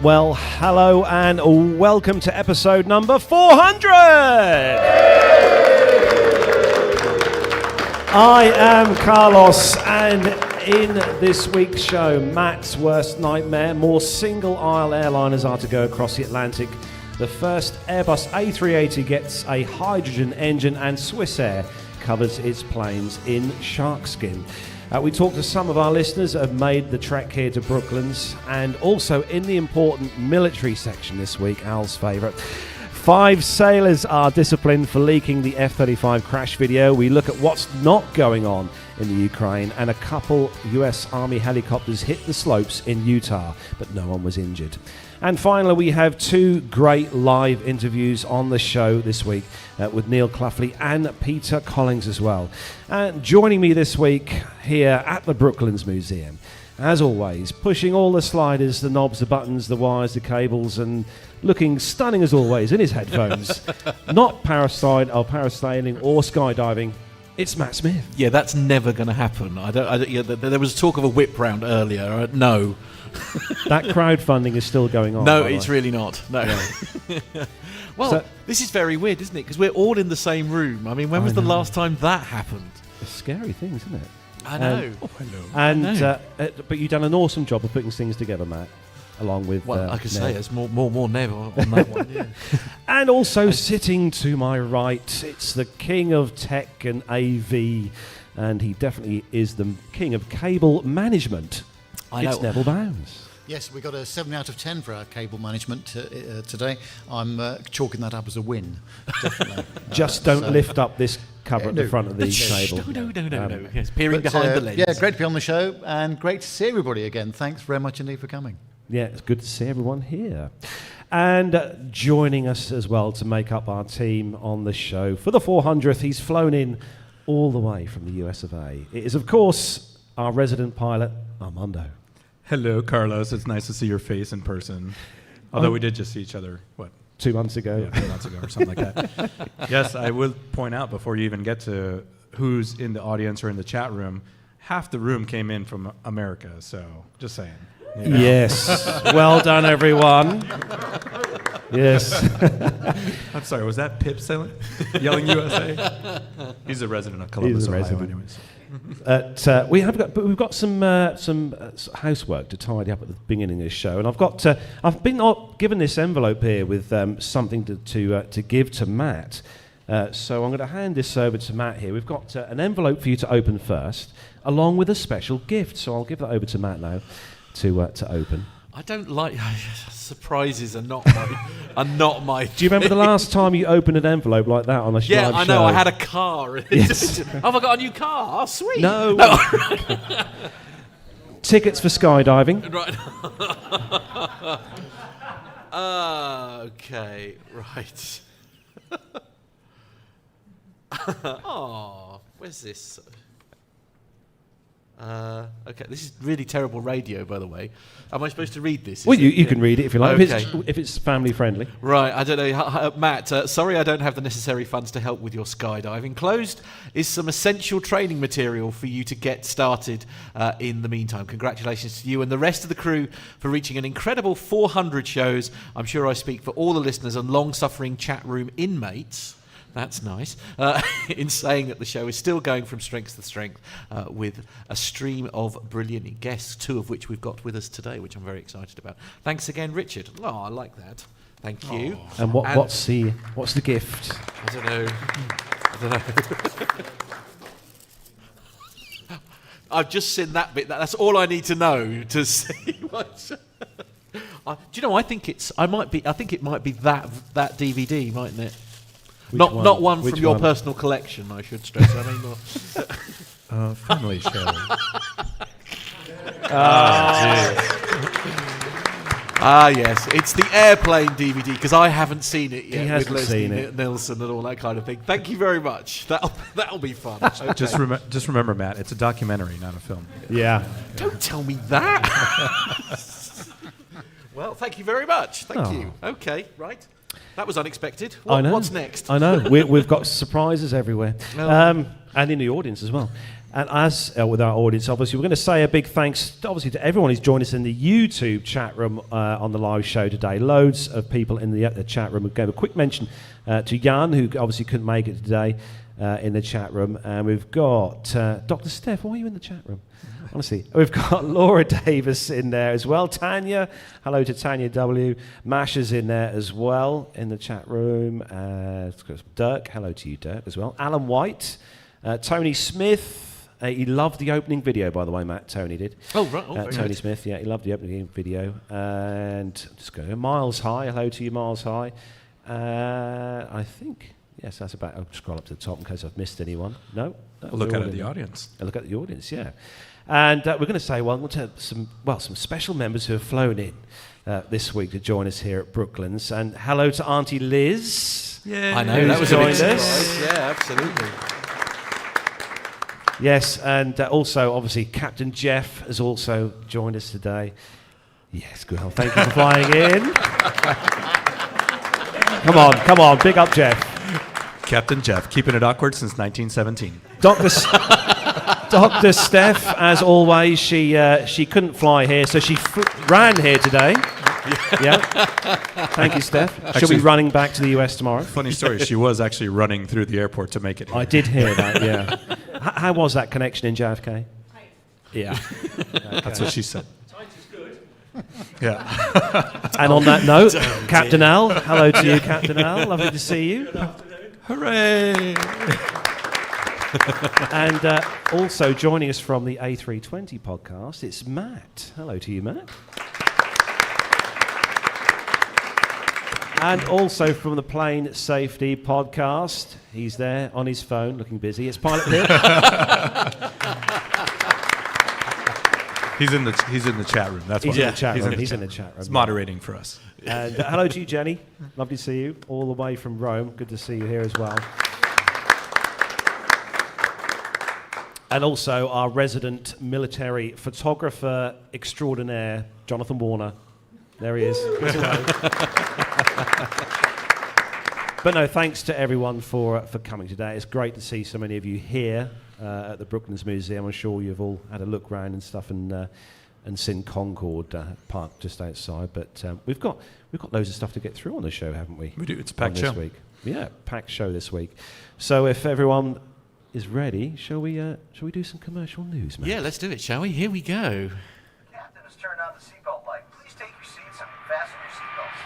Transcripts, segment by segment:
Well, hello and welcome to episode number 400! I am Carlos, and in this week's show, Matt's worst nightmare, more single-aisle airliners are to go across the Atlantic. The first Airbus A380 gets a hydrogen engine, and SwissAir covers its planes in Sharkskin. We talked to some of our listeners that have made the trek here to Brooklands, and also in the important military section this week, Al's favourite. 5 sailors are disciplined for leaking the F-35 crash video. We look at what's not going on in the Ukraine, and a couple US Army helicopters hit the slopes in Utah, but no one was injured. And finally, we have 2 great live interviews on the show this week with Neil Cloughley and Peter Collings as well. And joining me this week here at the Brooklands Museum, as always, pushing all the sliders, the knobs, the buttons, the wires, the cables, and looking stunning as always in his headphones. Not parasailing or skydiving. It's Matt Smith. Yeah, that's never going to happen. There was talk of a whip round earlier. No. That crowdfunding is still going on. No, it's really not. No. Yeah. Well, this is very weird, isn't it? Because we're all in the same room. I mean, when was the last time that happened? It's a scary thing, isn't it? I know. And but you've done an awesome job of putting things together, Matt, along with. Well, I could say there's more Nev on that one. Yeah. And also sitting to my right, it's the king of tech and AV, and he definitely is the king of cable management. It's Neville Bounds. Yes, we got a 7 out of 10 for our cable management today. I'm chalking that up as a win, definitely. Just don't lift up this cover at the front of the table. No. Yes, peering behind the lens. Yeah, great to be on the show, and great to see everybody again. Thanks very much indeed for coming. Yeah, it's good to see everyone here. And joining us as well to make up our team on the show for the 400th, he's flown in all the way from the US of A. It is, of course, our resident pilot, Armando. Hello, Carlos. It's nice to see your face in person. Although we did just see each other, 2 months ago? Yeah, 2 months ago or something like that. Yes, I will point out before you even get to who's in the audience or in the chat room, half the room came in from America, so just saying. You know? Yes. Well done, everyone. Yes. I'm sorry, was that Pip yelling USA? He's a resident of Columbus, Ohio, anyways. We've got some housework to tidy up at the beginning of this show, and I've been given this envelope here with something to give to Matt. So I'm going to hand this over to Matt here. We've got an envelope for you to open first, along with a special gift. So I'll give that over to Matt now to open. I don't like surprises. Are not my. Do you remember the last time you opened an envelope like that on a live show? Yeah, I know. I had a car. Yes. Have I got a new car? Oh, sweet. No. Tickets for skydiving. Right. Okay. Right. Oh, where's this? Okay, this is really terrible radio, by the way. Am I supposed to read this? Well, you can read it if you like, okay. if it's family friendly. Right, I don't know. Matt, sorry I don't have the necessary funds to help with your skydiving. Enclosed is some essential training material for you to get started in the meantime. Congratulations to you and the rest of the crew for reaching an incredible 400 shows. I'm sure I speak for all the listeners and long-suffering chat room inmates. That's nice. In saying that the show is still going from strength to strength with a stream of brilliant guests, 2 of which we've got with us today, which I'm very excited about. Thanks again, Richard. Oh, I like that. Thank you. And what's the gift? I don't know. I've just seen that bit. That's all I need to know to see what. Do you know? I think it might be that DVD, mightn't it? Not one from your personal collection, I should stress. I mean, family show. Yes, it's the airplane DVD because I haven't seen it yet. He hasn't with seen Leslie it. Nielsen and all that kind of thing. Thank you very much. That'll be fun. Okay. Just remember, Matt, it's a documentary, not a film. Yeah. Don't tell me that. Well, thank you very much. Thank you. Okay, right. That was unexpected. I know. What's next? I know. We've got surprises everywhere. And in the audience as well. And as with our audience, obviously, we're going to say a big thanks, obviously, to everyone who's joined us in the YouTube chat room on the live show today. Loads of people in the chat room. We gave a quick mention to Jan, who obviously couldn't make it today in the chat room. And we've got Dr. Steph. Why are you in the chat room? Honestly, we've got Laura Davis in there as well. Tanya, hello to Tanya W. Masha's in there as well in the chat room. Dirk, hello to you, Dirk, as well. Alan White, Tony Smith. He loved the opening video, by the way, Matt. Tony did. Oh, right. Tony Smith, yeah, he loved the opening video. And just go Miles High. Hello to you, Miles High. I think, yes, that's about. I'll scroll up to the top in case I've missed anyone. No. Look at the audience. Look at the audience, yeah. And we're going to say, we'll tell some special members who have flown in this week to join us here at Brooklands. And hello to Auntie Liz. Yeah, I know, that was a big surprise. Yeah, absolutely. Yes, and also, obviously, Captain Jeff has also joined us today. Yes, good. Thank you for flying in. Come on, big up, Jeff. Captain Jeff, keeping it awkward since 1917. Dr. Steph, as always, she couldn't fly here, so she ran here today. Yeah. Thank you, Steph. She'll be running back to the US tomorrow. Funny story, she was actually running through the airport to make it here. I did hear that, yeah. How was that connection in JFK? Yeah. Okay. That's what she said. Yeah. And on that note, Captain Al, hello to you, Captain Al. Lovely to see you. Good afternoon. Hooray! And also joining us from the A320 podcast, it's Matt. Hello to you, Matt. And also from the Plane Safety podcast, he's there on his phone, looking busy. It's Pilot Pip. He's in the chat room. That's why. He's in the chat room. He's moderating for us. And hello to you, Jenny. Lovely to see you, all the way from Rome. Good to see you here as well. And also our resident military photographer extraordinaire, Jonathan Warner. There he is. But no, thanks to everyone for coming today. It's great to see so many of you here at the Brooklands Museum. I'm sure you've all had a look around and stuff and seen Concorde parked just outside. But we've got loads of stuff to get through on the show, haven't we? We do. It's a packed show this week. Yeah, packed show this week. So if everyone is ready, shall we do some commercial news, mate? Yeah, let's do it, shall we? Here we go. Captain has turned on the seatbelt light. Please take your seats and fasten your seatbelts.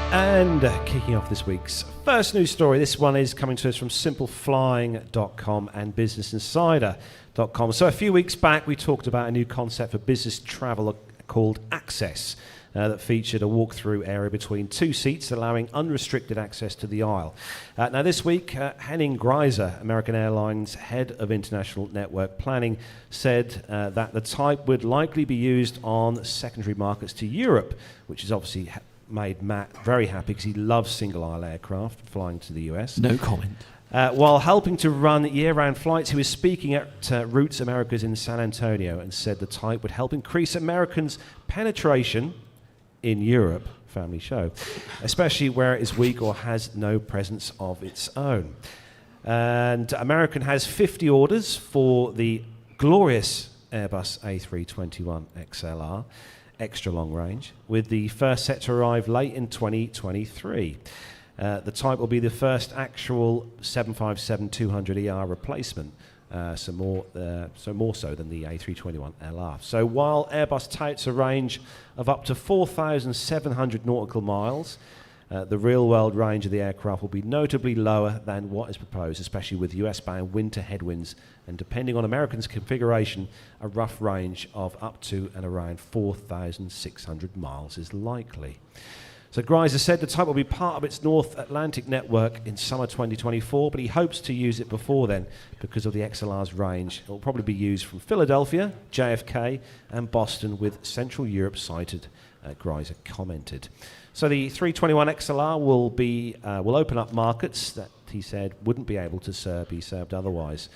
And kicking off this week's first news story, this one is coming to us from simpleflying.com and businessinsider.com. So a few weeks back, we talked about a new concept for business travel called Access that featured a walk-through area between two seats, allowing unrestricted access to the aisle. Now this week, Henning Greiser, American Airlines head of international network planning, said that the type would likely be used on secondary markets to Europe, which is obviously made Matt very happy because he loves single-aisle aircraft flying to the US. No comment. While helping to run year-round flights, he was speaking at Roots Americas in San Antonio and said the type would help increase Americans' penetration in Europe, family show, especially where it is weak or has no presence of its own. And American has 50 orders for the glorious Airbus A321 XLR, extra long range, with the first set to arrive late in 2023. The type will be the first actual 757-200ER replacement, so more so than the A321LR. So while Airbus touts a range of up to 4,700 nautical miles, the real-world range of the aircraft will be notably lower than what is proposed, especially with US-bound winter headwinds, and depending on Americans' configuration, a rough range of up to and around 4,600 miles is likely. So Greiser said the type will be part of its North Atlantic network in summer 2024, but he hopes to use it before then because of the XLR's range. It will probably be used from Philadelphia, JFK, and Boston, with Central Europe sighted Greiser commented. So the 321 XLR will open up markets that he said wouldn't be able to be served otherwise.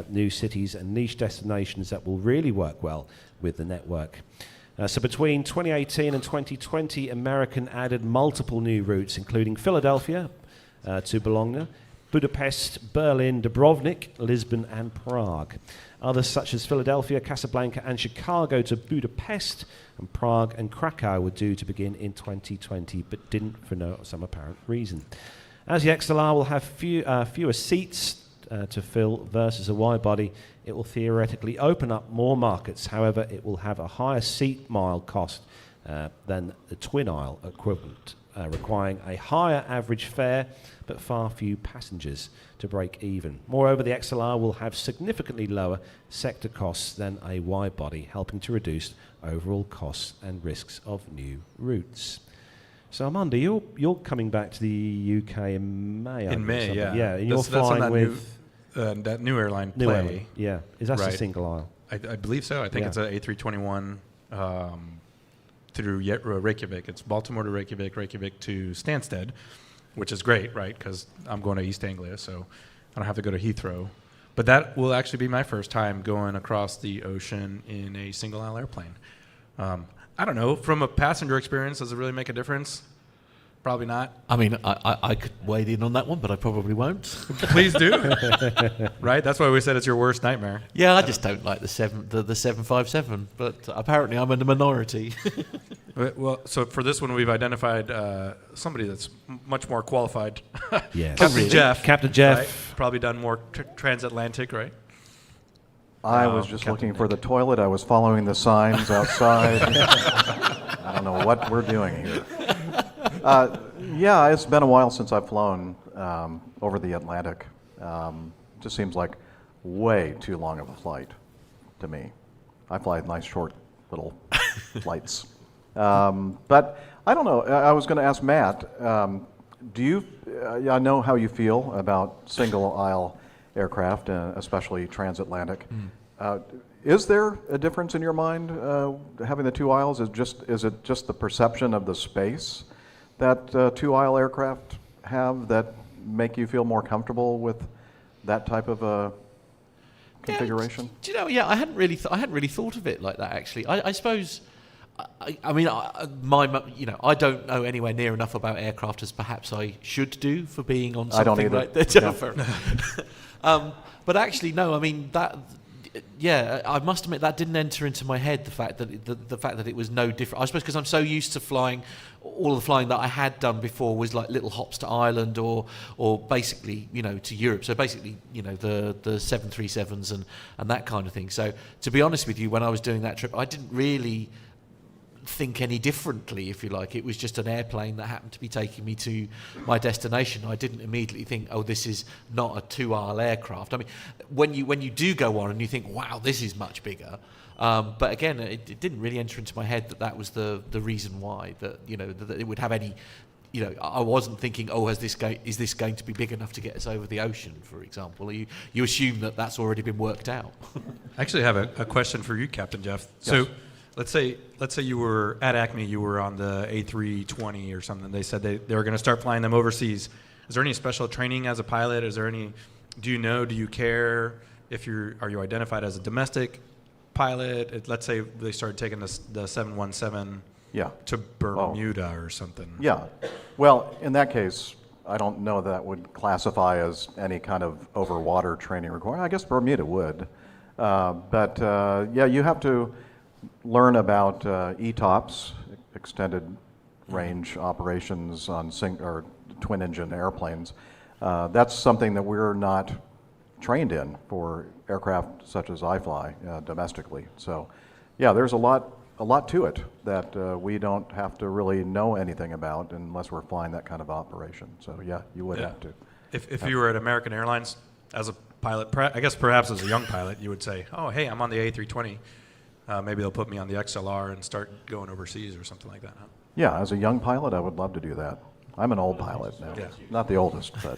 New cities and niche destinations that will really work well with the network. So between 2018 and 2020, American added multiple new routes, including Philadelphia to Bologna, Budapest, Berlin, Dubrovnik, Lisbon and Prague. Others such as Philadelphia, Casablanca and Chicago to Budapest, and Prague and Krakow were due to begin in 2020 but didn't for some apparent reason. As the XLR will have fewer seats to fill versus a wide-body, it will theoretically open up more markets. However, it will have a higher seat mile cost than the twin-aisle equivalent, requiring a higher average fare but far few passengers to break even. Moreover, the XLR will have significantly lower sector costs than a wide-body, helping to reduce overall costs and risks of new routes. So, Armando, you're coming back to the UK in May. In May, yeah. Yeah, and you're flying with that new airline, New Play. Airline, yeah. Is that a Right. single aisle? I believe so. I think it's an A321 through Reykjavik. It's Baltimore to Reykjavik, Reykjavik to Stansted, which is great, right? Because I'm going to East Anglia, so I don't have to go to Heathrow. But that will actually be my first time going across the ocean in a single aisle airplane. I don't know. From a passenger experience, does it really make a difference? Probably not. I mean, I could wade in on that one, but I probably won't. Please do. Right? That's why we said it's your worst nightmare. Yeah, I just don't like the 757, but apparently I'm in the minority. Well, so for this one, we've identified somebody that's much more qualified. Yes. Captain Jeff. Captain Jeff. Right? Probably done more transatlantic, right? I was just Captain looking Nick. for the toilet. I was following the signs outside. I don't know what we're doing here. Yeah, it's been a while since I've flown over the Atlantic. Just seems like way too long of a flight to me. I fly nice short little flights. But I don't know. I was going to ask Matt, do you, I know how you feel about single aisle aircraft, especially transatlantic. Is there a difference in your mind having the two aisles? Is it just the perception of the space that two aisle aircraft have that make you feel more comfortable with that type of a configuration? Do you know? Yeah, I hadn't really thought of it like that. Actually, I suppose. I mean, I don't know anywhere near enough about aircraft as perhaps I should do for being on something I don't either. like that. Yeah. Fair enough. But actually, no. I mean that. Yeah, I must admit that didn't enter into my head, the fact that it was no different. I suppose because I'm so used to flying, all the flying that I had done before was like little hops to Ireland or basically, to Europe. So basically, the 737s and that kind of thing. So to be honest with you, when I was doing that trip, I didn't really think any differently, if you like. It was just an airplane that happened to be taking me to my destination. I didn't immediately think, oh, this is not a two-aisle aircraft. I mean, when you do go on and you think, wow, this is much bigger. But again, it didn't really enter into my head that was the reason why, that it would have any. I wasn't thinking, oh, is this going to be big enough to get us over the ocean, for example? You assume that that's already been worked out. I actually have a question for you, Captain Jeff. So let's say you were at Acme, you were on the A320 or something. They said they were going to start flying them overseas. Is there any special training as a pilot? Do you care if are you identified as a domestic pilot? Let's say they started taking the 717 to Bermuda or something. Yeah. Well, in that case, I don't know that would classify as any kind of over-water training requirement. I guess Bermuda would. But you have to learn about ETOPS, extended range operations on or twin engine airplanes. That's something that we're not trained in for aircraft such as I fly domestically. So there's a lot to it that we don't have to really know anything about unless we're flying that kind of operation. So you would have to. If you were at American Airlines as a pilot, I guess perhaps as a young pilot, you would say, oh, hey, I'm on the A320. Maybe they'll put me on the XLR and start going overseas or something like that, huh? Yeah, as a young pilot, I would love to do that. I'm an old pilot now. Yeah. Not the oldest, but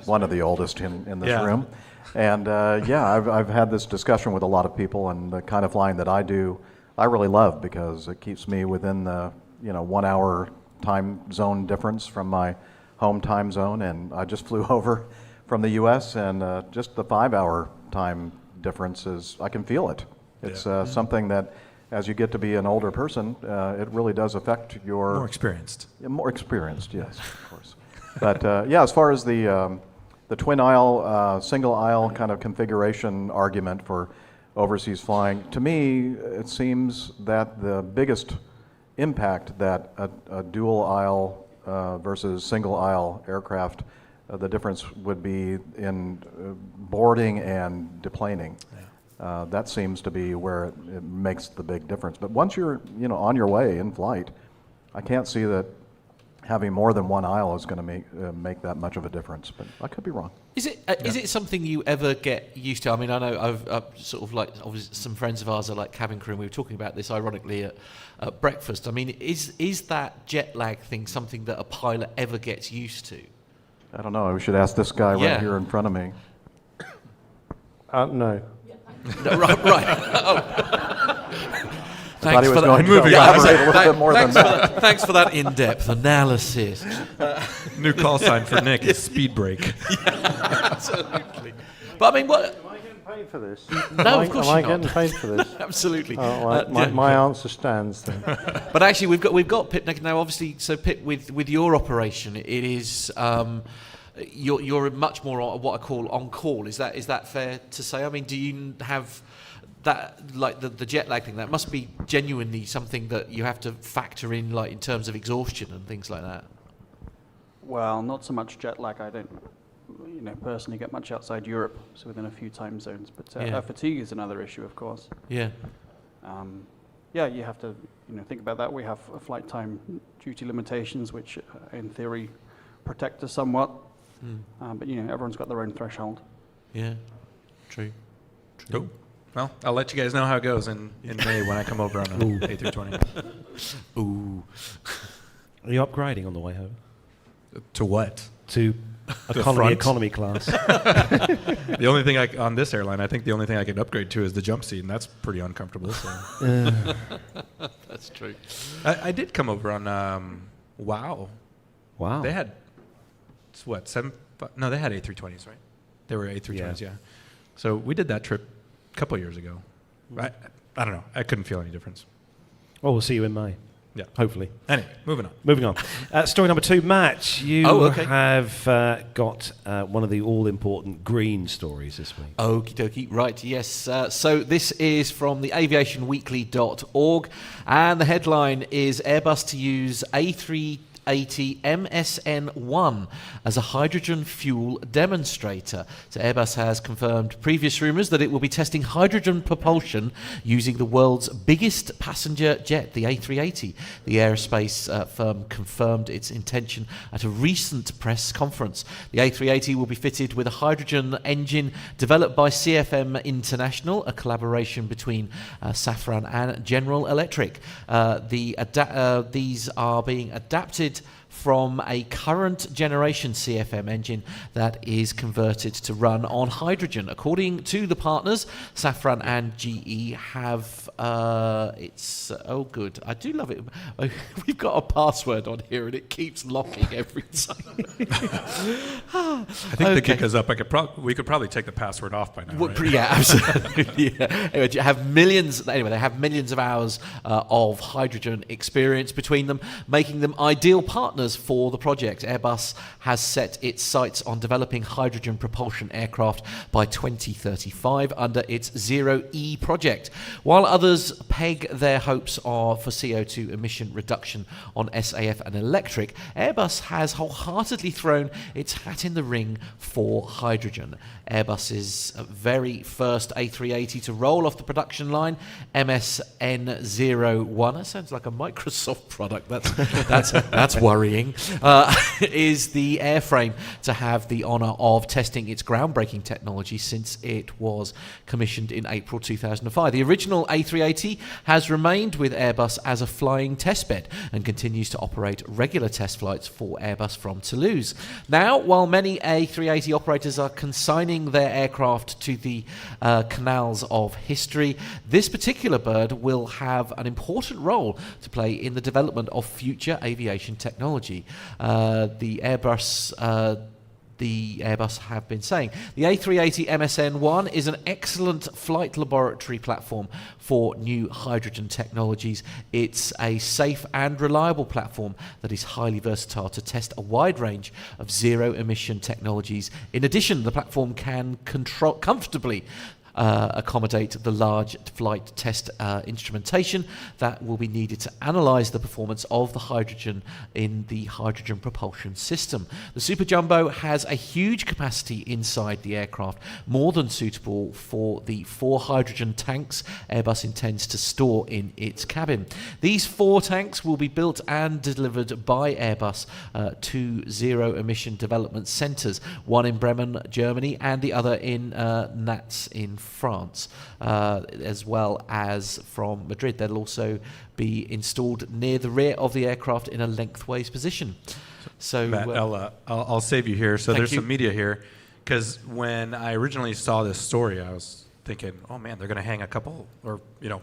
one of the oldest in this room. And I've had this discussion with a lot of people, and the kind of flying that I do, I really love because it keeps me within the 1 hour time zone difference from my home time zone, and I just flew over from the U.S. and just the 5 hour time difference I can feel it. It's something that, as you get to be an older person, it really does affect your... More experienced. Yeah, more experienced, yes, of course. But as far as the twin aisle, single aisle kind of configuration argument for overseas flying, to me, it seems that the biggest impact that a dual aisle versus single aisle aircraft, the difference would be in boarding and deplaning. That seems to be where it makes the big difference. But once you're on your way in flight, I can't see that having more than one aisle is going to make that much of a difference. But I could be wrong. Is it something you ever get used to? I mean, I know I've sort of like obviously some friends of ours are like cabin crew, and we were talking about this ironically at breakfast. I mean, is that jet lag thing something that a pilot ever gets used to? I don't know. We should ask this guy right here in front of me. No. No, right. Oh. Thanks for that. Elaborate a little bit more than that. Thanks for that in-depth analysis. New call sign for Nick is speed break. Yeah, absolutely. But I mean, what? Am I getting paid for this? No, of course am I you're not. getting paid for this? Absolutely. Oh, my answer stands then. But actually, we've got Pip now. Obviously, so Pip, with your operation, it is you're much more on what I call on call. Is that fair to say? I mean, do you have that, like the jet lag thing? That must be genuinely something that you have to factor in, like in terms of exhaustion and things like that. Well, not so much jet lag. I don't, personally get much outside Europe, so within a few time zones. But fatigue is another issue, of course. Yeah. You have to, think about that. We have flight time duty limitations, which, in theory, protect us somewhat. But everyone's got their own threshold. Yeah. True. Cool. Well, I'll let you guys know how it goes in May when I come over on an A320. Ooh. Are you upgrading on the way home? To what? To economy class. The only thing on this airline, I think the only thing I could upgrade to is the jump seat, and that's pretty uncomfortable. So. That's true. I did come over on Wow. Wow. They had they had A320s, right? They were A320s, yeah. So we did that trip a couple of years ago. I don't know. I couldn't feel any difference. Well, we'll see you in May. Yeah. Hopefully. Anyway, moving on. Moving on. Story number 2, Matt. You have got one of the all-important green stories this week. Okie dokie. Right, yes. So this is from the aviationweekly.org, and the headline is Airbus to use A380 MSN1 as a hydrogen fuel demonstrator. So Airbus has confirmed previous rumours that it will be testing hydrogen propulsion using the world's biggest passenger jet, the A380. The aerospace firm confirmed its intention at a recent press conference. The A380 will be fitted with a hydrogen engine developed by CFM International, a collaboration between Safran and General Electric. These are being adapted from a current generation CFM engine that is converted to run on hydrogen. According to the partners, Safran and GE have good. I do love it. We've got a password on here and it keeps locking every time. I think the kick is up. We could probably take the password off by now. Right? Yeah, absolutely. Yeah. Anyway, they have millions of hours of hydrogen experience between them, making them ideal partners for the project. Airbus has set its sights on developing hydrogen propulsion aircraft by 2035 under its Zero E project, while others peg their hopes for CO2 emission reduction on SAF and electric. Airbus has wholeheartedly thrown its hat in the ring for hydrogen. Airbus's very first A380 to roll off the production line, MSN1. That sounds like a Microsoft product. That's worrying. worrying, is the airframe to have the honour of testing its groundbreaking technology since it was commissioned in April 2005. The original A380 has remained with Airbus as a flying testbed and continues to operate regular test flights for Airbus from Toulouse. Now, while many A380 operators are consigning their aircraft to the canals of history, this particular bird will have an important role to play in the development of future aviation technology. The Airbus have been saying. The A380 MSN1 is an excellent flight laboratory platform for new hydrogen technologies. It's a safe and reliable platform that is highly versatile to test a wide range of zero-emission technologies. In addition, the platform can comfortably accommodate the large flight test instrumentation that will be needed to analyse the performance of the hydrogen in the hydrogen propulsion system. The Super Jumbo has a huge capacity inside the aircraft, more than suitable for the 4 hydrogen tanks Airbus intends to store in its cabin. These 4 tanks will be built and delivered by Airbus to zero-emission development centres, one in Bremen, Germany, and the other in Nats in France, as well as from Madrid. They'll also be installed near the rear of the aircraft in a lengthways position. So, Matt, I'll save you here. So there's some media here, because when I originally saw this story, I was thinking, oh man, they're going to hang a couple or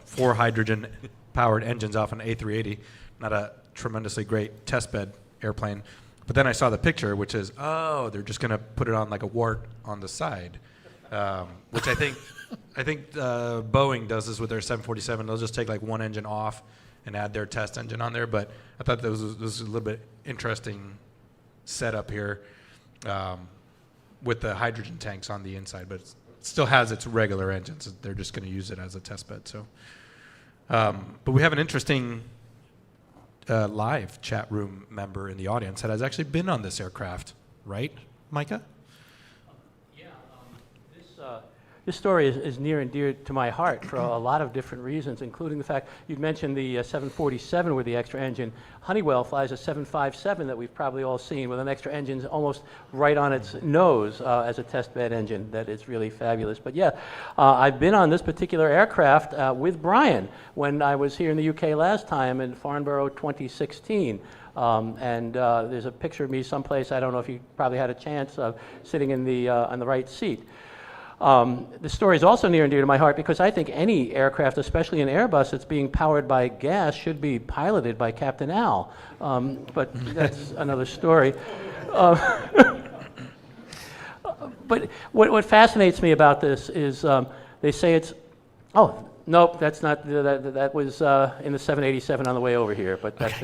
4 hydrogen-powered engines off an A380, not a tremendously great testbed airplane. But then I saw the picture, which is, they're just going to put it on like a wart on the side. Which I think Boeing does this with their 747. They'll just take like one engine off and add their test engine on there. But I thought this was a little bit interesting setup here with the hydrogen tanks on the inside, but it still has its regular engines. They're just going to use it as a test bed. So, but we have an interesting live chat room member in the audience that has actually been on this aircraft, right, Micah? This story is near and dear to my heart for a lot of different reasons, including the fact you'd mentioned the 747 with the extra engine. Honeywell flies a 757 that we've probably all seen with an extra engine almost right on its nose as a test bed engine. That is really fabulous. But yeah, I've been on this particular aircraft with Brian when I was here in the UK last time in Farnborough 2016. And there's a picture of me someplace, I don't know if you probably had a chance of sitting in the on the right seat. The story is also near and dear to my heart because I think any aircraft, especially an Airbus that's being powered by gas, should be piloted by Captain Al. But that's another story. But what fascinates me about this is they say it's, oh, nope, that's not, that was in the 787 on the way over here, but that's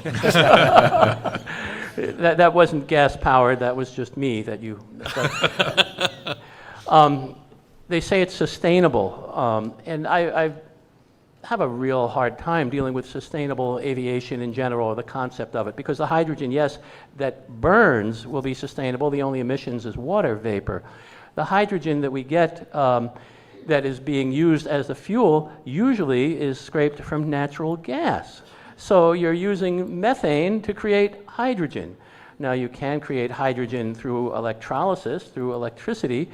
that wasn't gas powered, that was just me that you, they say it's sustainable, and I have a real hard time dealing with sustainable aviation in general, or the concept of it, because the hydrogen, yes, that burns will be sustainable. The only emissions is water vapor. The hydrogen that we get that is being used as the fuel usually is scraped from natural gas. So you're using methane to create hydrogen. Now you can create hydrogen through electrolysis, through electricity,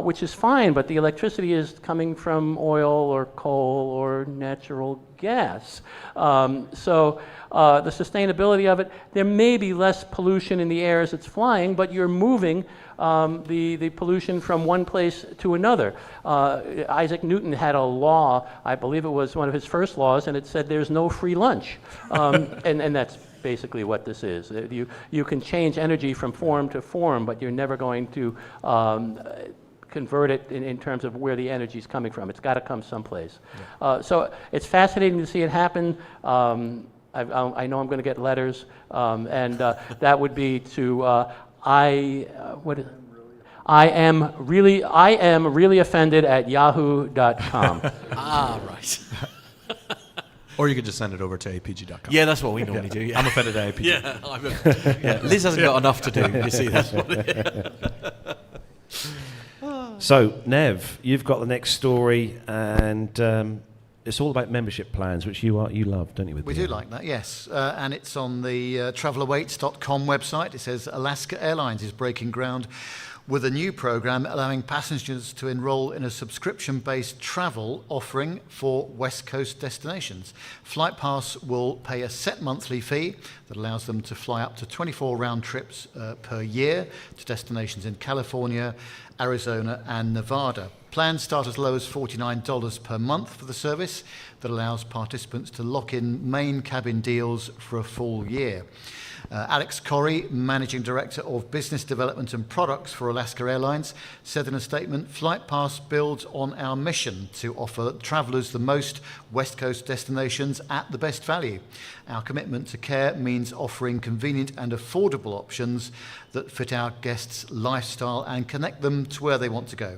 which is fine, but the electricity is coming from oil or coal or natural gas. So the sustainability of it, there may be less pollution in the air as it's flying, but you're moving the pollution from one place to another. Isaac Newton had a law, I believe it was one of his first laws, and it said there's no free lunch. And that's basically what this is. You can change energy from form to form, but you're never going to convert it in terms of where the energy is coming from. It's got to come someplace. Yeah. So it's fascinating to see it happen. I know I'm going to get letters, and that would be to I am really offended at yahoo.com. Right. Or you could just send it over to apg.com. Yeah, that's what we normally do. Yeah. I'm offended at APG. Yeah, Liz hasn't got enough to do. You see, that's what So, Nev, you've got the next story, and it's all about membership plans, which you love, don't you? We do like that, yes. And it's on the travelawaits.com website. It says Alaska Airlines is breaking ground with a new program allowing passengers to enroll in a subscription-based travel offering for West Coast destinations. Flight Pass will pay a set monthly fee that allows them to fly up to 24 round trips per year to destinations in California, Arizona, and Nevada. Plans start as low as $49 per month for the service that allows participants to lock in main cabin deals for a full year. Alex Corrie, Managing Director of Business Development and Products for Alaska Airlines, said in a statement, Flight Pass builds on our mission to offer travellers the most West Coast destinations at the best value. Our commitment to care means offering convenient and affordable options that fit our guests' lifestyle and connect them to where they want to go.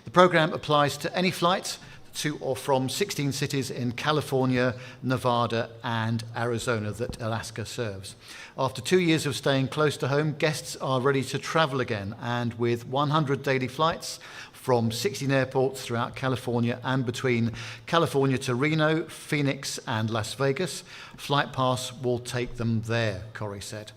The program applies to any flight to or from 16 cities in California, Nevada, and Arizona that Alaska serves. After 2 years of staying close to home, guests are ready to travel again, and with 100 daily flights from 16 airports throughout California and between California to Reno, Phoenix, and Las Vegas, Flight Pass will take them there, Corrie said.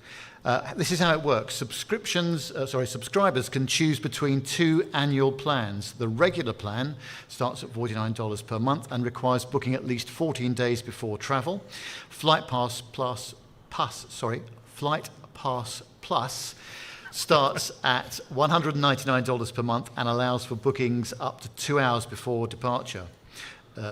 This is how it works. Subscribers can choose between two annual plans. The regular plan starts at $49 per month and requires booking at least 14 days before travel. Flight Pass Plus starts at $199 per month and allows for bookings up to 2 hours before departure.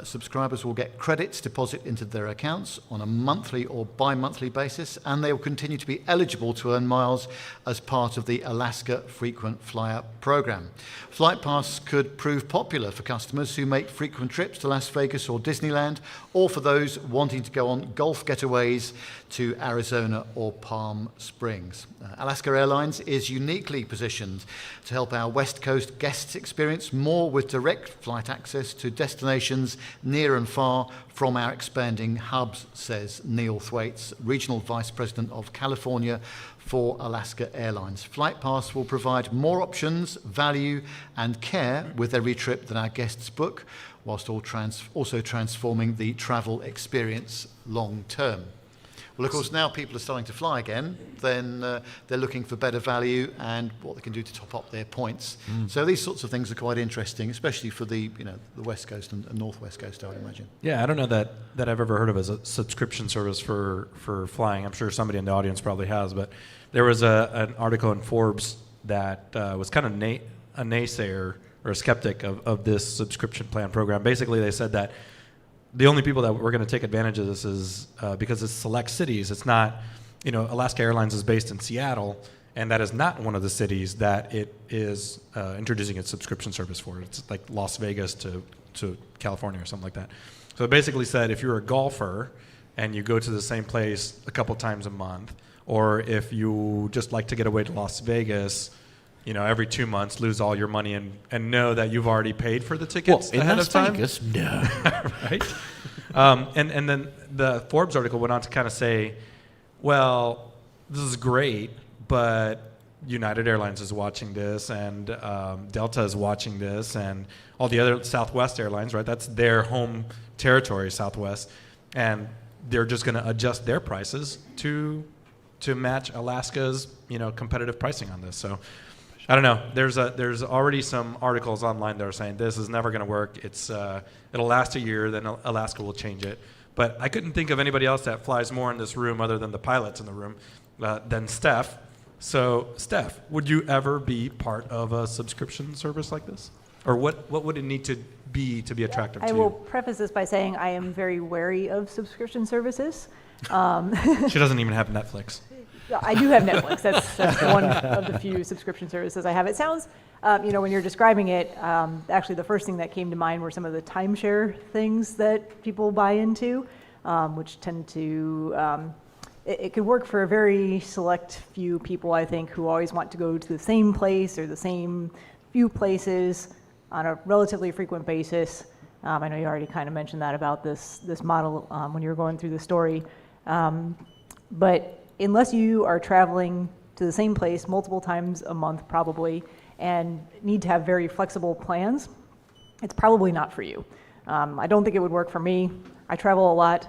Subscribers will get credits deposited into their accounts on a monthly or bi-monthly basis, and they will continue to be eligible to earn miles as part of the Alaska Frequent Flyer program. Flight Pass could prove popular for customers who make frequent trips to Las Vegas or Disneyland, or for those wanting to go on golf getaways to Arizona or Palm Springs. Alaska Airlines is uniquely positioned to help our West Coast guests experience more with direct flight access to destinations near and far from our expanding hubs, says Neil Thwaites, Regional Vice President of California for Alaska Airlines. Flight Pass will provide more options, value, and care with every trip that our guests book, whilst also transforming the travel experience long term. Well, of course, now people are starting to fly again, then they're looking for better value and what they can do to top up their points. So these sorts of things are quite interesting, especially for the West Coast and Northwest Coast, I would imagine. Yeah, I don't know that I've ever heard of as a subscription service for flying. I'm sure somebody in the audience probably has, but there was an article in Forbes that was kind of a naysayer or a skeptic of this subscription plan program. Basically, they said that the only people that were going to take advantage of this is because it's select cities. It's not, Alaska Airlines is based in Seattle, and that is not one of the cities that it is introducing its subscription service for. It's like Las Vegas to California or something like that. So it basically said if you're a golfer and you go to the same place a couple times a month, or if you just like to get away to Las Vegas, every 2 months, lose all your money and know that you've already paid for the tickets ahead of time. Vegas? No. Right? And then the Forbes article went on to kind of say, well, this is great, but United Airlines is watching this, and Delta is watching this, and all the other Southwest Airlines, right? That's their home territory, Southwest, and they're just going to adjust their prices to match Alaska's, competitive pricing on this. So I don't know. There's already some articles online that are saying this is never going to work. It'll last a year, then Alaska will change it. But I couldn't think of anybody else that flies more in this room other than the pilots in the room than Steph. So Steph, would you ever be part of a subscription service like this? Or what would it need to be attractive to you? I will preface this by saying I am very wary of subscription services. She doesn't even have Netflix. I do have Netflix. That's one of the few subscription services I have. It sounds, when you're describing it, actually the first thing that came to mind were some of the timeshare things that people buy into, which tend to, it could work for a very select few people, I think, who always want to go to the same place or the same few places on a relatively frequent basis. I know you already kind of mentioned that about this model when you were going through the story. But unless you are traveling to the same place multiple times a month probably and need to have very flexible plans, it's probably not for you. I don't think it would work for me. I travel a lot,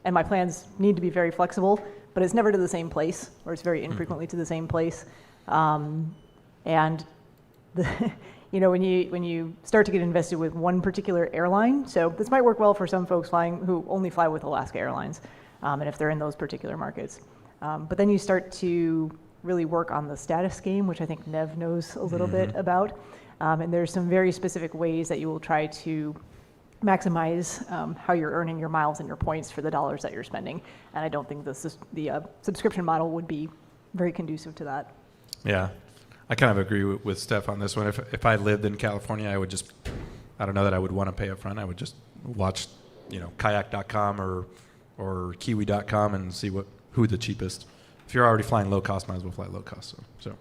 and my plans need to be very flexible, but it's never to the same place, or it's very infrequently to the same place. And when you start to get invested with one particular airline, so this might work well for some folks who only fly with Alaska Airlines, and if they're in those particular markets. But then you start to really work on the status game, which I think Nev knows a little bit about. And there's some very specific ways that you will try to maximize how you're earning your miles and your points for the dollars that you're spending. And I don't think the subscription model would be very conducive to that. Yeah, I kind of agree with Steph on this one. If I lived in California, I would just, I don't know that I would want to pay up front. I would just watch, kayak.com or kiwi.com and see who the cheapest. If you're already flying low cost, might as well fly low cost. So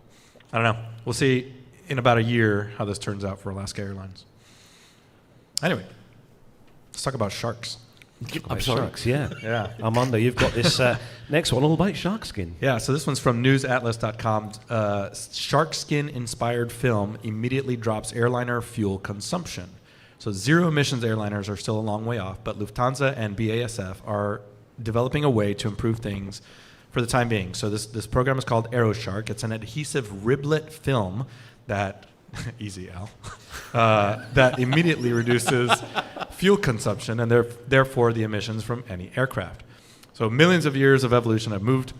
I don't know. We'll see in about a year how this turns out for Alaska Airlines. Anyway, let's talk about sharks. I'm sorry. Sharks, yeah. Yeah. Armando, you've got this next one all about Sharkskin. Yeah, so this one's from newsatlas.com. Sharkskin-inspired film immediately drops airliner fuel consumption. So zero-emissions airliners are still a long way off, but Lufthansa and BASF are developing a way to improve things for the time being. So this program is called AeroShark. It's an adhesive riblet film that, easy Al, that immediately reduces fuel consumption and therefore the emissions from any aircraft. So millions of years of evolution have moved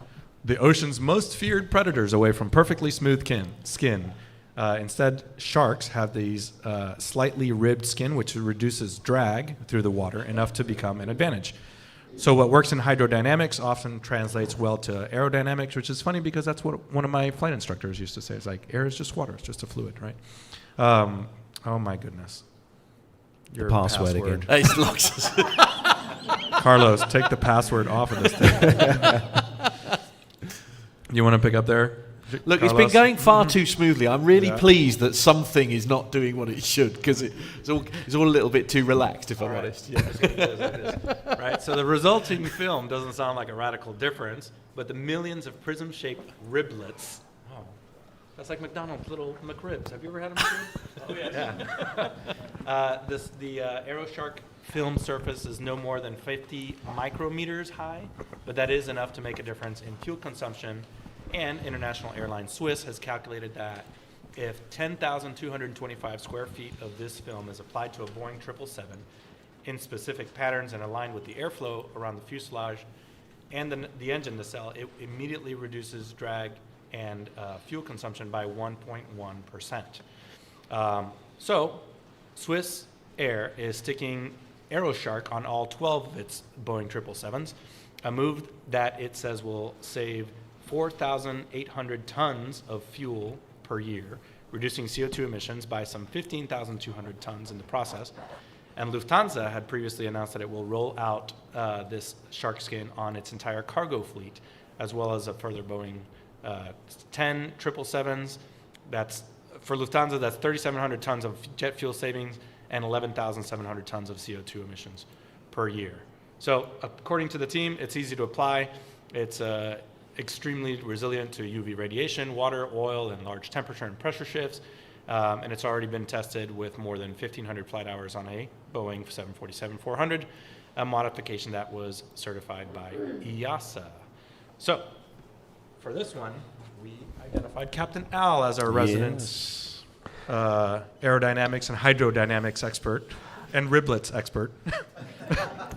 the ocean's most feared predators away from perfectly smooth skin. Instead, sharks have these slightly ribbed skin, which reduces drag through the water enough to become an advantage. So what works in hydrodynamics often translates well to aerodynamics, which is funny because that's what one of my flight instructors used to say. It's like, air is just water. It's just a fluid, right? Oh, my goodness. Your password again. It locks us. Carlos, take the password off of this thing. You want to pick up there? Look, Carlos? it's been going far too smoothly. I'm really pleased that something is not doing what it should, because it's all a little bit too relaxed, if I'm honest. Yeah. Right, so the resulting film doesn't sound like a radical difference, but the millions of prism-shaped riblets. Oh, that's like McDonald's little McRibs. Have you ever had a McRib? Oh, yeah. The AeroShark film surface is no more than 50 micrometers high, but that is enough to make a difference in fuel consumption. And international airline Swiss has calculated that if 10,225 square feet of this film is applied to a Boeing 777 in specific patterns and aligned with the airflow around the fuselage and the engine nacelle, it immediately reduces drag and fuel consumption by 1.1%. So SwissAir is sticking AeroShark on all 12 of its Boeing 777s, a move that it says will save 4,800 tons of fuel per year, reducing CO2 emissions by some 15,200 tons in the process. And Lufthansa had previously announced that it will roll out this Sharkskin on its entire cargo fleet, as well as a further Boeing 10 777s. That's, for Lufthansa, that's 3,700 tons of jet fuel savings and 11,700 tons of CO2 emissions per year. So according to the team, it's easy to apply. It's extremely resilient to UV radiation, water, oil, and large temperature and pressure shifts. And it's already been tested with more than 1,500 flight hours on a Boeing 747-400, a modification that was certified by EASA. So for this one, we identified Captain Al as our resident aerodynamics and hydrodynamics expert and riblets expert.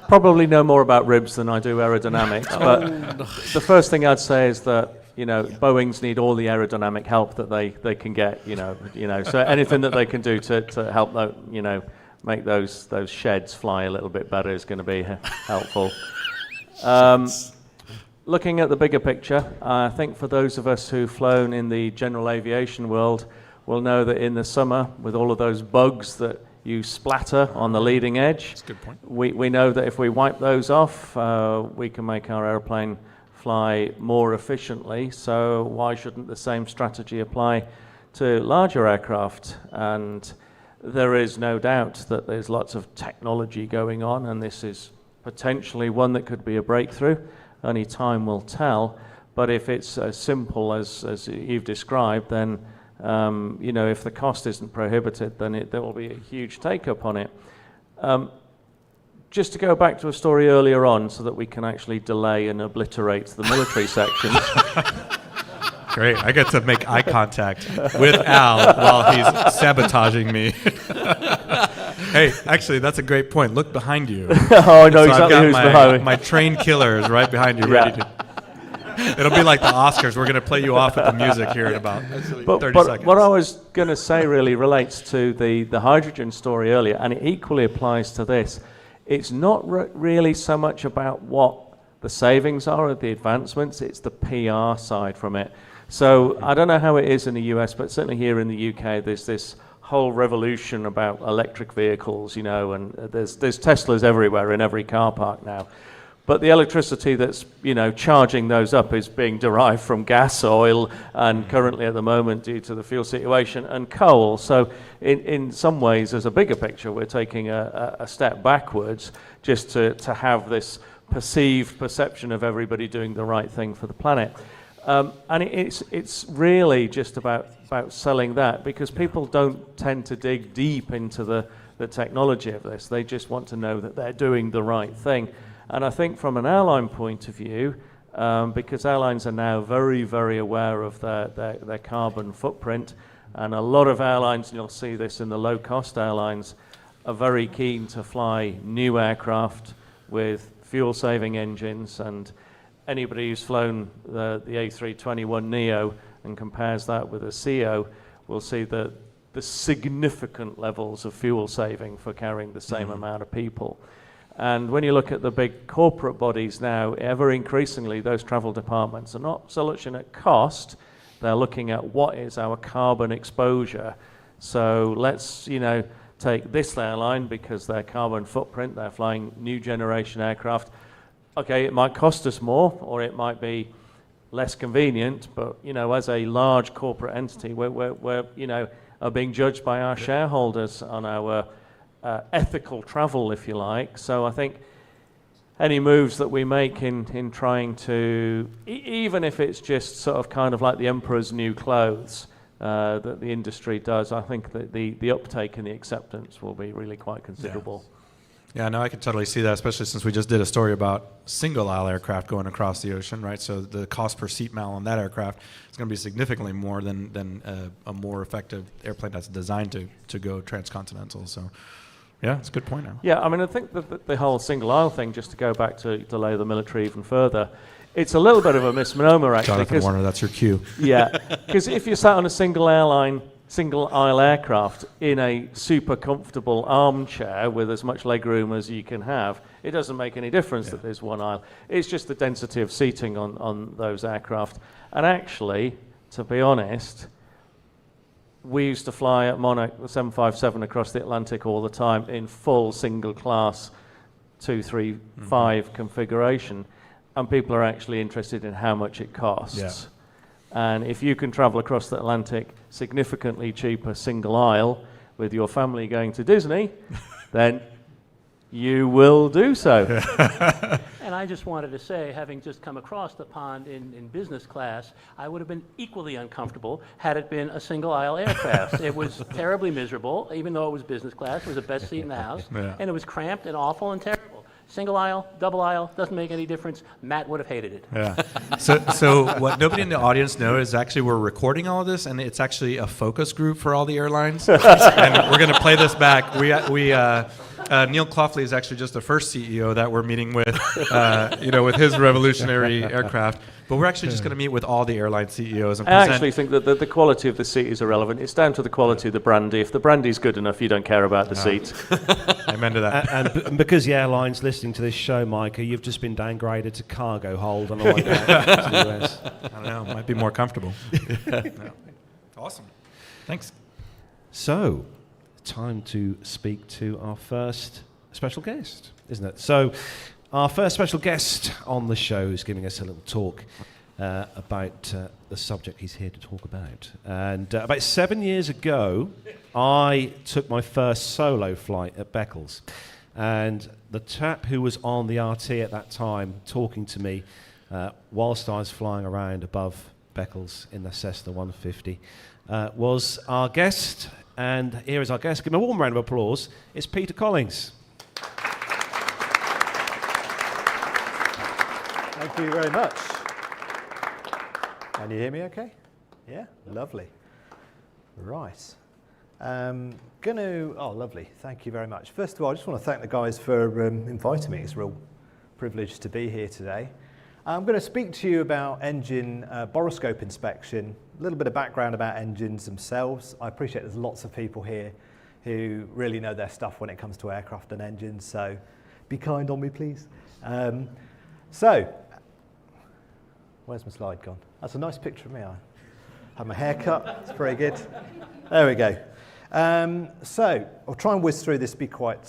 Probably know more about ribs than I do aerodynamics, but the first thing I'd say is that Boeings need all the aerodynamic help that they can get. So anything that they can do to help make those sheds fly a little bit better is going to be helpful. Looking at the bigger picture, I think for those of us who've flown in the general aviation world, will know that in the summer, with all of those bugs that you splatter on the leading edge. That's a good point. We know that if we wipe those off, we can make our airplane fly more efficiently. So why shouldn't the same strategy apply to larger aircraft? And there is no doubt that there's lots of technology going on, and this is potentially one that could be a breakthrough. Only time will tell. But if it's as simple as you've described, then if the cost isn't prohibited, then there will be a huge take-up on it. just to go back to a story earlier on so that we can actually delay and obliterate the military sections. Great. I get to make eye contact with Al while he's sabotaging me. Hey, actually, that's a great point. Look behind you. Oh, I know so exactly who's behind me. My trained killer is right behind you, ready to... It'll be like the Oscars. We're going to play you off with the music here in about 30 seconds. What I was going to say really relates to the hydrogen story earlier, and it equally applies to this. It's not really so much about what the savings are or the advancements, it's the PR side from it. So I don't know how it is in the US, but certainly here in the UK, there's this whole revolution about electric vehicles, you know, and there's Teslas everywhere in every car park now. But the electricity that's, you know, charging those up is being derived from gas, oil, and currently at the moment, due to the fuel situation, and coal. So in some ways, as a bigger picture, we're taking a step backwards just to have this perceived perception of everybody doing the right thing for the planet. And it's really just about selling that, because people don't tend to dig deep into the technology of this. They just want to know that they're doing the right thing. And I think from an airline point of view, because airlines are now very, very aware of their carbon footprint, and a lot of airlines, and you'll see this in the low-cost airlines, are very keen to fly new aircraft with fuel-saving engines. And anybody who's flown the A321neo and compares that with a CO will see that the significant levels of fuel saving for carrying the same amount of people. And when you look at the big corporate bodies now, ever increasingly those travel departments are not so looking at cost, they're looking at what is our carbon exposure. So let's, you know, take this airline because their carbon footprint, they're flying new generation aircraft. Okay, it might cost us more, or it might be less convenient, but, you know, as a large corporate entity, we're you know, are being judged by our shareholders on our ethical travel, if you like. So I think any moves that we make in trying to, even if it's just sort of kind of like the emperor's new clothes that the industry does, I think that the uptake and the acceptance will be really quite considerable. Yeah, no, I can totally see that, especially since we just did a story about single-aisle aircraft going across the ocean, right? So the cost per seat mile on that aircraft is going to be significantly more than a more effective airplane that's designed to go transcontinental. So, yeah, it's a good point now. Yeah, I mean, I think that the whole single-aisle thing, just to go back to delay the military even further, it's a little bit of a misnomer, actually. Jonathan Warner, that's your cue. Yeah, because if you're sat on a single-aisle aircraft in a super comfortable armchair with as much leg room as you can have, it doesn't make any difference that there's one aisle. It's just the density of seating on those aircraft. And actually, to be honest, we used to fly at Monarch, the 757, across the Atlantic all the time in full single-class 235 configuration, and people are actually interested in how much it costs. Yeah. And if you can travel across the Atlantic significantly cheaper single aisle with your family going to Disney, then you will do so. And I just wanted to say, having just come across the pond in business class, I would have been equally uncomfortable had it been a single aisle aircraft. It was terribly miserable, even though it was business class. It was the best seat in the house. Yeah. And it was cramped and awful and terrible. Single aisle, double aisle, doesn't make any difference. Matt would have hated it. Yeah. So what nobody in the audience knows is actually we're recording all of this, and it's actually a focus group for all the airlines. And we're going to play this back. Neil Cloughley is actually just the first CEO that we're meeting with, with his revolutionary aircraft. But we're actually just going to meet with all the airline CEOs and present. I actually think that the quality of the seat is irrelevant. It's down to the quality of the brandy. If the brandy's good enough, you don't care about the seat. Amen to that. And because the airline's listening to this show, Micah, you've just been downgraded to cargo hold on the way back to the US. I don't know. Might be more comfortable. Yeah. Awesome. Thanks. So, time to speak to our first special guest, isn't it? So, our first special guest on the show is giving us a little talk about the subject he's here to talk about. And about 7 years ago, I took my first solo flight at Beccles. And the chap who was on the RT at that time talking to me whilst I was flying around above Beccles in the Cessna 150 was our guest. And here is our guest. Give him a warm round of applause. It's Peter Collings. Thank you very much. Can you hear me okay? Yeah, lovely. Right. Oh, lovely. Thank you very much. First of all, I just want to thank the guys for inviting me. It's a real privilege to be here today. I'm going to speak to you about engine borescope inspection, a little bit of background about engines themselves. I appreciate there's lots of people here who really know their stuff when it comes to aircraft and engines, so be kind on me, please. So, where's my slide gone? That's a nice picture of me. I have my hair cut. It's very good. There we go. So I'll try and whiz through this, be quite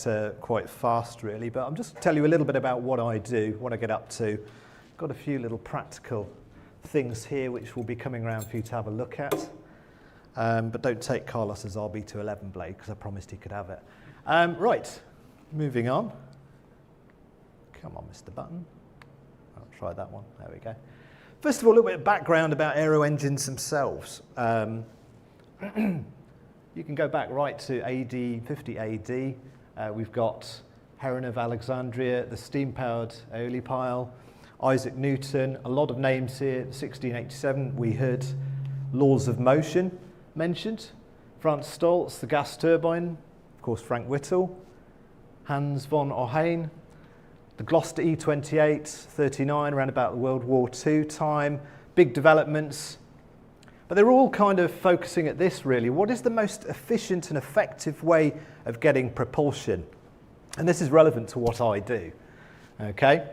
fast really, but I'm just tell you a little bit about what I do, what I get up to. Got a few little practical things here which will be coming around for you to have a look at. But don't take Carlos's RB211 blade because I promised he could have it. Right, moving on. Come on, Mr. Button. I'll try that one. There we go. First of all, a little bit of background about aero engines themselves. You can go back right to AD, 50 AD. We've got Heron of Alexandria, the steam-powered Aeolipile, Isaac Newton, a lot of names here. 1687, we heard laws of motion mentioned. Franz Stolz, the gas turbine, of course Frank Whittle, Hans von Ohain, the Gloucester E28, 39, around about the World War II time, big developments. But they're all kind of focusing at this really. What is the most efficient and effective way of getting propulsion? And this is relevant to what I do. Okay?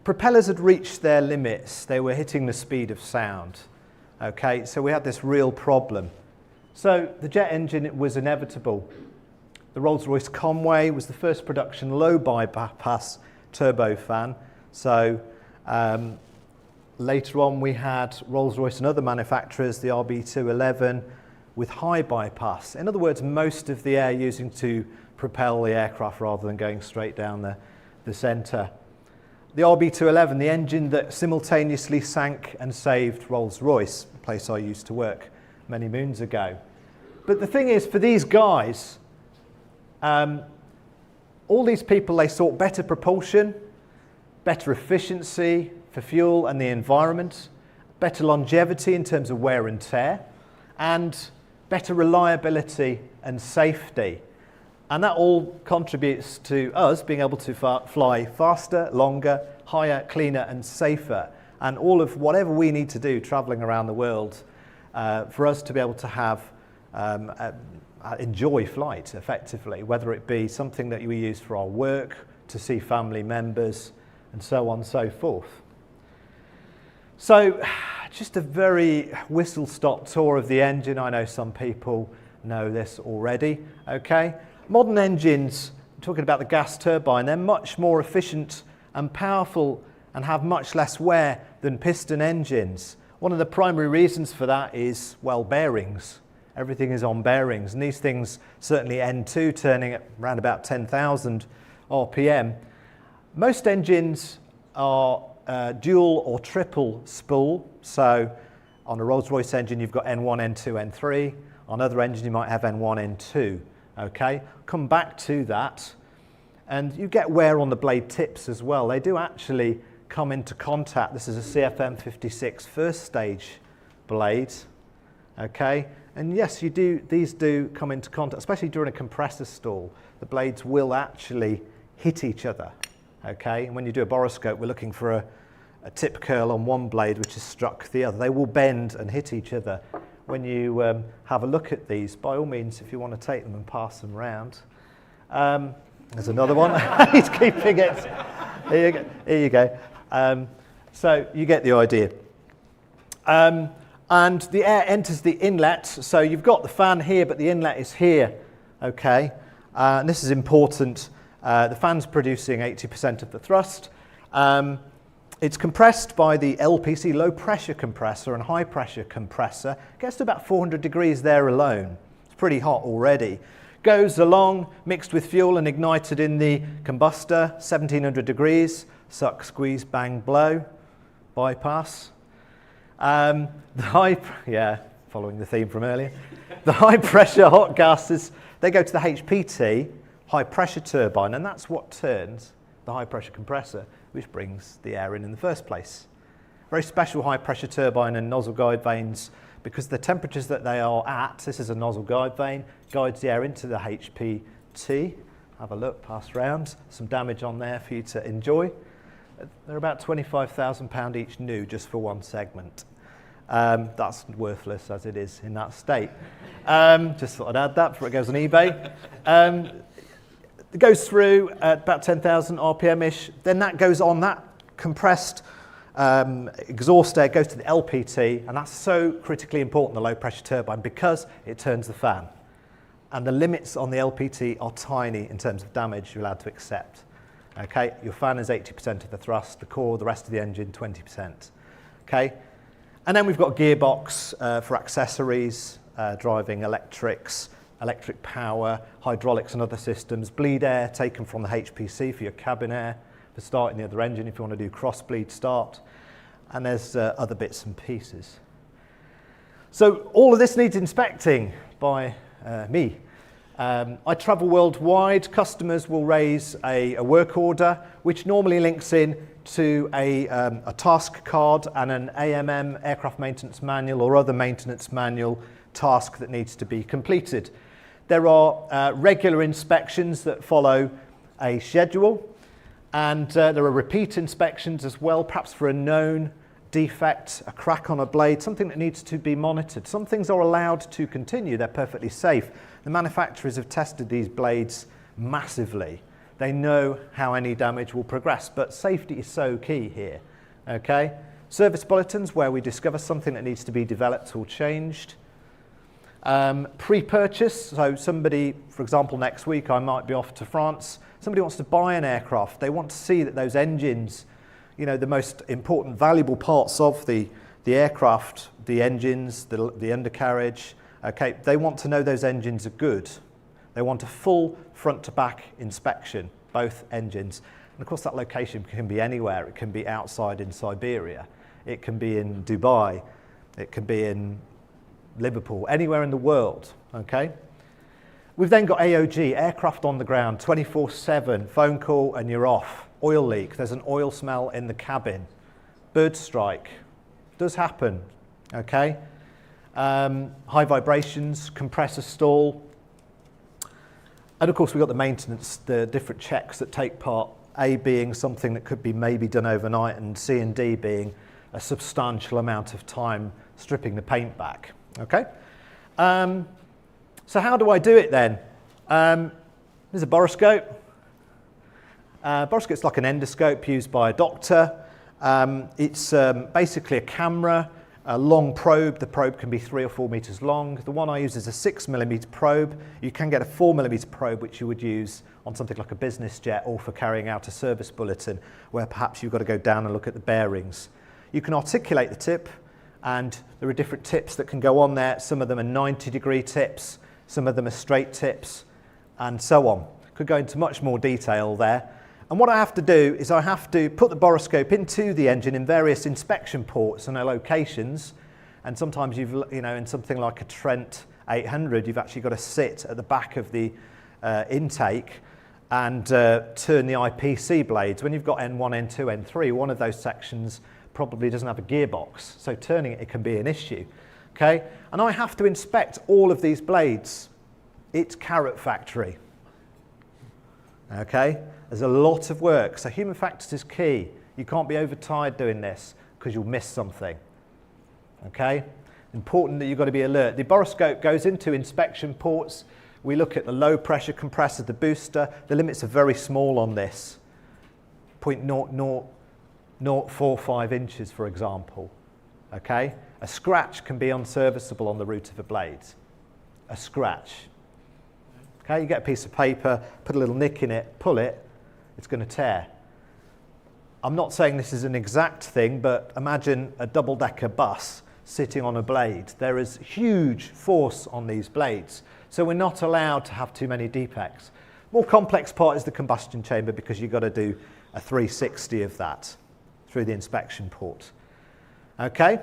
Propellers had reached their limits. They were hitting the speed of sound. Okay, so we had this real problem. So the jet engine was inevitable. The Rolls-Royce Conway was the first production low bypass turbofan. So later on we had Rolls-Royce and other manufacturers, the RB211 with high bypass. In other words, most of the air using to propel the aircraft rather than going straight down the centre. The RB211, the engine that simultaneously sank and saved Rolls-Royce, a place I used to work many moons ago. But the thing is, for these guys, all these people, they sought better propulsion, better efficiency for fuel and the environment, better longevity in terms of wear and tear, and better reliability and safety. And that all contributes to us being able to fly faster, longer, higher, cleaner and safer. And all of whatever we need to do traveling around the world for us to be able to have enjoy flight effectively, whether it be something that we use for our work, to see family members, and so on and so forth. So just a very whistle-stop tour of the engine. I know some people know this already, okay? Modern engines, talking about the gas turbine, they're much more efficient and powerful and have much less wear than piston engines. One of the primary reasons for that is, well, bearings. Everything is on bearings, and these things, certainly N2, turning at around about 10,000 RPM. Most engines are dual or triple spool, so on a Rolls-Royce engine you've got N1, N2, N3. On other engines you might have N1, N2. Okay, come back to that, and you get wear on the blade tips as well. They do actually come into contact. This is a CFM 56 first stage blade, okay, and yes, you do. These do come into contact, especially during a compressor stall. The blades will actually hit each other, okay. And when you do a borescope, we're looking for a tip curl on one blade which has struck the other. They will bend and hit each other. When you have a look at these, by all means, if you want to take them and pass them round. There's another one. He's keeping it. Here you go. So you get the idea. And the air enters the inlet. So you've got the fan here, but the inlet is here. Okay. And this is important. The fan's producing 80% of the thrust. It's compressed by the LPC, low pressure compressor, and high pressure compressor. It gets to about 400 degrees there alone. It's pretty hot already. Goes along, mixed with fuel and ignited in the combustor, 1700 degrees. Suck, squeeze, bang, blow, bypass. Following the theme from earlier. The high pressure hot gases, they go to the HPT, high pressure turbine, and that's what turns the high pressure compressor, which brings the air in the first place. Very special high pressure turbine and nozzle guide vanes, because the temperatures that they are at, this is a nozzle guide vane, guides the air into the HPT. Have a look, pass round, some damage on there for you to enjoy. They're about £25,000 each new just for one segment. That's worthless as it is in that state. Just thought I'd add that before it goes on eBay. It goes through at about 10,000 RPM-ish. Then that goes on, that compressed exhaust air goes to the LPT, and that's so critically important, the low pressure turbine, because it turns the fan. And the limits on the LPT are tiny in terms of damage you're allowed to accept. Okay, your fan is 80% of the thrust, the core, the rest of the engine, 20%. Okay, and then we've got a gearbox for accessories, driving electrics, electric power, hydraulics and other systems, bleed air taken from the HPC for your cabin air, for starting the other engine if you want to do cross bleed start, and there's other bits and pieces. So all of this needs inspecting by me. I travel worldwide. Customers will raise a work order, which normally links in to a task card and an AMM, aircraft maintenance manual, or other maintenance manual task that needs to be completed. There are regular inspections that follow a schedule, and there are repeat inspections as well, perhaps for a known defect, a crack on a blade, something that needs to be monitored. Some things are allowed to continue, they're perfectly safe. The manufacturers have tested these blades massively. They know how any damage will progress, but safety is so key here. Okay? Service bulletins, where we discover something that needs to be developed or changed. Pre-purchase, so somebody, for example, next week I might be off to France. Somebody wants to buy an aircraft. They want to see that those engines, you know, the most important, valuable parts of the aircraft, the engines, the undercarriage, okay, they want to know those engines are good. They want a full front-to-back inspection, both engines. And of course that location can be anywhere. It can be outside in Siberia. It can be in Dubai. It can be in Liverpool, anywhere in the world, okay? We've then got AOG, aircraft on the ground, 24/7, phone call and you're off. Oil leak, there's an oil smell in the cabin. Bird strike, does happen, okay? High vibrations, compressor stall. And of course we've got the maintenance, the different checks that take part, A being something that could be maybe done overnight, and C and D being a substantial amount of time stripping the paint back, okay? So how do I do it then? There's a boroscope. Boroscope's like an endoscope used by a doctor. It's basically a camera, a long probe. The probe can be 3 or 4 meters long. The one I use is a 6mm probe. You can get a 4mm probe, which you would use on something like a business jet or for carrying out a service bulletin, where perhaps you've got to go down and look at the bearings. You can articulate the tip, and there are different tips that can go on there. Some of them are 90-degree tips, some of them are straight tips, and so on. Could go into much more detail there. And what I have to do is I have to put the boroscope into the engine in various inspection ports and locations. And sometimes in something like a Trent 800, you've actually got to sit at the back of the intake and turn the IPC blades. When you've got N1, N2, N3, one of those sections probably doesn't have a gearbox, so turning it can be an issue. Okay, and I have to inspect all of these blades. It's carrot factory. Okay, there's a lot of work, so human factors is key. You can't be overtired doing this because you'll miss something. Okay, important that you've got to be alert. The boroscope goes into inspection ports. We look at the low pressure compressor, the booster. The limits are very small on this, 0.045 inches, for example. Okay, a scratch can be unserviceable on the root of a blade. A scratch. Okay, you get a piece of paper, put a little nick in it, pull it, it's going to tear. I'm not saying this is an exact thing, but imagine a double-decker bus sitting on a blade. There is huge force on these blades, so we're not allowed to have too many defects. More complex part is the combustion chamber, because you've got to do a 360 of that through the inspection port. Okay.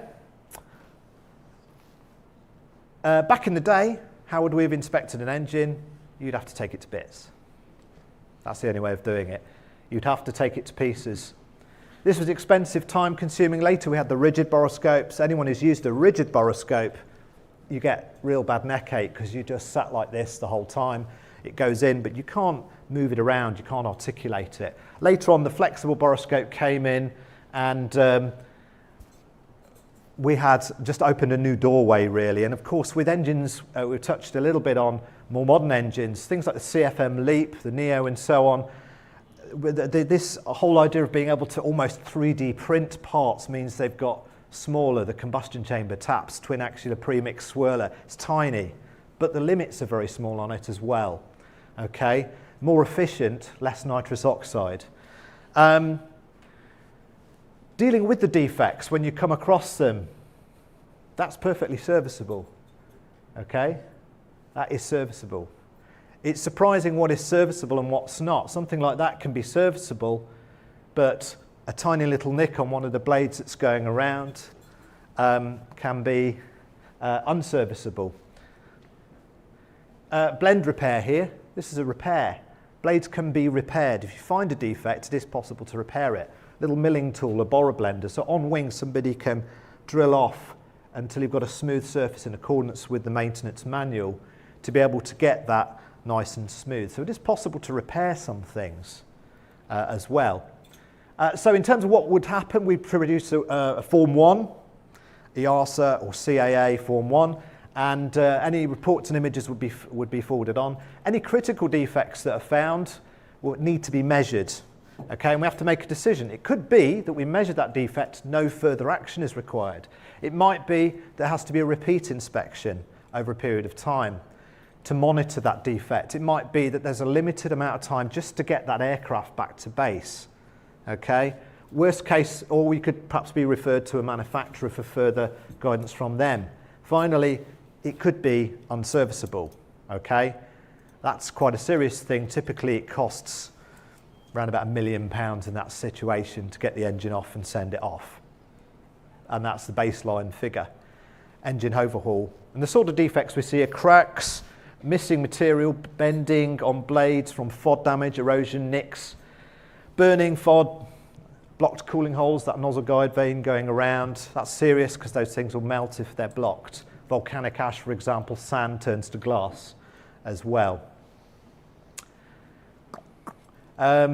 Back in the day, how would we have inspected an engine? You'd have to take it to bits. That's the only way of doing it. You'd have to take it to pieces. This was expensive, time-consuming. Later we had the rigid borescopes. Anyone who's used a rigid borescope, you get real bad neck ache because you just sat like this the whole time. It goes in, but you can't move it around, you can't articulate it. Later on, the flexible borescope came in, and we had just opened a new doorway, really. And of course, with engines, we've touched a little bit on more modern engines, things like the CFM LEAP, the Neo, and so on. This whole idea of being able to almost 3D print parts means they've got smaller, the combustion chamber taps, twin axial premix swirler. It's tiny, but the limits are very small on it as well. Okay, more efficient, less nitrous oxide. Dealing with the defects when you come across them, that's perfectly serviceable. Okay, that is serviceable. It's surprising what is serviceable and what's not. Something like that can be serviceable, but a tiny little nick on one of the blades that's going around can be unserviceable. Blend repair here. This is a repair. Blades can be repaired. If you find a defect, it is possible to repair it. Little milling tool, a borer blender. So on wing, somebody can drill off until you've got a smooth surface in accordance with the maintenance manual to be able to get that nice and smooth. So it is possible to repair some things as well. So in terms of what would happen, we'd produce a Form 1, EASA or CAA Form 1, and any reports and images would be forwarded on. Any critical defects that are found will need to be measured. Okay, and we have to make a decision. It could be that we measure that defect, no further action is required. It might be there has to be a repeat inspection over a period of time to monitor that defect. It might be that there's a limited amount of time just to get that aircraft back to base. Okay, worst case, or we could perhaps be referred to a manufacturer for further guidance from them. Finally, it could be unserviceable. Okay, that's quite a serious thing. Typically it costs around about £1 million in that situation to get the engine off and send it off. And that's the baseline figure. Engine overhaul. And the sort of defects we see are cracks, missing material, bending on blades from FOD damage, erosion, nicks, burning FOD, blocked cooling holes, that nozzle guide vane going around. That's serious because those things will melt if they're blocked. Volcanic ash, for example, sand turns to glass as well. How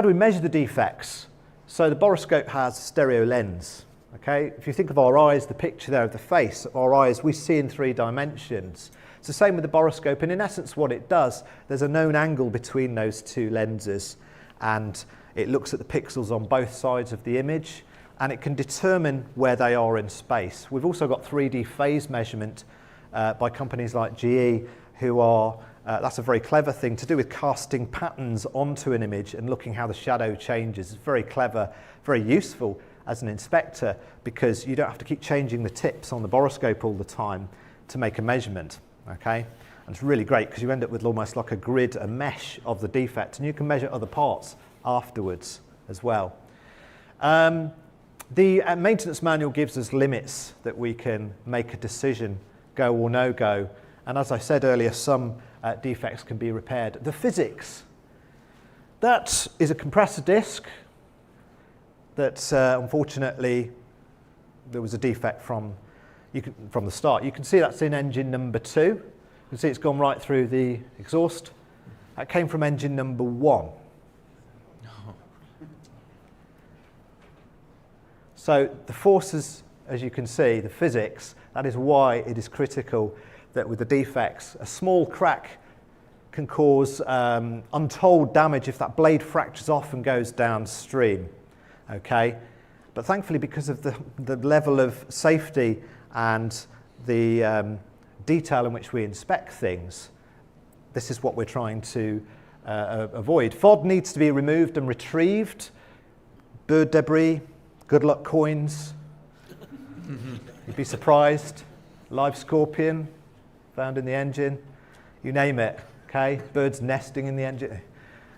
do we measure the defects? So the borescope has a stereo lens. Okay, if you think of our eyes, the picture there of the face of our eyes, we see in 3 dimensions. It's the same with the borescope, and in essence what it does, there's a known angle between those 2 lenses, and it looks at the pixels on both sides of the image, and it can determine where they are in space. We've also got 3D phase measurement by companies like GE, who are that's a very clever thing to do with casting patterns onto an image and looking how the shadow changes. It's very clever, very useful as an inspector because you don't have to keep changing the tips on the borescope all the time to make a measurement. Okay, and it's really great because you end up with almost like a grid, a mesh of the defect, and you can measure other parts afterwards as well. The maintenance manual gives us limits that we can make a decision, go or no go. And as I said earlier, some defects can be repaired. The physics, that is a compressor disc that unfortunately there was a defect from the start. You can see that's in engine number 2. You can see it's gone right through the exhaust. That came from engine number 1. So the forces, as you can see, the physics, that is why it is critical that with the defects, a small crack can cause untold damage if that blade fractures off and goes downstream. Okay, but thankfully, because of the level of safety and the detail in which we inspect things, this is what we're trying to avoid. FOD needs to be removed and retrieved. Bird debris, good luck coins. You'd be surprised. Live scorpion found in the engine. You name it. Okay, birds nesting in the engine.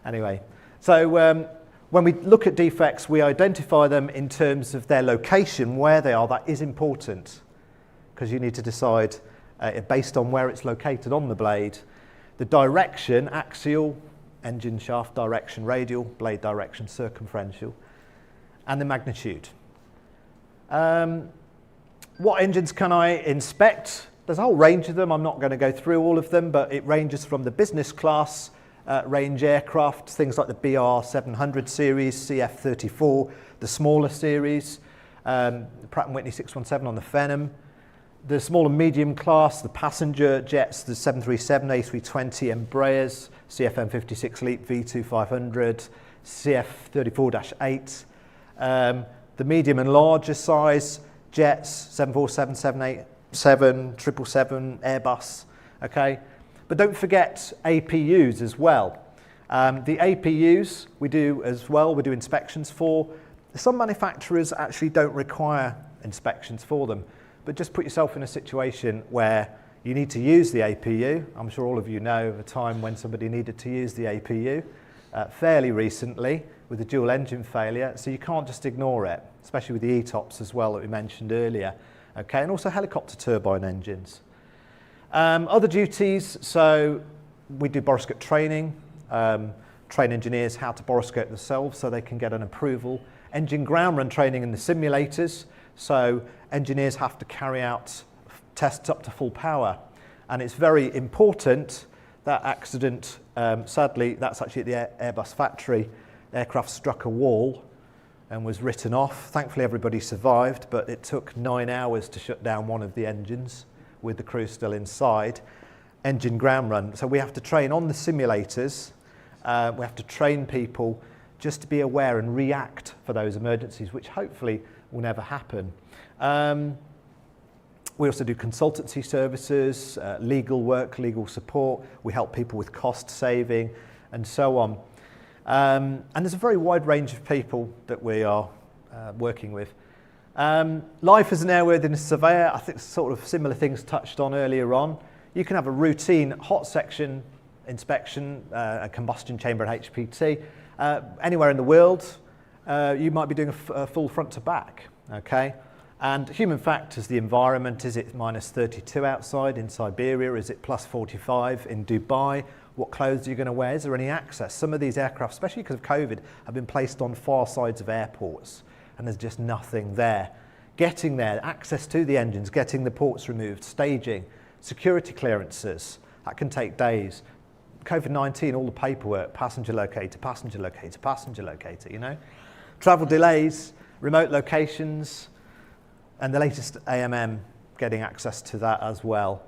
Anyway, so when we look at defects, we identify them in terms of their location, where they are. That is important because you need to decide based on where it's located on the blade. The direction, axial, engine shaft direction radial, blade direction circumferential, and the magnitude. What engines can I inspect? There's a whole range of them. I'm not going to go through all of them, but it ranges from the business class range aircraft, things like the BR 700 series, CF34, the smaller series, Pratt & Whitney 617 on the Phenom, the small and medium class, the passenger jets, the 737, A320, Embraers, CFM56 LEAP V2500, CF34-8, the medium and larger size jets, 747, 787, 777, Airbus, okay? But don't forget APUs as well. The APUs we do as well, we do inspections for. Some manufacturers actually don't require inspections for them, but just put yourself in a situation where you need to use the APU. I'm sure all of you know of a time when somebody needed to use the APU fairly recently with a dual engine failure, so you can't just ignore it, especially with the ETOPS as well that we mentioned earlier, okay, and also helicopter turbine engines. Other duties, so we do boroscope training, train engineers how to boroscope themselves so they can get an approval. Engine ground run training in the simulators, so engineers have to carry out tests up to full power. And it's very important, that accident, sadly, that's actually at the Airbus factory. The aircraft struck a wall and was written off. Thankfully, everybody survived, but it took 9 hours to shut down one of the engines with the crew still inside. Engine ground run. So we have to train on the simulators. We have to train people just to be aware and react for those emergencies, which hopefully will never happen. We also do consultancy services, legal work, legal support. We help people with cost saving and so on. And there's a very wide range of people that we are working with. Life as an airworthiness surveyor, I think sort of similar things touched on earlier on. You can have a routine hot section inspection, a combustion chamber at HPT, anywhere in the world. You might be doing a full front to back, okay? And human factors, the environment, is it minus 32 outside in Siberia? Is it plus 45 in Dubai? What clothes are you going to wear? Is there any access? Some of these aircraft, especially because of COVID, have been placed on far sides of airports and there's just nothing there. Getting there, access to the engines, getting the ports removed, staging, security clearances, that can take days. COVID-19, all the paperwork, passenger locator, passenger locator, passenger locator, you know? Travel delays, remote locations, and the latest AMM, getting access to that as well.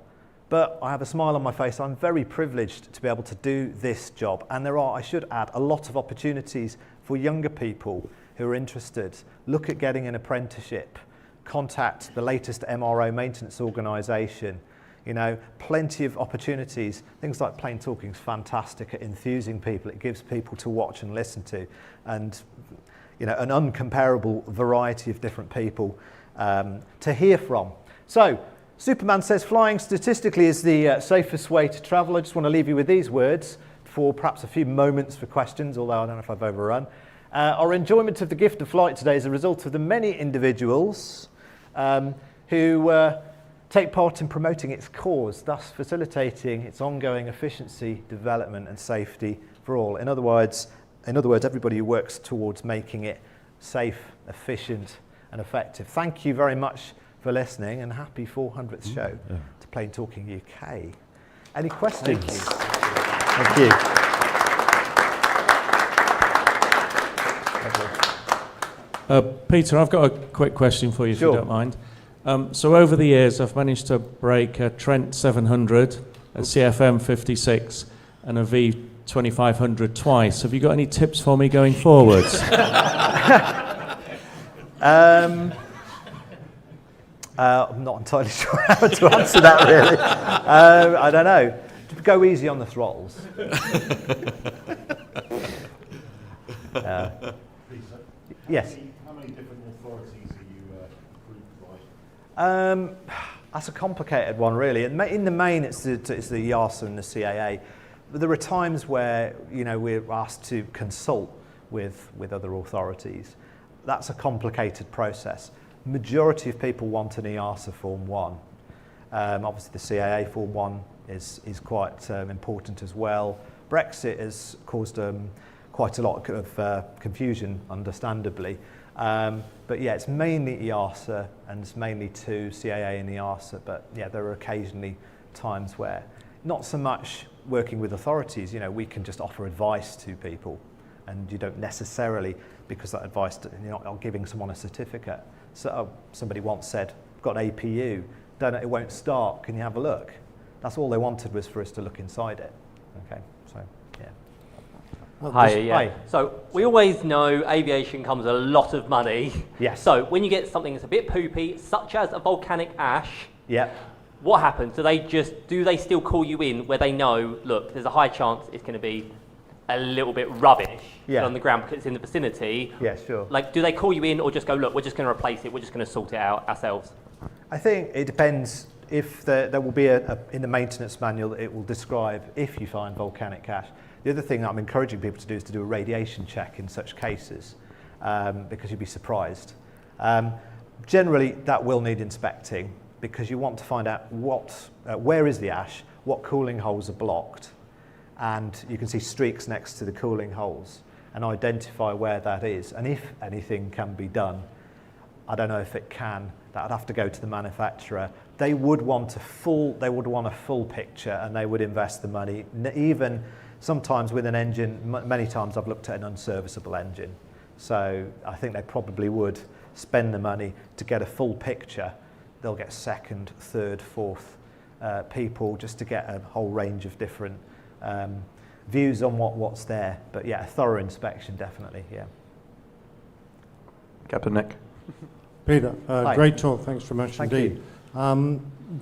But I have a smile on my face. I'm very privileged to be able to do this job. And there are, I should add, a lot of opportunities for younger people who are interested. Look at getting an apprenticeship. Contact the latest MRO maintenance organisation. You know, plenty of opportunities. Things like Plain Talking is fantastic at enthusing people. It gives people to watch and listen to. And, you know, an uncomparable variety of different people to hear from. So, Superman says flying statistically is the safest way to travel. I just want to leave you with these words for perhaps a few moments for questions, although I don't know if I've overrun. Our enjoyment of the gift of flight today is a result of the many individuals who take part in promoting its cause, thus facilitating its ongoing efficiency, development and safety for all. In other words, everybody who works towards making it safe, efficient and effective. Thank you very much for listening and happy 400th show to Plain Talking UK. Any questions? Thank you. Peter, I've got a quick question for you, if you don't mind. So over the years, I've managed to break a Trent 700, a CFM 56, and a V2500 twice. Have you got any tips for me going forwards? I'm not entirely sure how to answer that, really. I don't know. Go easy on the throttles. Yes. How many different authorities are you approved by? That's a complicated one, really. In the main, it's the EASA and the CAA. But there are times where, you know, we're asked to consult with other authorities. That's a complicated process. Majority of people want an EASA Form 1. Obviously, the CAA Form 1 is quite important as well. Brexit has caused quite a lot of confusion, understandably. But yeah, it's mainly EASA and it's mainly to CAA and EASA, but yeah, there are occasionally times where not so much working with authorities, we can just offer advice to people and you don't necessarily, because that advice, you're not giving someone a certificate. So somebody once said, got an APU, it won't start, can you have a look? That's all they wanted was for us to look inside it. Okay, so yeah. Hi, yeah. Hi. So we always know aviation comes a lot of money. Yes. So when you get something that's a bit poopy, such as a volcanic ash, yeah. What happens? Do they still call you in where they know, look, there's a high chance it's going to be a little bit rubbish on the ground because it's in the vicinity? Yeah, sure. Like, do they call you in or just go, look, we're just going to replace it, we're just going to sort it out ourselves? I think it depends. If there will be in the maintenance manual, it will describe if you find volcanic ash. The other thing that I'm encouraging people to do is to do a radiation check in such cases, because you'd be surprised. Generally, that will need inspecting because you want to find out where is the ash, what cooling holes are blocked, and you can see streaks next to the cooling holes and identify where that is. And if anything can be done, I don't know if it can. That would have to go to the manufacturer. They would want a full picture, and they would invest the money. Even sometimes with an engine, many times I've looked at an unserviceable engine. So I think they probably would spend the money to get a full picture. They'll get second, third, fourth people just to get a whole range of different views on what's there. But yeah, a thorough inspection, definitely, yeah. Captain Nick. Peter, Hi. great talk, thanks very much Thank indeed.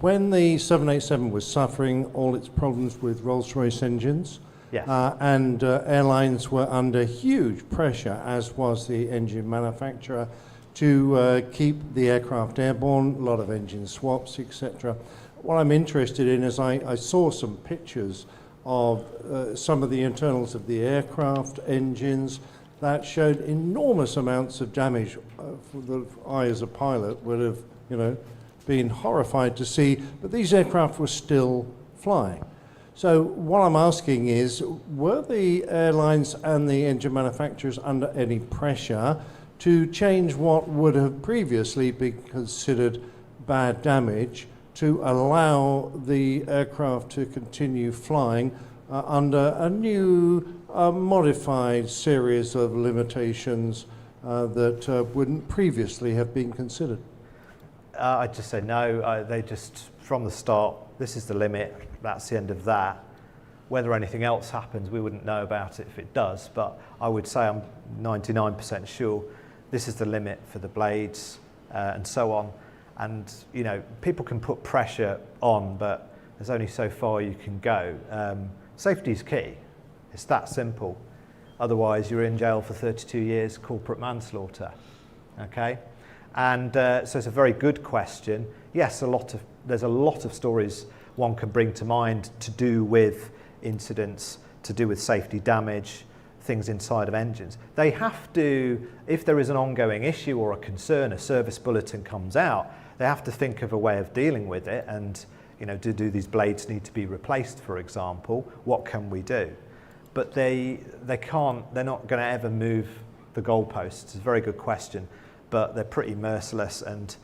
When the 787 was suffering all its problems with Rolls-Royce engines, Yes. and airlines were under huge pressure, as was the engine manufacturer, to keep the aircraft airborne, a lot of engine swaps, etc. What I'm interested in is I saw some pictures of some of the internals of the aircraft engines that showed enormous amounts of damage. That I, as a pilot, would have, been horrified to see, but these aircraft were still flying. So what I'm asking is, were the airlines and the engine manufacturers under any pressure to change what would have previously been considered bad damage to allow the aircraft to continue flying under a new modified series of limitations that wouldn't previously have been considered? I'd just say no. They just, from the start, this is the limit, that's the end of that. Whether anything else happens, we wouldn't know about it if it does, but I would say I'm 99% sure this is the limit for the blades and so on. And, people can put pressure on, but there's only so far you can go. Safety is key. It's that simple. Otherwise, you're in jail for 32 years, corporate manslaughter. Okay? And so it's a very good question. Yes, there's a lot of stories one can bring to mind to do with incidents, to do with safety damage, things inside of engines. They have to, if there is an ongoing issue or a concern, a service bulletin comes out, they have to think of a way of dealing with it and, do these blades need to be replaced, for example? What can we do? But they're not going to ever move the goalposts. It's a very good question, but they're pretty merciless. And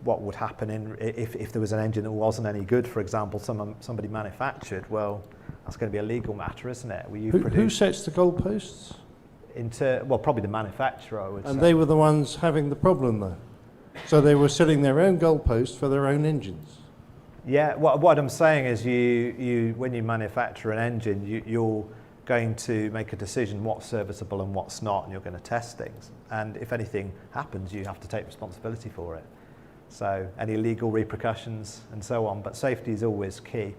what would happen if there was an engine that wasn't any good, for example, somebody manufactured, well, that's going to be a legal matter, isn't it? Who sets the goalposts? Probably the manufacturer, I would say. And they were the ones having the problem, though. So they were setting their own goalposts for their own engines. Yeah, what I'm saying is when you manufacture an engine, you're going to make a decision what's serviceable and what's not, and you're going to test things. And if anything happens, you have to take responsibility for it. So any legal repercussions and so on, but safety is always key,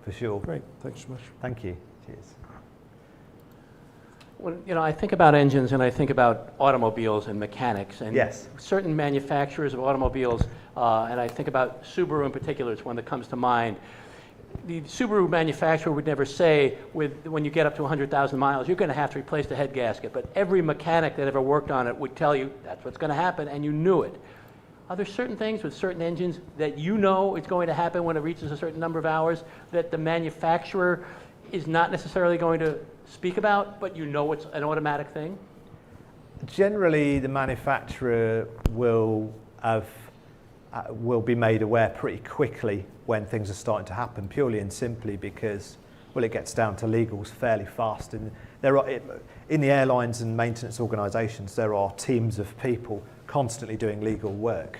for sure. Great, thanks so much. Thank you. Cheers. Well, I think about engines and I think about automobiles and mechanics and yes. certain manufacturers of automobiles, and I think about Subaru in particular is one that comes to mind. The Subaru manufacturer would never say, when you get up to 100,000 miles, you're going to have to replace the head gasket, but every mechanic that ever worked on it would tell you that's what's going to happen, and you knew it. Are there certain things with certain engines that is going to happen when it reaches a certain number of hours that the manufacturer is not necessarily going to speak about, but you know it's an automatic thing? Generally, the manufacturer will be made aware pretty quickly when things are starting to happen, purely and simply because, well, it gets down to legals fairly fast. And in the airlines and maintenance organisations, there are teams of people constantly doing legal work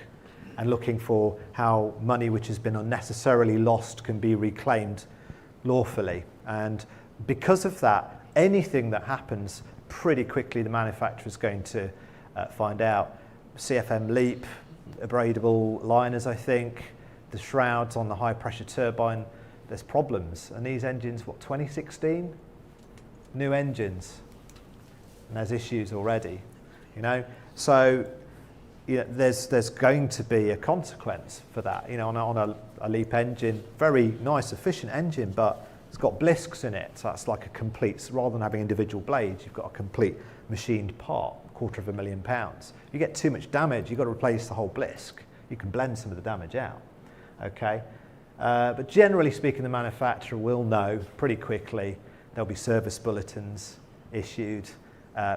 and looking for how money which has been unnecessarily lost can be reclaimed lawfully. And because of that, anything that happens, pretty quickly the manufacturer is going to find out. CFM LEAP, abradable liners, I think, the shrouds on the high pressure turbine, there's problems. And these engines, 2016? New engines. And there's issues already, So there's going to be a consequence for that. On a LEAP engine, very nice, efficient engine, but it's got blisks in it. So that's like a complete, rather than having individual blades, you've got a complete machined part, £250,000. You get too much damage, you've got to replace the whole blisk. You can blend some of the damage out, okay? But generally speaking, the manufacturer will know pretty quickly. There'll be service bulletins issued,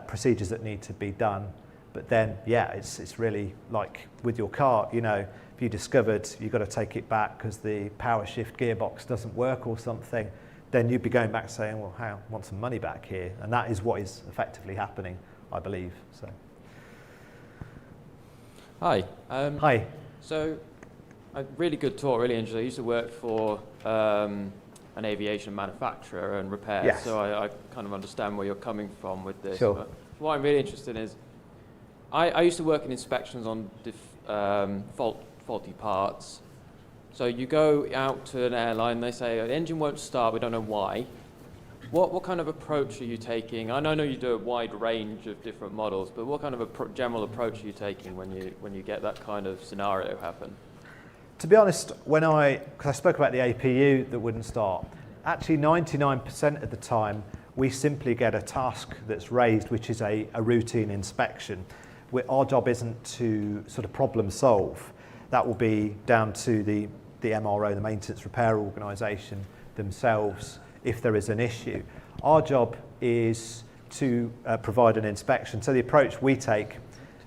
procedures that need to be done. But then, it's really like with your car, if you discovered you've got to take it back because the power shift gearbox doesn't work or something, then you'd be going back saying, well, I want some money back here. And that is what is effectively happening, I believe. So. Hi. Hi. So, a really good talk, really interesting. I used to work for an aviation manufacturer and repair, yes. So I kind of understand where you're coming from with this. Sure. But what I'm really interested in is, I used to work in inspections on faulty parts. So you go out to an airline, they say, the engine won't start, we don't know why. What kind of approach are you taking? I know you do a wide range of different models, but what kind of a general approach are you taking when you get that kind of scenario happen? To be honest, because I spoke about the APU that wouldn't start, actually 99% of the time we simply get a task that's raised, which is a routine inspection. Our job isn't to sort of problem solve. That will be down to the MRO, the maintenance repair organisation themselves, if there is an issue. Our job is to provide an inspection. So the approach we take,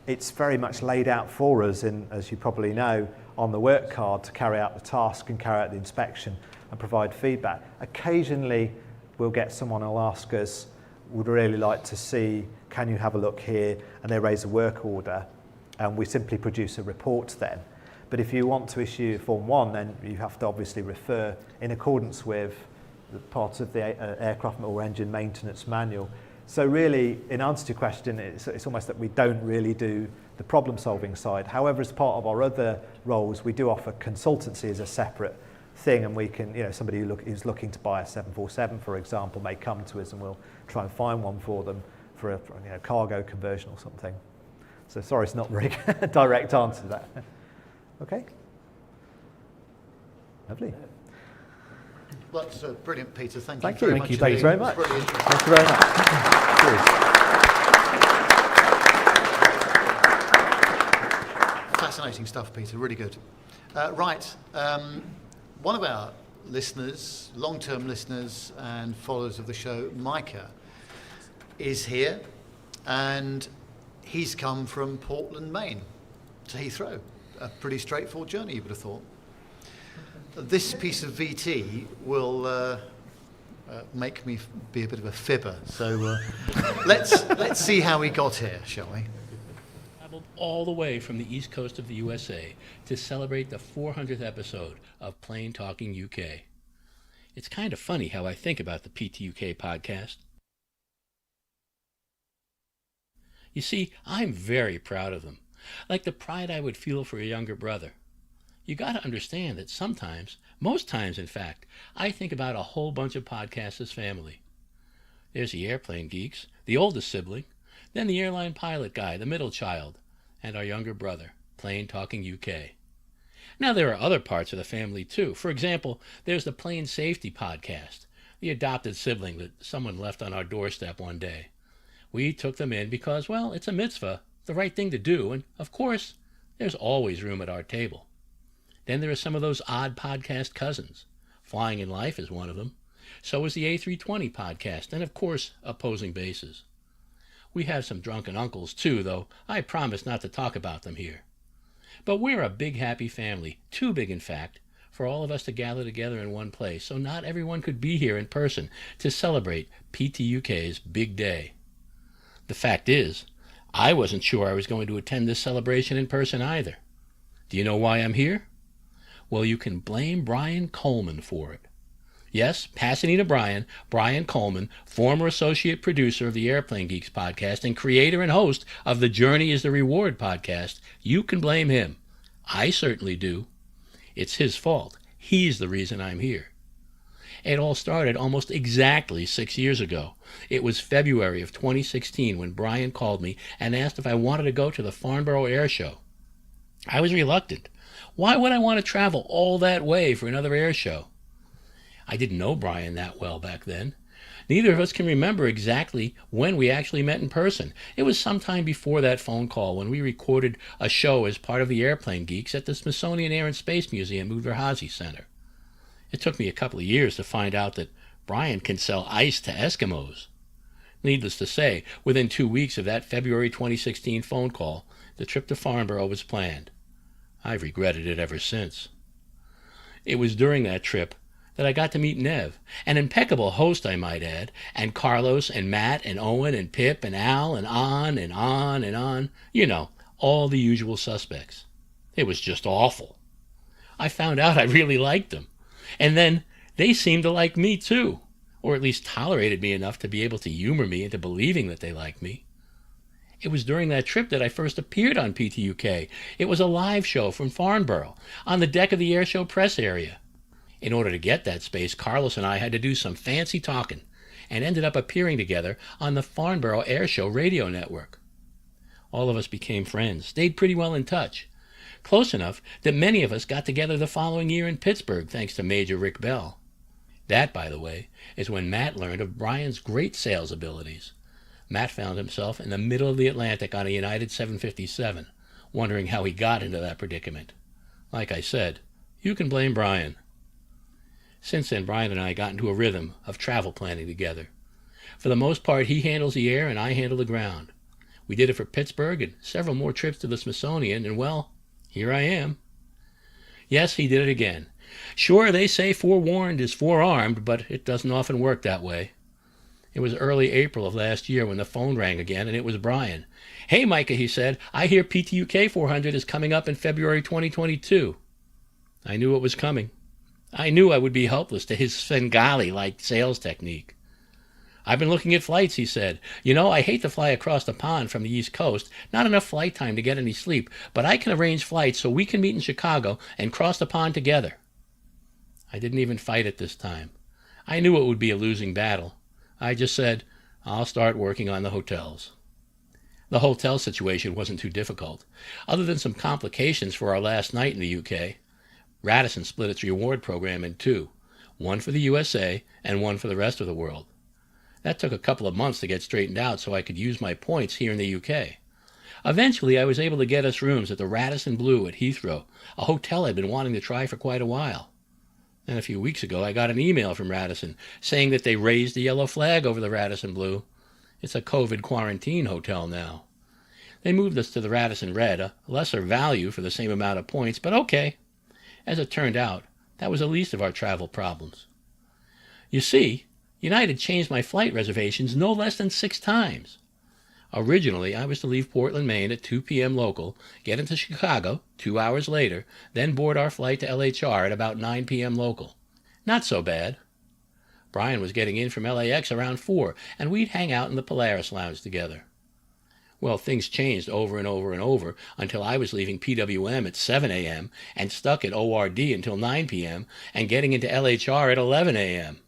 it's very much laid out for us, as you probably know, on the work card to carry out the task and carry out the inspection and provide feedback. Occasionally, we'll get someone who'll ask us, would really like to see, can you have a look here? And they raise a work order, and we simply produce a report then. But if you want to issue Form 1, then you have to obviously refer in accordance with the parts of the aircraft or engine maintenance manual. So really, in answer to your question, it's almost that we don't really do the problem-solving side. However, as part of our other roles, we do offer consultancy as a separate thing, and we can, somebody who's looking to buy a 747, for example, may come to us and we'll try and find one for them for a cargo conversion or something. So sorry, it's not a very direct answer to that. Okay. Lovely. Well, that's brilliant, Peter. Thank you very much. Thank you very much. Really Thank you very much. Fascinating stuff, Peter. Really good. Right. One of our listeners, long-term listeners and followers of the show, Micah, is here, and he's come from Portland, Maine to Heathrow. A pretty straightforward journey, you would have thought. This piece of VT will make me be a bit of a fibber. So let's see how we got here, shall we? Traveled all the way from the east coast of the USA to celebrate the 400th episode of Plain Talking UK. It's kind of funny how I think about the PTUK podcast. You see, I'm very proud of them, like the pride I would feel for a younger brother. You got to understand that sometimes, most times in fact, I think about a whole bunch of podcasts as family. There's the airplane geeks, the oldest sibling, then the airline pilot guy, the middle child, and our younger brother, Plain Talking UK. Now there are other parts of the family too. For example, there's the Plane Safety podcast, the adopted sibling that someone left on our doorstep one day. We took them in because, well, it's a mitzvah, the right thing to do, and of course, there's always room at our table. Then there are some of those odd podcast cousins. Flying in Life is one of them. So is the A320 podcast, and of course, Opposing Bases. We have some drunken uncles too, though I promise not to talk about them here. But we're a big happy family, too big in fact, for all of us to gather together in one place, so not everyone could be here in person to celebrate PTUK's big day. The fact is, I wasn't sure I was going to attend this celebration in person either. Do you know why I'm here? Well, you can blame Brian Coleman for it. Yes, Pasadena Brian Coleman, former associate producer of the Airplane Geeks podcast and creator and host of the Journey is the Reward podcast, you can blame him. I certainly do. It's his fault. He's the reason I'm here. It all started almost exactly 6 years ago. It was February of 2016 when Brian called me and asked if I wanted to go to the Farnborough Air Show. I was reluctant. Why would I want to travel all that way for another air show? I didn't know Brian that well back then. Neither of us can remember exactly when we actually met in person. It was sometime before that phone call when we recorded a show as part of the Airplane Geeks at the Smithsonian Air and Space Museum Udvar-Hazy Center. It took me a couple of years to find out that Brian can sell ice to Eskimos. Needless to say, within 2 weeks of that February 2016 phone call, the trip to Farnborough was planned. I've regretted it ever since. It was during that trip that I got to meet Nev, an impeccable host, I might add, and Carlos and Matt and Owen and Pip and Al and on and on and on. You know, all the usual suspects. It was just awful. I found out I really liked them. And then they seemed to like me too, or at least tolerated me enough to be able to humor me into believing that they liked me. It was during that trip that I first appeared on PTUK. It was a live show from Farnborough, on the deck of the airshow press area. In order to get that space, Carlos and I had to do some fancy talking, and ended up appearing together on the Farnborough Airshow radio network. All of us became friends, stayed pretty well in touch. Close enough that many of us got together the following year in Pittsburgh, thanks to Major Rick Bell. That, by the way, is when Matt learned of Brian's great sales abilities. Matt found himself in the middle of the Atlantic on a United 757, wondering how he got into that predicament. Like I said, you can blame Brian. Since then, Brian and I got into a rhythm of travel planning together. For the most part, he handles the air and I handle the ground. We did it for Pittsburgh and several more trips to the Smithsonian, and well, here I am. Yes, he did it again. Sure, they say forewarned is forearmed, but it doesn't often work that way. It was early April of last year when the phone rang again, and it was Brian. "Hey, Micah," he said, "I hear PTUK 400 is coming up in February 2022. I knew it was coming. I knew I would be helpless to his Svengali-like sales technique. "I've been looking at flights," he said. "You know, I hate to fly across the pond from the East Coast. Not enough flight time to get any sleep, but I can arrange flights so we can meet in Chicago and cross the pond together." I didn't even fight it this time. I knew it would be a losing battle. I just said, I'll start working on the hotels. The hotel situation wasn't too difficult. Other than some complications for our last night in the UK, Radisson split its reward program in two, one for the USA and one for the rest of the world. That took a couple of months to get straightened out so I could use my points here in the UK. Eventually, I was able to get us rooms at the Radisson Blu at Heathrow, a hotel I'd been wanting to try for quite a while. Then a few weeks ago, I got an email from Radisson saying that they raised the yellow flag over the Radisson Blu. It's a COVID quarantine hotel now. They moved us to the Radisson Red, a lesser value for the same amount of points, but okay. As it turned out, that was the least of our travel problems. You see, United changed my flight reservations no less than 6 times. Originally, I was to leave Portland, Maine at 2 p.m. local, get into Chicago 2 hours later, then board our flight to LHR at about 9 p.m. local. Not so bad. Brian was getting in from LAX around 4, and we'd hang out in the Polaris Lounge together. Well, things changed over and over and over until I was leaving PWM at 7 a.m. and stuck at ORD until 9 p.m. and getting into LHR at 11 a.m.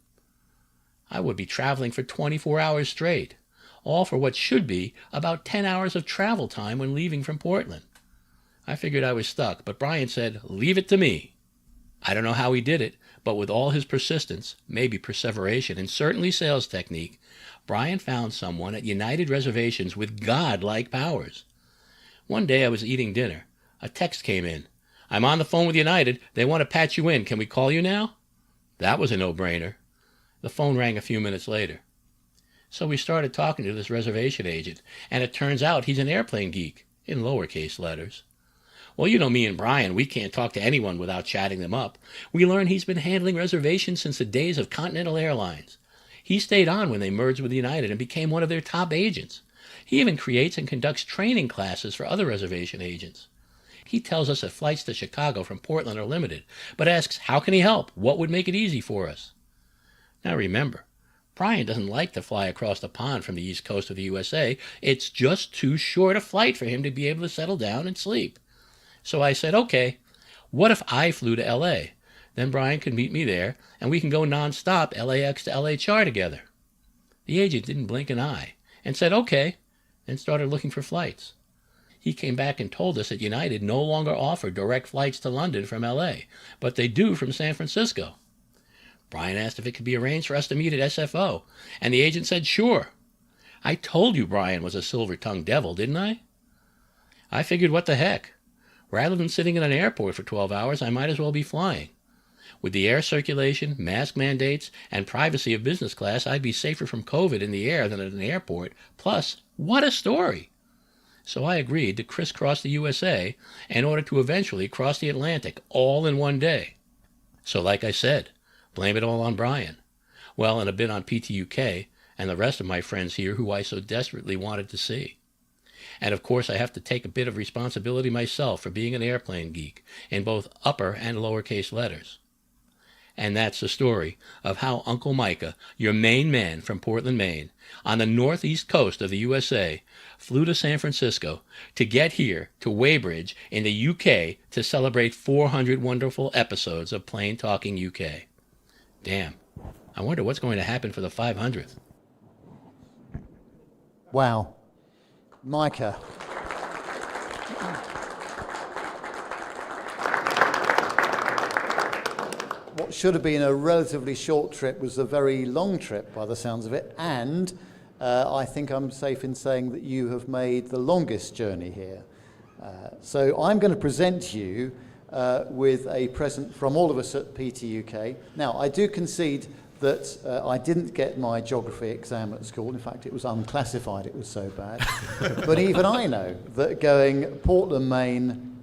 I would be traveling for 24 hours straight, all for what should be about 10 hours of travel time when leaving from Portland. I figured I was stuck, but Brian said, "Leave it to me." I don't know how he did it, but with all his persistence, maybe perseveration, and certainly sales technique, Brian found someone at United Reservations with God-like powers. One day I was eating dinner. A text came in. "I'm on the phone with United. They want to patch you in. Can we call you now?" That was a no-brainer. The phone rang a few minutes later. So we started talking to this reservation agent, and it turns out he's an airplane geek, in lowercase letters. Well, you know me and Brian, we can't talk to anyone without chatting them up. We learned he's been handling reservations since the days of Continental Airlines. He stayed on when they merged with United and became one of their top agents. He even creates and conducts training classes for other reservation agents. He tells us that flights to Chicago from Portland are limited, but asks, how can he help? What would make it easy for us? Now remember, Brian doesn't like to fly across the pond from the east coast of the USA. It's just too short a flight for him to be able to settle down and sleep. So I said, okay, what if I flew to LA? Then Brian could meet me there, and we can go nonstop LAX to LHR together. The agent didn't blink an eye and said, okay, and started looking for flights. He came back and told us that United no longer offered direct flights to London from LA, but they do from San Francisco. Brian asked if it could be arranged for us to meet at SFO, and the agent said, sure. I told you Brian was a silver-tongued devil, didn't I? I figured, what the heck? Rather than sitting in an airport for 12 hours, I might as well be flying. With the air circulation, mask mandates, and privacy of business class, I'd be safer from COVID in the air than at an airport. Plus, what a story! So I agreed to crisscross the USA in order to eventually cross the Atlantic all in one day. So like I said, blame it all on Brian. Well, and a bit on PTUK and the rest of my friends here who I so desperately wanted to see. And of course I have to take a bit of responsibility myself for being an airplane geek in both upper and lowercase letters. And that's the story of how Uncle Micah, your main man from Portland, Maine, on the northeast coast of the USA, flew to San Francisco to get here to Weybridge in the UK to celebrate 400 wonderful episodes of Plain Talking UK. Damn, I wonder what's going to happen for the 500th. Wow. Micah. What should have been a relatively short trip was a very long trip by the sounds of it, and I think I'm safe in saying that you have made the longest journey here. So I'm going to present you with a present from all of us at PTUK. Now, I do concede that I didn't get my geography exam at school. In fact, it was unclassified, it was so bad. But even I know that going Portland, Maine,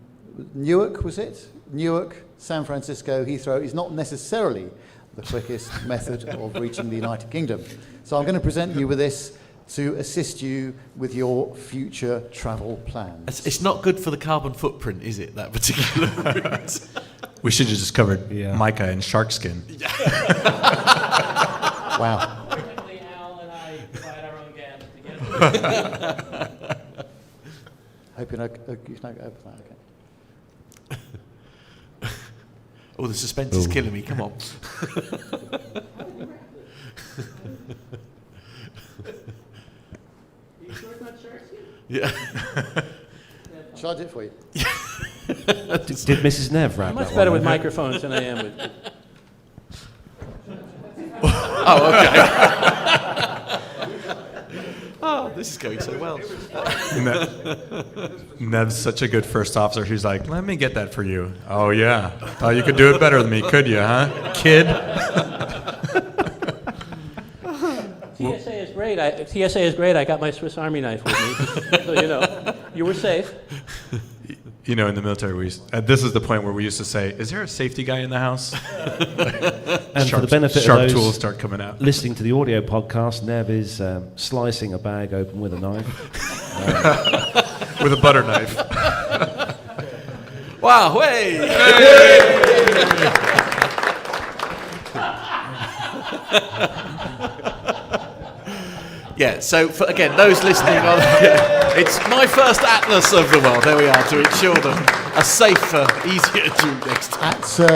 Newark, was it? Newark, San Francisco, Heathrow is not necessarily the quickest method of reaching the United Kingdom. So I'm going to present you with this to assist you with your future travel plans. It's not good for the carbon footprint, is it, that particular route? We should have just covered Micah and Sharkskin. Wow. Technically, Al and I provide our own gas together. Hope you know over that, okay. Oh, the suspense is killing me, come on. You sure it's not Sharkskin? Yeah. Shall I do it for you? Did Mrs. Nev wrap I'm that much better one with up? microphones than I am with... Oh, okay. Oh, this is going so well. Nev's such a good first officer. He's like, let me get that for you. Oh, yeah. Thought you could do it better than me, could you, huh? Kid? TSA is great. TSA is great. I got my Swiss Army knife with me, so you know. You were safe. You know, in the military, this is the point where we used to say, is there a safety guy in the house? And for the benefit sharp of those tools start coming out. listening to the audio podcast, Nev is slicing a bag open with a knife. With a butter knife. Wow, hey! Yeah, so for, again, those listening on, it's my first atlas of the world. There we are, to ensure them a safer, easier route next time.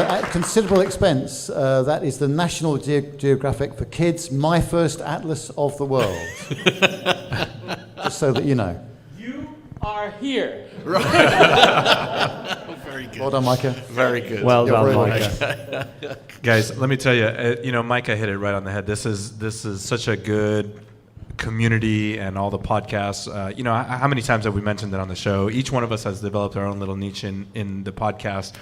At considerable expense, that is the National Geographic for Kids, my first atlas of the world. Just so that you know. You are here. Right. Very good. Well done, Micah. Very good. Well You're done, very Micah. Guys, let me tell you, Micah hit it right on the head. This is such a good community and all the podcasts. How many times have we mentioned it on the show? Each one of us has developed our own little niche in the podcast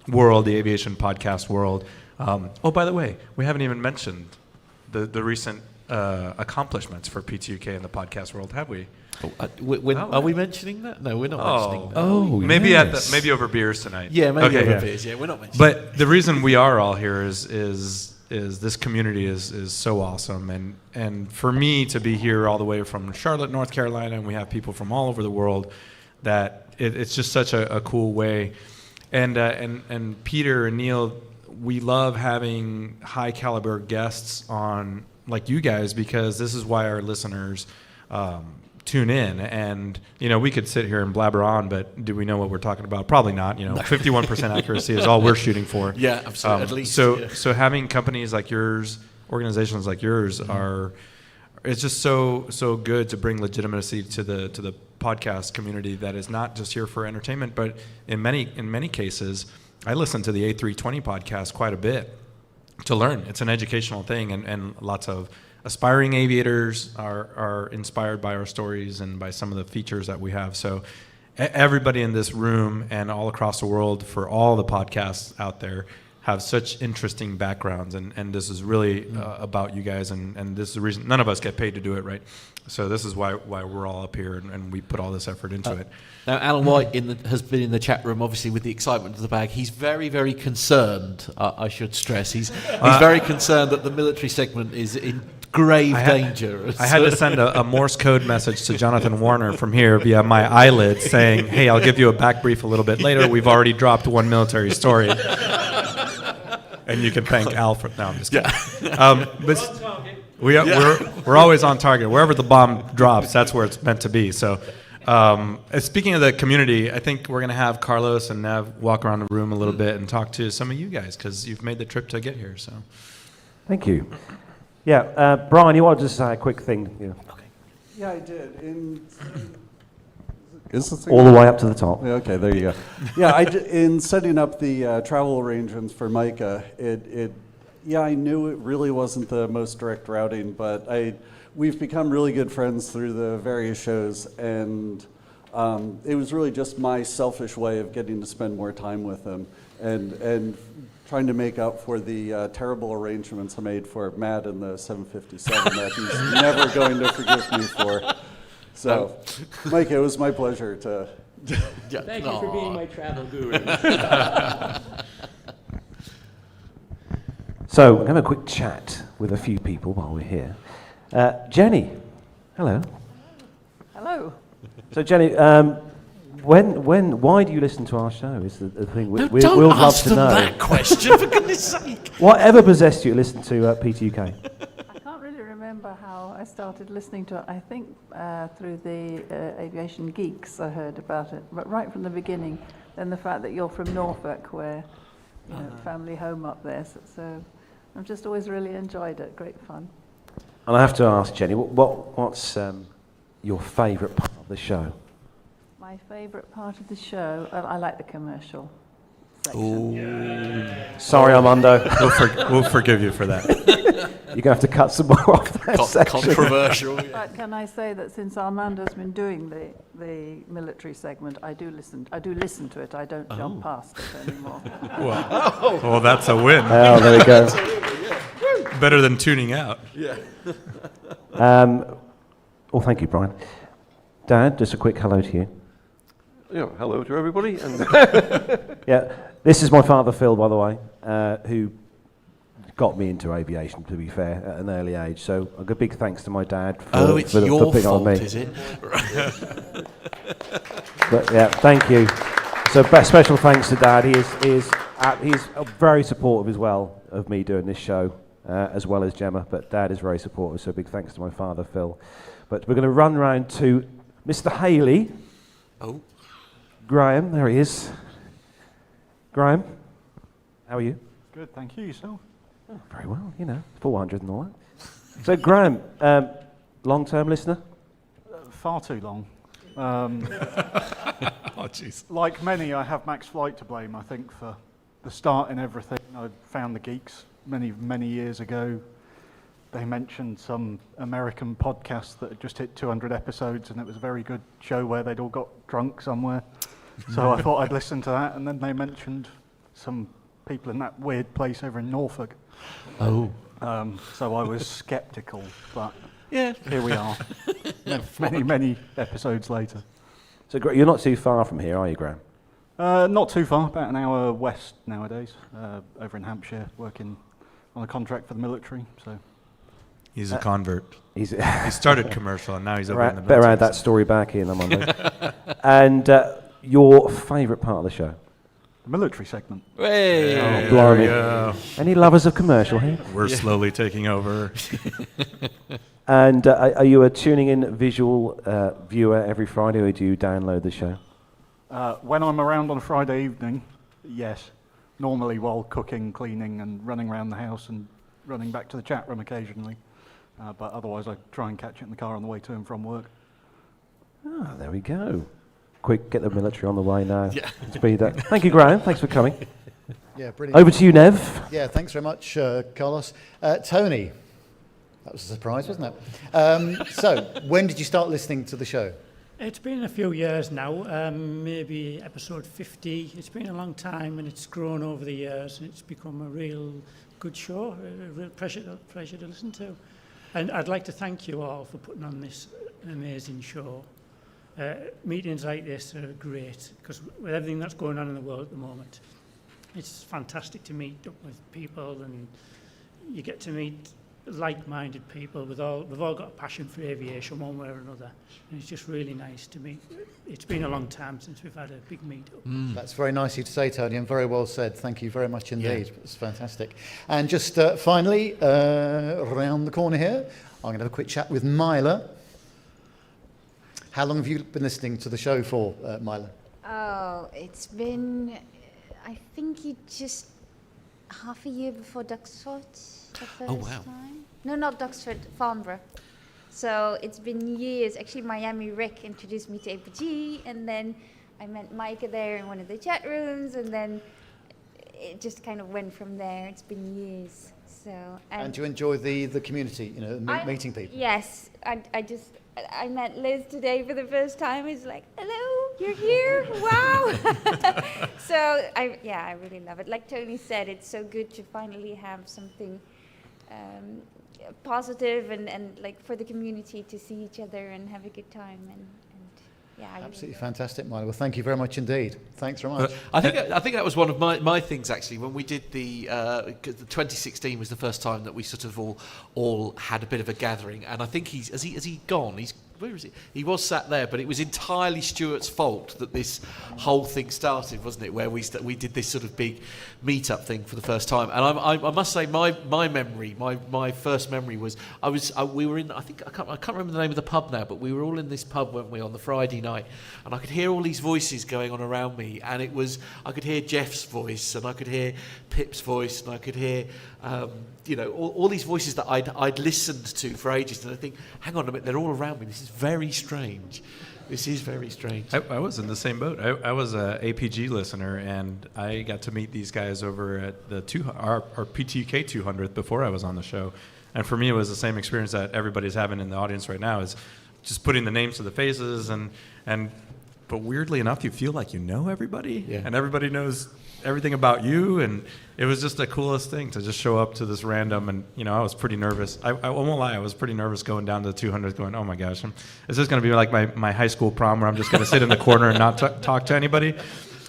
world, the aviation podcast world. Oh, by the way, we haven't even mentioned the recent accomplishments for P2UK in the podcast world, have we? Are we mentioning that? No, we're not mentioning that. Oh, maybe yes. maybe over beers tonight. Yeah, maybe over yeah. beers. Yeah, we're not mentioning. But the reason we are all here is this community is so awesome, and for me to be here all the way from Charlotte, North Carolina, and we have people from all over the world, that it's just such a cool way. And Peter and Neil, we love having high caliber guests on like you guys, because this is why our listeners tune in. And we could sit here and blabber on, but do we know what we're talking about? Probably not. 51% accuracy is all we're shooting for. Yeah, absolutely. At least. So having companies like yours, organizations like yours, it's just so good to bring legitimacy to the podcast community that is not just here for entertainment, but in many cases, I listen to the A320 podcast quite a bit to learn. It's an educational thing, and lots of aspiring aviators are inspired by our stories and by some of the features that we have. So everybody in this room and all across the world, for all the podcasts out there, have such interesting backgrounds, and this is really about you guys, and this is the reason none of us get paid to do it, right? So this is why we're all up here, and we put all this effort into it. Now, Alan White has been in the chat room, obviously, with the excitement of the bag. He's very, very concerned, I should stress. He's very concerned that the military segment is in grave danger. I had to send a Morse code message to Jonathan Warner from here via my eyelid saying, hey, I'll give you a back brief a little bit later. We've already dropped one military story. And you can thank Al for... No, I'm just kidding. But we're always on target. Wherever the bomb drops, that's where it's meant to be. So speaking of the community, I think we're going to have Carlos and Nev walk around the room a little bit and talk to some of you guys, because you've made the trip to get here. So, thank you. Yeah, Brian, you want to just say a quick thing? Yeah. Okay. Yeah, I did. All the way up to the top. Yeah, okay, there you go. Yeah, in setting up the travel arrangements for Micah, I knew it really wasn't the most direct routing, but we've become really good friends through the various shows, and it was really just my selfish way of getting to spend more time with him, and trying to make up for the terrible arrangements I made for Matt in the 757 that he's never going to forgive me for. So, Mike, it was my pleasure to... Thank you for being my travel guru. So, we're going to have a quick chat with a few people while we're here. Jenny, hello. Hello. So, Jenny, why do you listen to our show? Is the thing we'll don't love ask to them know. that question, for goodness sake. Whatever possessed you to listen to P2UK? I can't really remember how I started listening to it. I think through the Aviation Geeks I heard about it, but right from the beginning. Then the fact that you're from Norfolk, where family home up there, so I've just always really enjoyed it. Great fun. And I have to ask, Jenny, what's your favourite part of the show? My favourite part of the show, I like the commercial section. Sorry, Armando. We'll forgive you for that. You're going to have to cut some more off that section. Controversial. But can I say that since Armando's been doing the military segment, I do listen to it. I don't jump past it anymore. Well, that's a win. Oh, there we go. Better than tuning out. Yeah. Well, thank you, Brian. Dad, just a quick hello to you. Yeah, hello to everybody. And yeah, this is my father, Phil, by the way, who got me into aviation, to be fair, at an early age. So a big thanks to my dad for, it's for your putting on fault, me. is it? But yeah, thank you. So special thanks to Dad. He's very supportive as well of me doing this show, as well as Gemma. But Dad is very supportive. So big thanks to my father, Phil. But we're going to run round to Mr. Haley. Oh. Graham, there he is. Graham, how are you? Good, thank you. Yourself? Oh, very well, 400 and all that. So, Graham, long-term listener? Far too long. Oh, jeez. Like many, I have Max Flight to blame, I think, for the start and everything. I found the Geeks many years ago. They mentioned some American podcast that had just hit 200 episodes, and it was a very good show where they'd all got drunk somewhere. So I thought I'd listen to that, and then they mentioned some people in that weird place over in Norfolk. Oh. So I was sceptical, but yeah, here we are, many episodes later. So you're not too far from here, are you, Graham? Not too far, about an hour west nowadays, over in Hampshire, working on a contract for the military. So he's a convert. He He started commercial, and now he's over in the military. Better add that story back in, Armando. And your favourite part of the show? The military segment. Hey, oh, blimey. Any lovers of commercial here? We're slowly taking over. And are you a tuning in visual viewer every Friday, or do you download the show? When I'm around on a Friday evening, yes. Normally while cooking, cleaning, and running around the house and running back to the chat room occasionally. But otherwise, I try and catch it in the car on the way to and from work. Ah, there we go. Quick, get the military on the way now. Yeah. Speed up. Thank you, Graham. Thanks for coming. Yeah, brilliant. Over to you, Nev. Yeah, thanks very much, Carlos. Tony, that was a surprise, wasn't it? So, when did you start listening to the show? It's been a few years now, maybe episode 50. It's been a long time, and it's grown over the years, and it's become a real good show, a real pleasure to listen to. And I'd like to thank you all for putting on this amazing show. Meetings like this are great, because with everything that's going on in the world at the moment, it's fantastic to meet up with people, and you get to meet like-minded people. We've all got a passion for aviation one way or another, and it's just really nice to meet. It's been a long time since we've had a big meet-up. That's very nice of you to say, Tony, and very well said. Thank you very much indeed. Yeah. It's fantastic. And just finally, around the corner here, I'm going to have a quick chat with Myla. How long have you been listening to the show for, Myla? Oh, it's been, I think just half a year before Duxford. The first time. No, not Duxford, Farnborough. So it's been years. Actually, Miami Rick introduced me to APG, and then I met Micah there in one of the chat rooms, and then it just kind of went from there. It's been years. So and do you enjoy the community, meeting people? Yes, I met Liz today for the first time. It's like, hello, you're here, wow. So I really love it. Like Tony said, it's so good to finally have something positive and like for the community to see each other and have a good time and yeah, absolutely fantastic, Myla. Well, thank you very much indeed. Thanks very much. I think that was one of my things actually when we did the 2016 was the first time that we sort of all had a bit of a gathering, and I think has he gone? Where is he? He was sat there, but it was entirely Stuart's fault that this whole thing started, wasn't it? Where we did this sort of big meet-up thing for the first time, and I must say my first memory was we were in I can't remember the name of the pub now, but we were all in this pub, weren't we, on the Friday night, and I could hear all these voices going on around me, and I could hear Jeff's voice, and I could hear Pip's voice, and I could hear all these voices that I'd listened to for ages, and I think, hang on a minute, they're all around me. This is very strange. This is very strange. I was in the same boat. I was a APG listener, and I got to meet these guys over at the our PTUK 200th before I was on the show. And for me, it was the same experience that everybody's having in the audience right now, is just putting the names to the faces, but weirdly enough, you feel like you know everybody, and everybody knows everything about you, and it was just the coolest thing to just show up to this random, and I was pretty nervous. I won't lie, I was pretty nervous going down to the 200th going, oh my gosh, is this going to be like my high school prom where I'm just going to sit in the corner and not talk to anybody?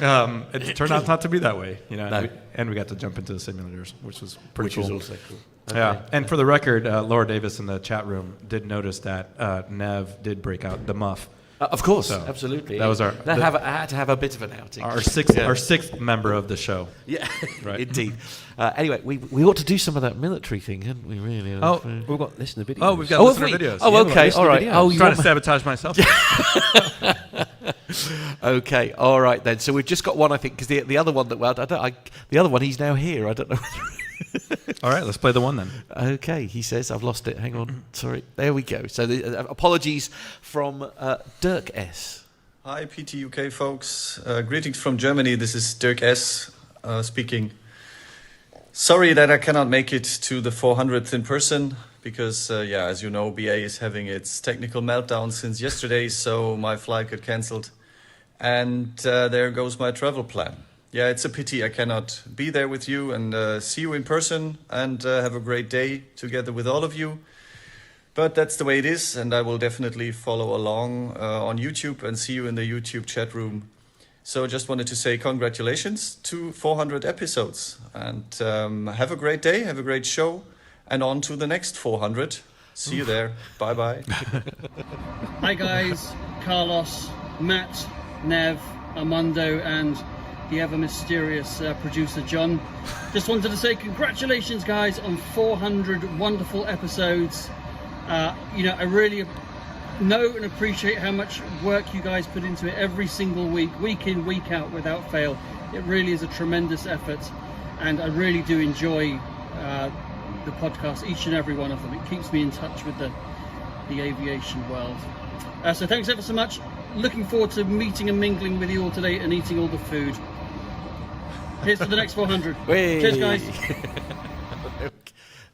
It turned out not to be that way, No. And we got to jump into the simulators, which was pretty cool. Which was also cool. Okay. Yeah, and for the record, Laura Davis in the chat room did notice that Nev did break out the muff. Of course, so absolutely. That was I had to have a bit of an outing. Our sixth member of the show. Yeah, right. Indeed. Anyway, we ought to do some of that military thing, hadn't we? Really? We've got listener videos. Oh, we've got listener videos. Oh, okay, all right. Oh, you're trying to sabotage myself. Okay, all right then. So we've just got one, I think, because the other one the other one, he's now here. I don't know. All right, let's play the one then. Okay, he says, I've lost it. Hang on. Sorry. There we go. So apologies from Dirk S. Hi, PTUK folks. Greetings from Germany. This is Dirk S. Speaking. Sorry that I cannot make it to the 400th in person because, as you know, BA is having its technical meltdown since yesterday, so my flight got cancelled. And there goes my travel plan. yeah, it's a pity I cannot be there with you and see you in person and have a great day together with all of you. But that's the way it is, and I will definitely follow along on YouTube and see you in the YouTube chat room. So just wanted to say congratulations to 400 episodes, and have a great day, have a great show, and on to the next 400. See you there. Bye-bye. Hi guys, Carlos, Matt, Nev, Armando, and the ever mysterious producer John. Just wanted to say congratulations guys on 400 wonderful episodes. I really know and appreciate how much work you guys put into it every single week in, week out, without fail. It really is a tremendous effort, and I really do enjoy the podcast, each and every one of them. It keeps me in touch with the aviation world. So thanks ever so much. Looking forward to meeting and mingling with you all today and eating all the food. Here's to the next 400. Cheers, guys.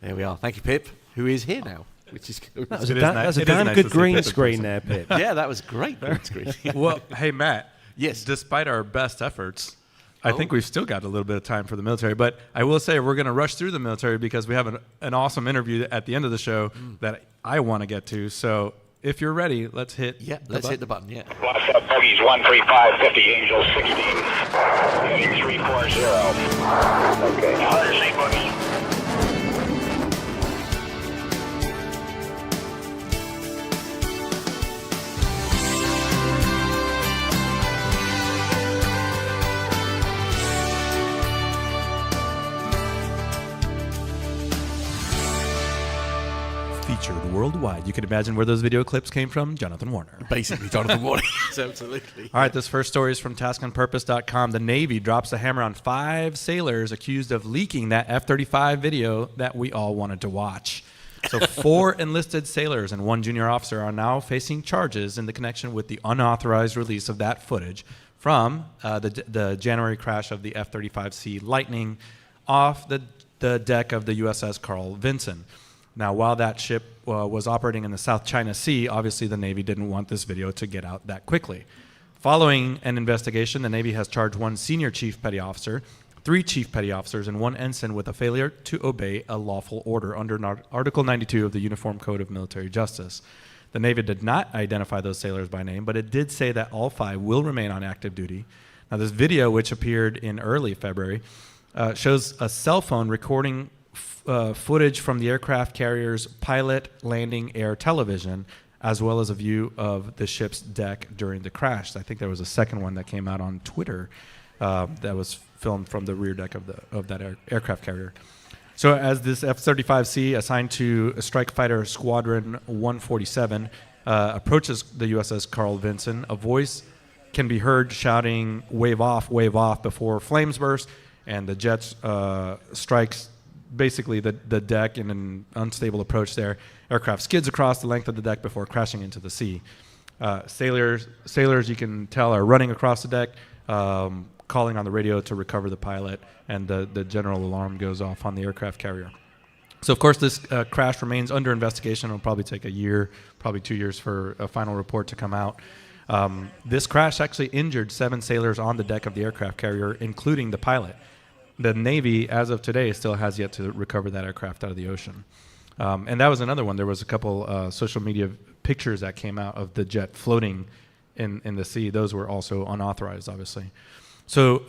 There we are. Thank you, Pip, who is here now. Which is good. That was a damn good green screen there, Pip. Yeah, that was great green screen. Well, hey, Matt. Yes. Despite our best efforts, I think we've still got a little bit of time for the military. But I will say we're going to rush through the military because we have an awesome interview at the end of the show that I want to get to. So if you're ready, let's hit hit the button, yeah. Blast up bogeys 135, 50, Angel 16, heading 340. Okay. 100 bogeys. Featured worldwide. You can imagine where those video clips came from. Jonathan Warner. Basically, Jonathan Warner. Absolutely. All right, this first story is from taskonpurpose.com. The Navy drops a hammer on 5 sailors accused of leaking that F-35 video that we all wanted to watch. So 4 enlisted sailors and 1 junior officer are now facing charges in the connection with the unauthorized release of that footage from the January crash of the F-35C Lightning off the deck of the USS Carl Vinson. Now, while that ship was operating in the South China Sea, obviously the Navy didn't want this video to get out that quickly. Following an investigation, the Navy has charged 1 senior chief petty officer, 3 chief petty officers, and 1 ensign with a failure to obey a lawful order under Article 92 of the Uniform Code of Military Justice. The Navy did not identify those sailors by name, but it did say that all 5 will remain on active duty. Now, this video, which appeared in early February, shows a cell phone recording footage from the aircraft carrier's pilot landing air television, as well as a view of the ship's deck during the crash. I think there was a second one that came out on Twitter that was filmed from the rear deck of that aircraft carrier. So as this F-35C, assigned to Strike Fighter Squadron 147, approaches the USS Carl Vinson, a voice can be heard shouting, wave off," before flames burst, and the jets strikes basically the deck in an unstable approach there. Aircraft skids across the length of the deck before crashing into the sea. Sailors, you can tell, are running across the deck, calling on the radio to recover the pilot, and the general alarm goes off on the aircraft carrier. So, of course, this crash remains under investigation. It'll probably take a year, probably 2 years for a final report to come out. This crash actually injured 7 sailors on the deck of the aircraft carrier, including the pilot. The Navy, as of today, still has yet to recover that aircraft out of the ocean. And that was another one. There was a couple social media pictures that came out of the jet floating in the sea. Those were also unauthorized, obviously. So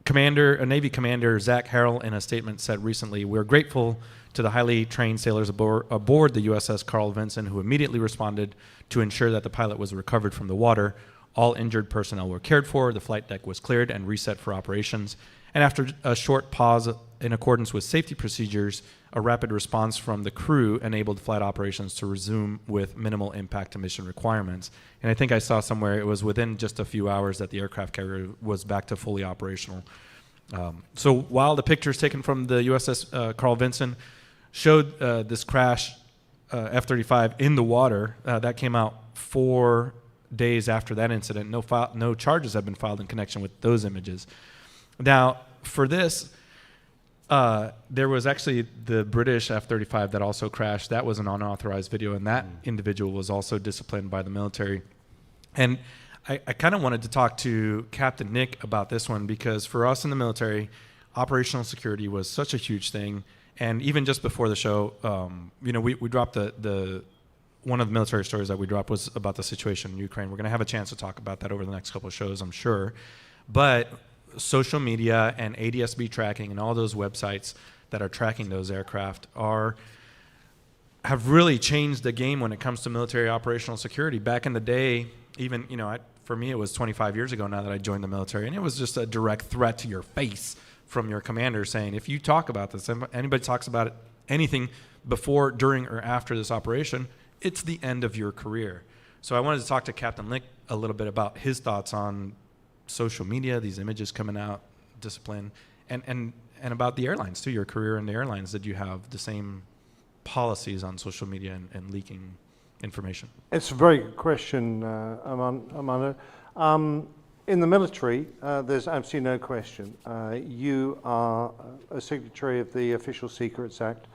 a Navy commander, Zach Harrell, in a statement said recently, "We're grateful to the highly trained sailors aboard the USS Carl Vinson who immediately responded to ensure that the pilot was recovered from the water. All injured personnel were cared for, the flight deck was cleared and reset for operations. And after a short pause in accordance with safety procedures, a rapid response from the crew enabled flight operations to resume with minimal impact to mission requirements." And I think I saw somewhere it was within just a few hours that the aircraft carrier was back to fully operational. So while the pictures taken from the USS Carl Vinson showed this crash, F-35 in the water, that came out 4 days after that incident. No charges have been filed in connection with those images. Now, for this, there was actually the British F-35 that also crashed. That was an unauthorized video, and that individual was also disciplined by the military. And I kind of wanted to talk to Captain Nick about this one, because for us in the military, operational security was such a huge thing. And even just before the show, we dropped the one of the military stories that we dropped was about the situation in Ukraine. We're going to have a chance to talk about that over the next couple of shows, I'm sure. But social media and ADSB tracking and all those websites that are tracking those aircraft have really changed the game when it comes to military operational security. Back in the day, even, for me, it was 25 years ago now that I joined the military, and it was just a direct threat to your face from your commander saying, if you talk about this, anybody talks about it, anything before, during, or after this operation, it's the end of your career. So I wanted to talk to Captain Lick a little bit about his thoughts on social media, these images coming out, discipline, and about the airlines too, your career in the airlines. Did you have the same policies on social media and leaking information? It's a very good question, Armando. In the military, there's absolutely no question. You are a signatory of the Official Secrets Act,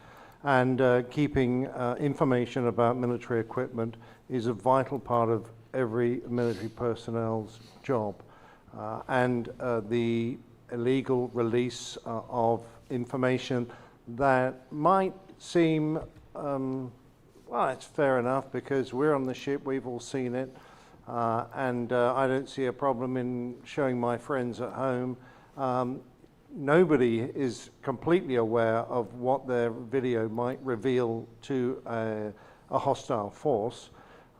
and keeping information about military equipment is a vital part of every military personnel's job. And the illegal release of information that might seem, well, it's fair enough because we're on the ship, we've all seen it. And I don't see a problem in showing my friends at home. Nobody is completely aware of what their video might reveal to a hostile force,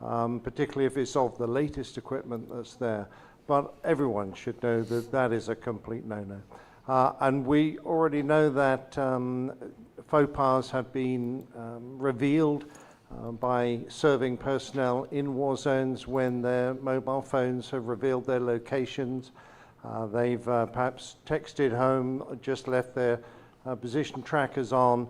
particularly if it's of the latest equipment that's there. But everyone should know that that is a complete no-no. And we already know that faux pas have been revealed by serving personnel in war zones when their mobile phones have revealed their locations. They've perhaps texted home, just left their position trackers on.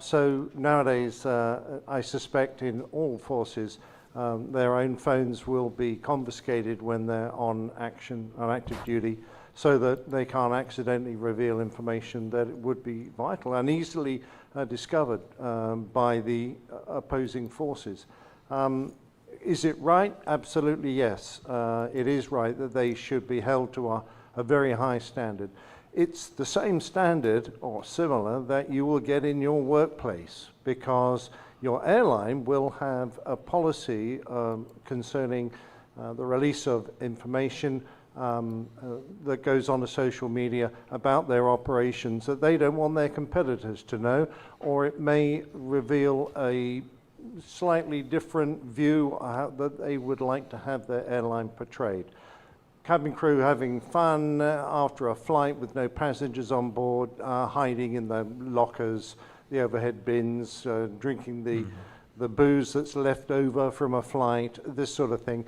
So nowadays, I suspect in all forces, their own phones will be confiscated when they're on active duty, so that they can't accidentally reveal information that would be vital and easily discovered by the opposing forces. Is it right? Absolutely yes. It is right that they should be held to a very high standard. It's the same standard or similar that you will get in your workplace, because your airline will have a policy concerning the release of information that goes on to social media about their operations that they don't want their competitors to know, or it may reveal a slightly different view that they would like to have their airline portrayed. Cabin crew having fun after a flight with no passengers on board, hiding in the lockers, the overhead bins, drinking the booze that's left over from a flight, this sort of thing,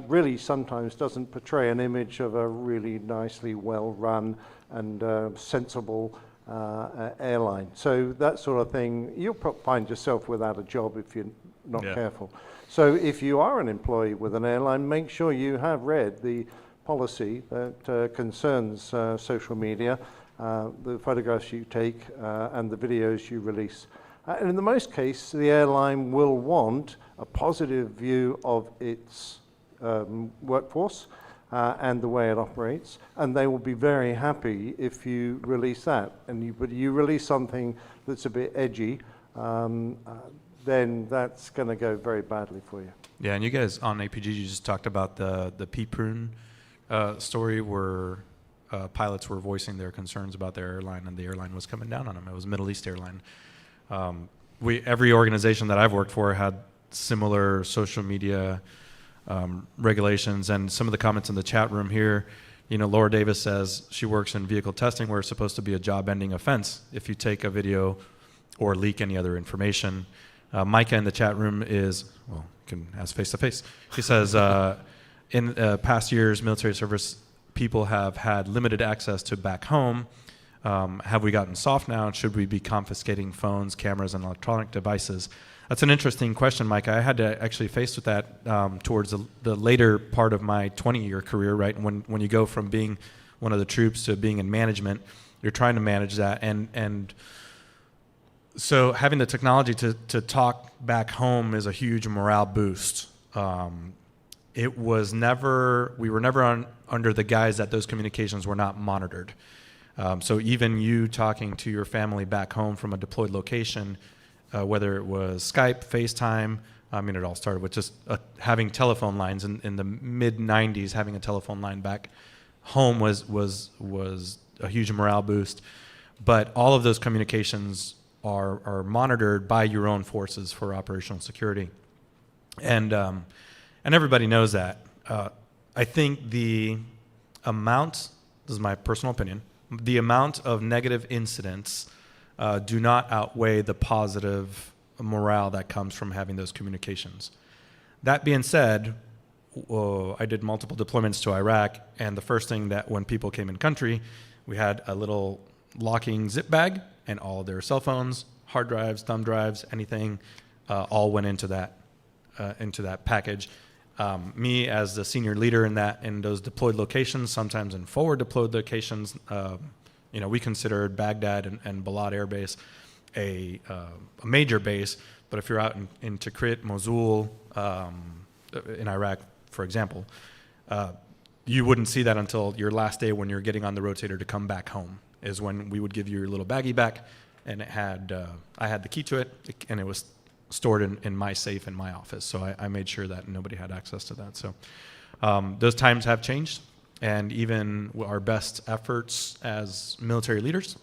really sometimes doesn't portray an image of a really nicely well-run and sensible airline. So that sort of thing, you'll find yourself without a job if you're not careful. So if you are an employee with an airline, make sure you have read the policy that concerns social media, the photographs you take, and the videos you release. And in the most case, the airline will want a positive view of its workforce and the way it operates, and they will be very happy if you release that. But you release something that's a bit edgy, then that's going to go very badly for you. Yeah, and you guys on APG, you just talked about the pea prune story where pilots were voicing their concerns about their airline, and the airline was coming down on them. It was a Middle East airline. Every organization that I've worked for had similar social media regulations, and some of the comments in the chat room here, Laura Davis says she works in vehicle testing where it's supposed to be a job-ending offense if you take a video or leak any other information. Micah in the chat room you can ask face-to-face. He says, in past years, military service people have had limited access to back home. Have we gotten soft now? Should we be confiscating phones, cameras, and electronic devices? That's an interesting question, Mike. I had to actually face with that towards the later part of my 20-year career, right? When you go from being one of the troops to being in management, you're trying to manage that. And so having the technology to talk back home is a huge morale boost. it was never, we were never under the guise that those communications were not monitored. So even you talking to your family back home from a deployed location, whether it was Skype, FaceTime, I mean, it all started with just having telephone lines in the mid-90s. Having a telephone line back home was a huge morale boost. But all of those communications are monitored by your own forces for operational security, and everybody knows that. I think the amount, this is my personal opinion, the amount of negative incidents do not outweigh the positive morale that comes from having those communications. That being said, I did multiple deployments to Iraq, and the first thing that when people came in country, we had a little locking zip bag, and all of their cell phones, hard drives, thumb drives, anything, all went into that package. Me as the senior leader in those deployed locations, sometimes in forward deployed locations, we considered Baghdad and Balad Air Base a major base, but if you're out in Tikrit, Mosul, in Iraq, for example, you wouldn't see that until your last day when you're getting on the rotator to come back home, is when we would give you your little baggie back, and it had I had the key to it, and it was stored in my safe in my office, so I made sure that nobody had access to that. So those times have changed, and even our best efforts as military leaders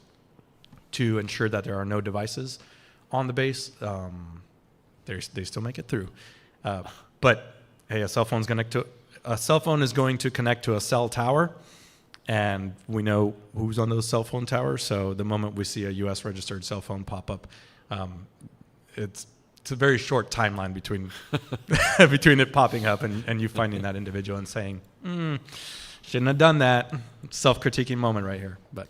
to ensure that there are no devices on the base, they still make it through. But hey, a cell phone is going to connect to a cell tower, and we know who's on those cell phone towers. So the moment we see a U.S. registered cell phone pop up, it's a very short timeline between between it popping up and you finding that individual and saying, shouldn't have done that. Self-critiquing moment right here, but.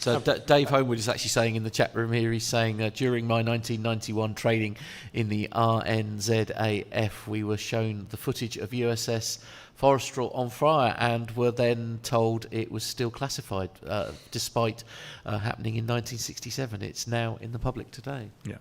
So Dave Homewood is actually saying in the chat room here, he's saying, during my 1991 training in the RNZAF, we were shown the footage of USS Forrestal on fire and were then told it was still classified, despite happening in 1967. It's now in the public today. Yeah.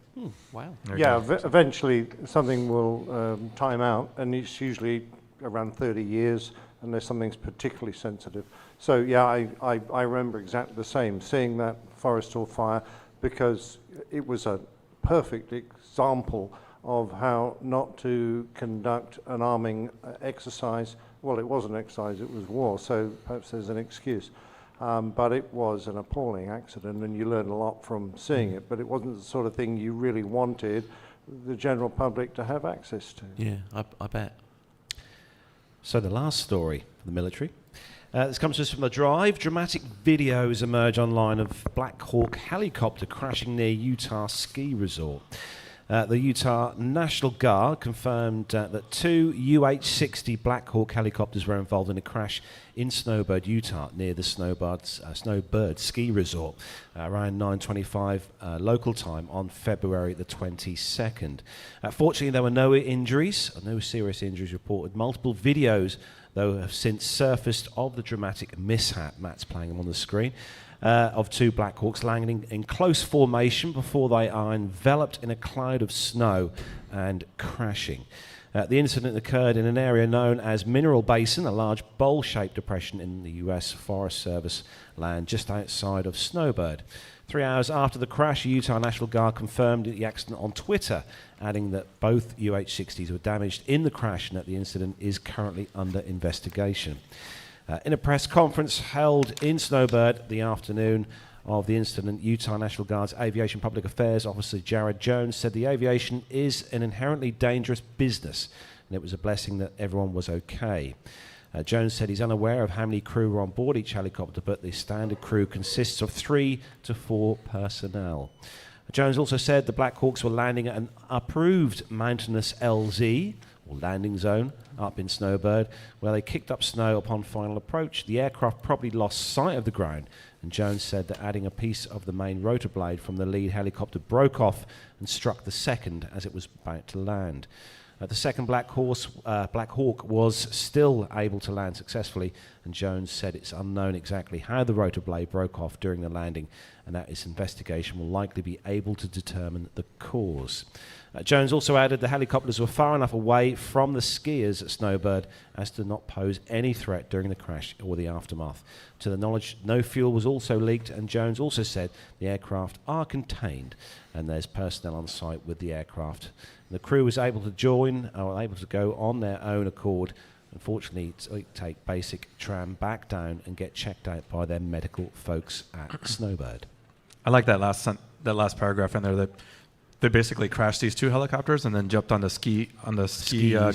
Wow. Yeah, eventually something will time out, and it's usually around 30 years unless something's particularly sensitive. So yeah, I remember exactly the same, seeing that Forrestal fire, because it was a perfect example of how not to conduct an arming exercise. Well, it wasn't an exercise, it was war, so perhaps there's an excuse. But it was an appalling accident, and you learn a lot from seeing it, but it wasn't the sort of thing you really wanted the general public to have access to. Yeah, I bet. So the last story for the military. This comes to us from The Drive. Dramatic videos emerge online of Black Hawk helicopter crashing near Utah ski resort. The Utah National Guard confirmed that 2 UH-60 Black Hawk helicopters were involved in a crash in Snowbird, Utah, near the Snowbird ski resort, around 9:25 local time on February the 22nd. Fortunately, there were no injuries, no serious injuries reported. Multiple videos, though, have since surfaced of the dramatic mishap. Matt's playing them on the screen. Of 2 Black Hawks landing in close formation before they are enveloped in a cloud of snow and crashing. The incident occurred in an area known as Mineral Basin, a large bowl-shaped depression in the U.S. Forest Service land just outside of Snowbird. 3 hours after the crash, Utah National Guard confirmed the accident on Twitter, adding that both UH-60s were damaged in the crash and that the incident is currently under investigation. In a press conference held in Snowbird the afternoon of the incident, Utah National Guard's Aviation Public Affairs Officer Jared Jones said the aviation is an inherently dangerous business, and it was a blessing that everyone was okay. Jones said he's unaware of how many crew were on board each helicopter, but the standard crew consists of 3 to 4 personnel. Jones also said the Black Hawks were landing at an approved mountainous LZ, or landing zone, up in Snowbird, where they kicked up snow upon final approach. The aircraft probably lost sight of the ground, and Jones said that adding a piece of the main rotor blade from the lead helicopter broke off and struck the second as it was about to land. The second Black Hawk was still able to land successfully and Jones said it's unknown exactly how the rotor blade broke off during the landing, and that its investigation will likely be able to determine the cause. Jones also added the helicopters were far enough away from the skiers at Snowbird as to not pose any threat during the crash or the aftermath. To the knowledge, no fuel was also leaked, and Jones also said the aircraft are contained and there's personnel on site with the aircraft. The crew was able to join, or able to go on their own accord. Unfortunately, to take basic tram back down and get checked out by their medical folks at Snowbird. I like that last paragraph in there, that they basically crashed these two helicopters and then jumped on the ski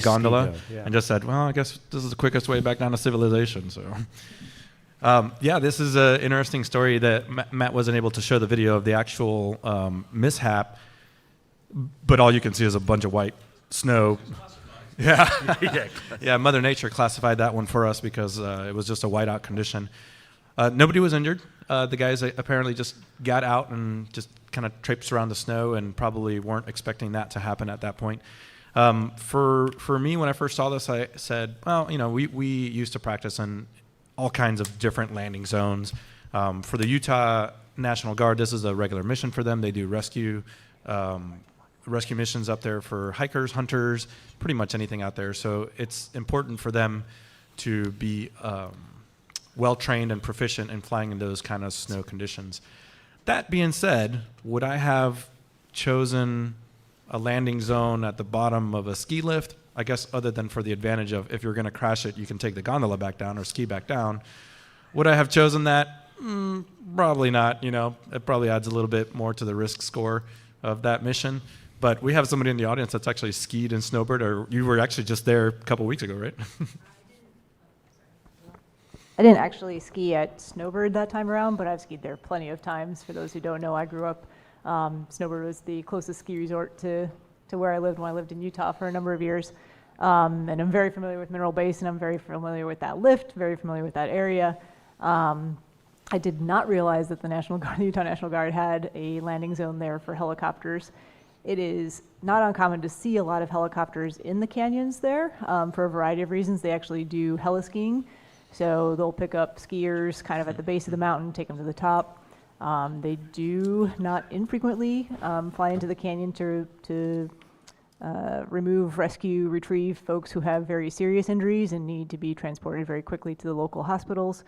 gondola and just said, well, I guess this is the quickest way back down to civilization. So, this is an interesting story that Matt wasn't able to show the video of the actual mishap, but all you can see is a bunch of white snow. Yeah, Mother Nature classified that one for us because it was just a whiteout condition. Nobody was injured. The guys apparently just got out and just kind of traipsed around the snow and probably weren't expecting that to happen at that point. For me, when I first saw this, I said, well, we used to practice in all kinds of different landing zones. For the Utah National Guard, this is a regular mission for them. They do rescue missions up there for hikers, hunters, pretty much anything out there. So it's important for them to be well-trained and proficient in flying in those kind of snow conditions. That being said, would I have chosen a landing zone at the bottom of a ski lift? I guess other than for the advantage of if you're going to crash it, you can take the gondola back down or ski back down. Would I have chosen that? Probably not. It probably adds a little bit more to the risk score of that mission. But we have somebody in the audience that's actually skied in Snowbird, or you were actually just there a couple weeks ago, right? I didn't actually ski at Snowbird that time around, but I've skied there plenty of times. For those who don't know, I grew up, Snowbird was the closest ski resort to where I lived when I lived in Utah for a number of years. And I'm very familiar with Mineral Basin. I'm very familiar with that lift, very familiar with that area. I did not realize that the Utah National Guard had a landing zone there for helicopters. It is not uncommon to see a lot of helicopters in the canyons there for a variety of reasons. They actually do heliskiing. So they'll pick up skiers kind of at the base of the mountain, take them to the top. They do not infrequently fly into the canyon to remove, rescue, retrieve folks who have very serious injuries and need to be transported very quickly to the local hospitals,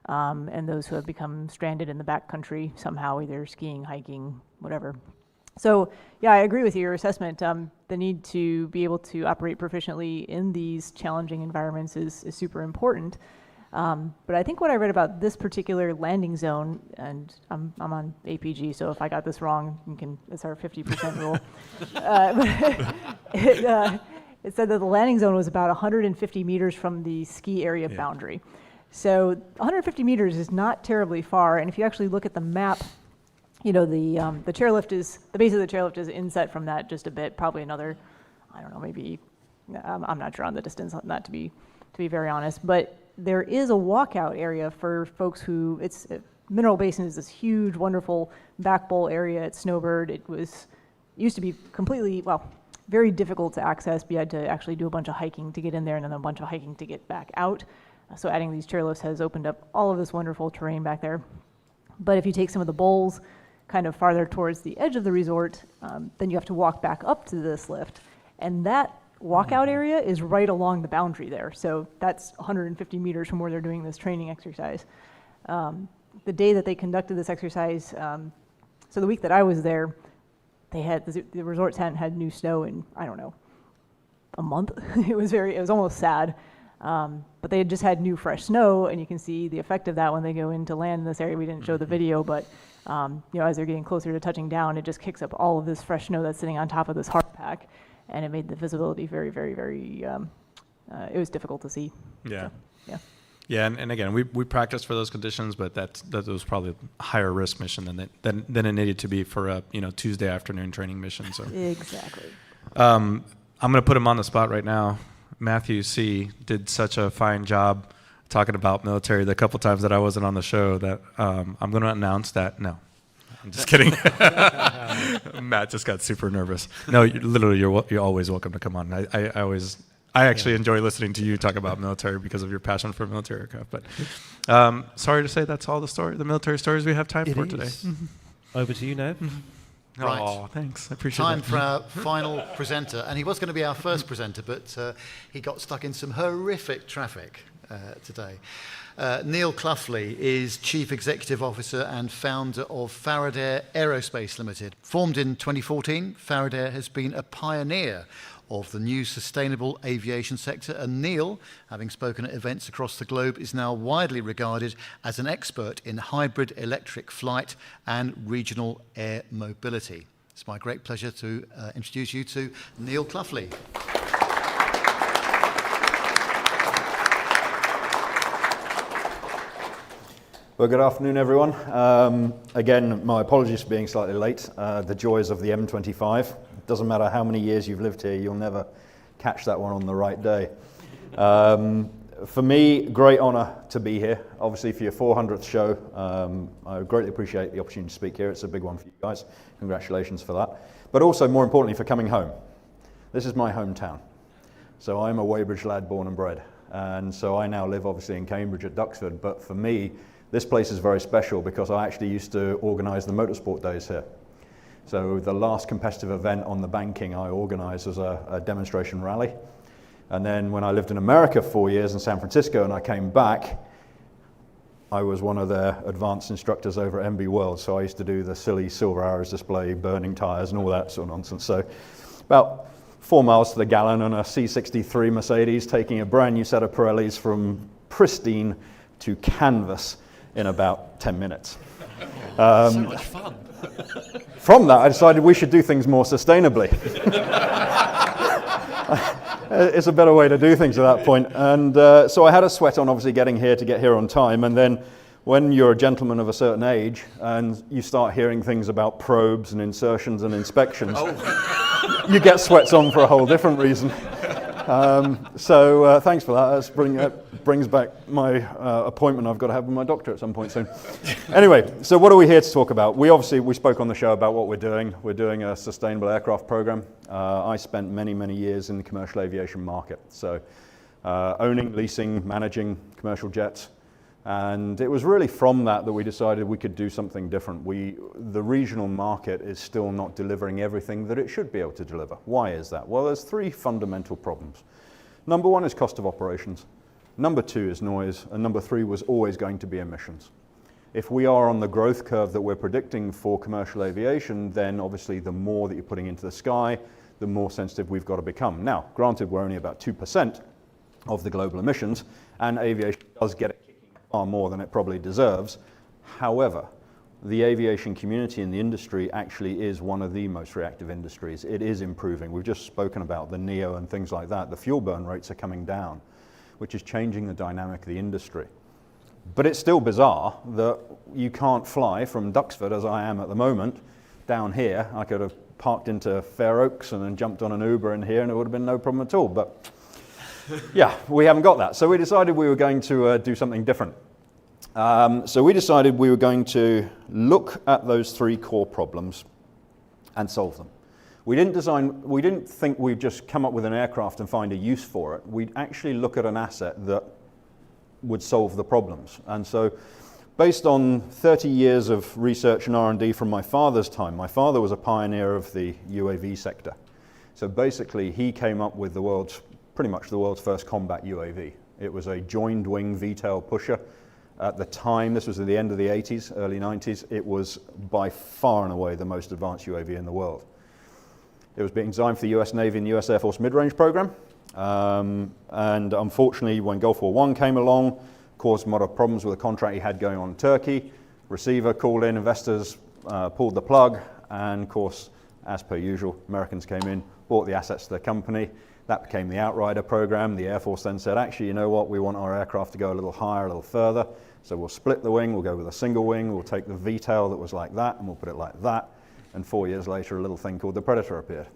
and those who have become stranded in the backcountry somehow, either skiing, hiking, whatever. So yeah, I agree with your assessment. The need to be able to operate proficiently in these challenging environments is super important. But I think what I read about this particular landing zone, and I'm on APG, so if I got this wrong, it's our 50% rule. It said that the landing zone was about 150 meters from the ski area boundary. So 150 meters is not terribly far, and if you actually look at the map, the chairlift the base of the chairlift is inset from that just a bit, probably another, I don't know, maybe, I'm not sure on the distance on that to be very honest, but there is a walkout area for folks who, Mineral Basin is this huge, wonderful back bowl area at Snowbird. It used to be very difficult to access. You had to actually do a bunch of hiking to get in there and then a bunch of hiking to get back out. So adding these chairlifts has opened up all of this wonderful terrain back there. But if you take some of the bowls kind of farther towards the edge of the resort, then you have to walk back up to this lift. And that walkout area is right along the boundary there. So that's 150 meters from where they're doing this training exercise. The day that they conducted this exercise, so the week that I was there, the resorts hadn't had new snow in, I don't know, a month. It was almost sad. But they had just had new fresh snow, and you can see the effect of that when they go in to land in this area. We didn't show the video, but as they're getting closer to touching down, it just kicks up all of this fresh snow that's sitting on top of this hard pack, and it made the visibility very, very, very, it was difficult to see. Yeah. So, yeah, and again, we practiced for those conditions, but that was probably a higher risk mission than it needed to be for a Tuesday afternoon training mission. So exactly. I'm going to put him on the spot right now. Matthew C. did such a fine job talking about military the couple times that I wasn't on the show that I'm going to announce that no. I'm just kidding. Matt just got super nervous. No, you're always welcome to come on. I I actually enjoy listening to you talk about military because of your passion for military aircraft. But sorry to say that's all the military stories we have time for today. Over to you, Nev. Right. Oh, thanks. I appreciate Time that. for our final presenter. And he was going to be our first presenter, but he got stuck in some horrific traffic today. Neil Cloughley is Chief Executive Officer and founder of Faradair Aerospace Limited. Formed in 2014, Faradair has been a pioneer of the new sustainable aviation sector, and Neil, having spoken at events across the globe, is now widely regarded as an expert in hybrid electric flight and regional air mobility. It's my great pleasure to introduce you to Neil Cloughley. Well, good afternoon, everyone. Again, my apologies for being slightly late. The joys of the M25. Doesn't matter how many years you've lived here, you'll never catch that one on the right day. For me, great honour to be here. Obviously, for your 400th show, I greatly appreciate the opportunity to speak here. It's a big one for you guys. Congratulations for that. But also, more importantly, for coming home. This is my hometown. So I'm a Weybridge lad, born and bred. And so I now live, obviously, in Cambridge at Duxford. But for me, this place is very special because I actually used to organise the motorsport days here. So the last competitive event on the banking I organised was a demonstration rally. And then when I lived in America for 4 years in San Francisco and I came back, I was one of their advanced instructors over at MB World. So I used to do the silly silver arrows display, burning tyres and all that sort of nonsense. So about 4 miles to the gallon on a C63 Mercedes, taking a brand new set of Pirellis from pristine to canvas in about 10 minutes. So much fun. From that, I decided we should do things more sustainably. It's a better way to do things at that point. And so I had a sweat on, obviously, getting here to get here on time. And then when you're a gentleman of a certain age and you start hearing things about probes and insertions and inspections, you get sweats on for a whole different reason. So thanks for that. That brings back my appointment I've got to have with my doctor at some point soon. Anyway, so what are we here to talk about? We spoke on the show about what we're doing. We're doing a sustainable aircraft program. I spent many years in the commercial aviation market. So owning, leasing, managing commercial jets. And it was really from that we decided we could do something different. The regional market is still not delivering everything that it should be able to deliver. Why is that? Well, there's 3 fundamental problems. Number 1 is cost of operations. Number 2 is noise. And number 3 was always going to be emissions. If we are on the growth curve that we're predicting for commercial aviation, then obviously the more that you're putting into the sky, the more sensitive we've got to become. Now, granted, we're only about 2% of the global emissions, and aviation does get it far more than it probably deserves. However, the aviation community and the industry actually is one of the most reactive industries. It is improving. We've just spoken about the NEO and things like that. The fuel burn rates are coming down, which is changing the dynamic of the industry. But it's still bizarre that you can't fly from Duxford, as I am at the moment, down here. I could have parked into Fair Oaks and then jumped on an Uber in here and it would have been no problem at all. But yeah, we haven't got that. So we decided we were going to do something different. So we decided we were going to look at those 3 core problems and solve them. We didn't think we'd just come up with an aircraft and find a use for it. We'd actually look at an asset that would solve the problems. And so based on 30 years of research and R&D from my father's time, my father was a pioneer of the UAV sector. So basically he came up with pretty much the world's first combat UAV. It was a joined wing VTOL pusher. At the time, this was at the end of the 80s, early 90s, it was by far and away the most advanced UAV in the world. It was being designed for the US Navy and the US Air Force mid-range program. And unfortunately, when Gulf War I came along, caused a lot of problems with the contract he had going on in Turkey. Receiver called in, investors pulled the plug, and of course, as per usual, Americans came in, bought the assets to the company. That became the Outrider program. The Air Force then said, actually, you know what, we want our aircraft to go a little higher, a little further. So we'll split the wing, we'll go with a single wing, we'll take the VTOL that was like that, and we'll put it like that. And 4 years later, a little thing called the Predator appeared.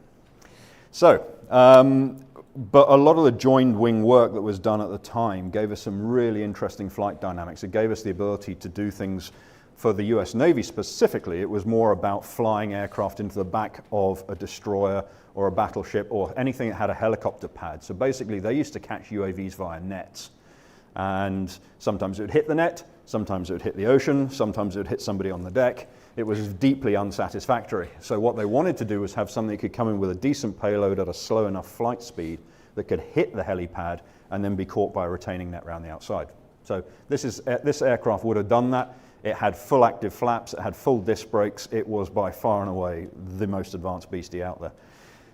So, but a lot of the joined wing work that was done at the time gave us some really interesting flight dynamics. It gave us the ability to do things for the US Navy specifically. It was more about flying aircraft into the back of a destroyer or a battleship or anything that had a helicopter pad. So basically they used to catch UAVs via nets. And sometimes it would hit the net, sometimes it would hit the ocean, sometimes it would hit somebody on the deck. It was deeply unsatisfactory. So what they wanted to do was have something that could come in with a decent payload at a slow enough flight speed that could hit the helipad and then be caught by a retaining net around the outside. So this aircraft would have done that. It had full active flaps, it had full disc brakes. It was by far and away the most advanced beastie out there.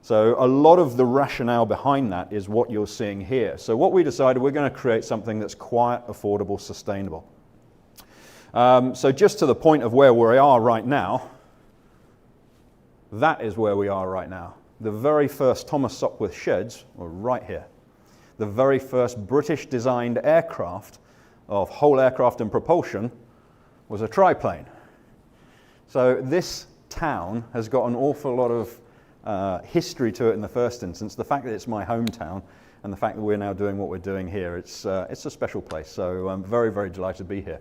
So a lot of the rationale behind that is what you're seeing here. So what we decided, we're going to create something that's quiet, affordable, sustainable. So just to the point of where we are right now, that is where we are right now. The very first Thomas Sopwith sheds were right here. The very first British designed aircraft of whole aircraft and propulsion was a triplane. So this town has got an awful lot of history to it in the first instance. The fact that it's my hometown and the fact that we're now doing what we're doing here, it's a special place. So I'm very, very delighted to be here.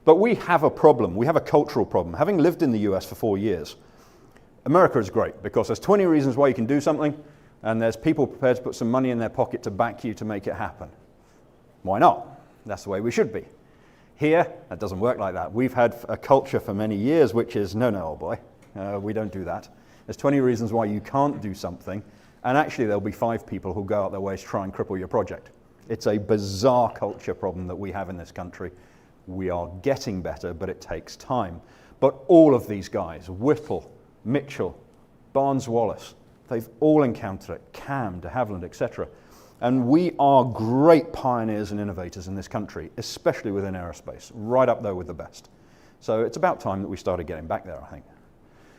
But we have a problem. We have a cultural problem. Having lived in the US for 4 years, America is great because there's 20 reasons why you can do something, and there's people prepared to put some money in their pocket to back you to make it happen. Why not? That's the way we should be. Here, that doesn't work like that. We've had a culture for many years which is, no, old boy, we don't do that. There's 20 reasons why you can't do something, and actually there'll be 5 people who'll go out their way to try and cripple your project. It's a bizarre culture problem that we have in this country. We are getting better, but it takes time. But all of these guys, Whittle, Mitchell, Barnes-Wallis, they've all encountered it, Cam, de Havilland, etc. And we are great pioneers and innovators in this country, especially within aerospace, right up there with the best. So it's about time that we started getting back there, I think.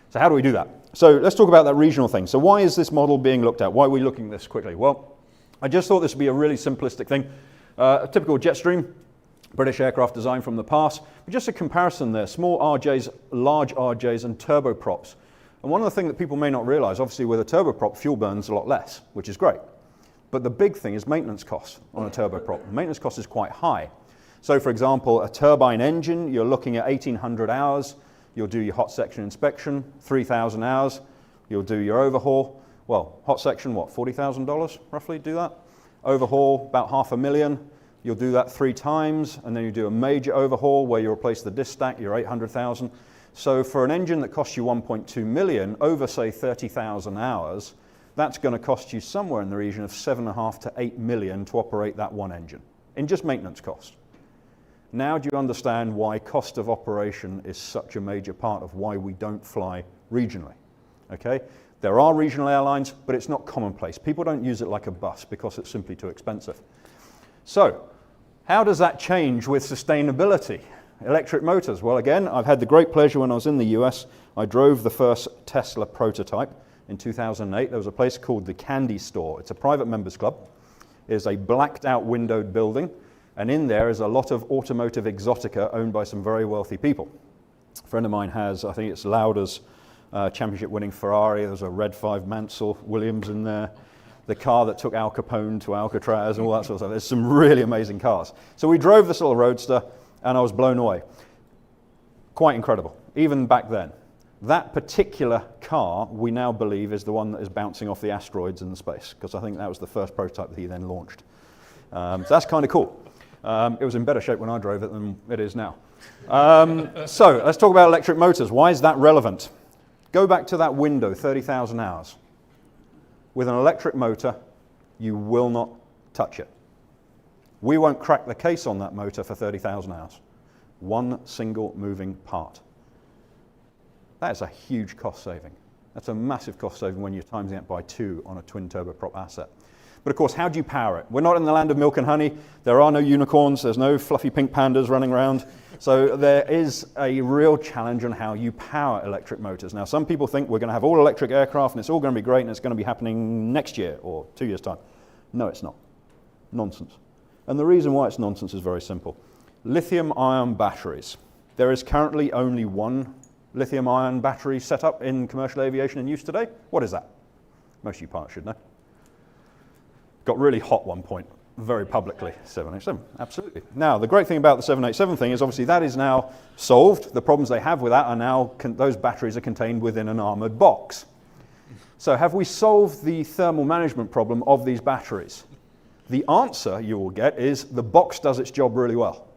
So how do we do that? So let's talk about that regional thing. So why is this model being looked at? Why are we looking at this quickly? Well, I just thought this would be a really simplistic thing. A typical Jetstream, British aircraft design from the past, but just a comparison there, small RJs, large RJs, and turboprops. And one of the things that people may not realize, obviously with a turboprop, fuel burns a lot less, which is great. But the big thing is maintenance costs on a turboprop. Maintenance cost is quite high. So for example, a turbine engine, you're looking at 1,800 hours. You'll do your hot section inspection, 3,000 hours. You'll do your overhaul. Well, hot section, what, $40,000 roughly, do that? Overhaul, about $500,000. You'll do that 3 times, and then you do a major overhaul where you replace the disc stack, you're 800,000. So for an engine that costs you 1.2 million over, say, 30,000 hours, that's going to cost you somewhere in the region of 7.5 to 8 million to operate that one engine in just maintenance cost. Now do you understand why cost of operation is such a major part of why we don't fly regionally? Okay? There are regional airlines, but it's not commonplace. People don't use it like a bus because it's simply too expensive. So, how does that change with sustainability? Electric motors. Well, again, I've had the great pleasure when I was in the US, I drove the first Tesla prototype in 2008. There was a place called the Candy Store. It's a private members club. It is a blacked out windowed building, and in there is a lot of automotive exotica owned by some very wealthy people. A friend of mine has, I think it's Lauda's championship winning Ferrari. There's a Red 5 Mansell Williams in there. The car that took Al Capone to Alcatraz and all that sort of stuff. There's some really amazing cars. So we drove this little roadster, and I was blown away. Quite incredible, even back then. That particular car, we now believe, is the one that is bouncing off the asteroids in the space, because I think that was the first prototype that he then launched. So that's kind of cool. It was in better shape when I drove it than it is now. So let's talk about electric motors. Why is that relevant? Go back to that window, 30,000 hours. With an electric motor, you will not touch it. We won't crack the case on that motor for 30,000 hours. One single moving part. That is a huge cost saving. That's a massive cost saving when you're timesing it by 2 on a twin turboprop asset. But of course, how do you power it? We're not in the land of milk and honey. There are no unicorns. There's no fluffy pink pandas running around. So there is a real challenge on how you power electric motors. Now, some people think we're going to have all electric aircraft and it's all going to be great and it's going to be happening next year or 2 years' time. No, it's not. Nonsense. And the reason why it's nonsense is very simple. Lithium-ion batteries. There is currently only one lithium-ion battery set up in commercial aviation in use today. What is that? Most of you pilots should know. Got really hot one point, very publicly, 787, absolutely. Now, the great thing about the 787 thing is obviously that is now solved. The problems they have with that are now, those batteries are contained within an armoured box. So have we solved the thermal management problem of these batteries? The answer you will get is the box does its job really well.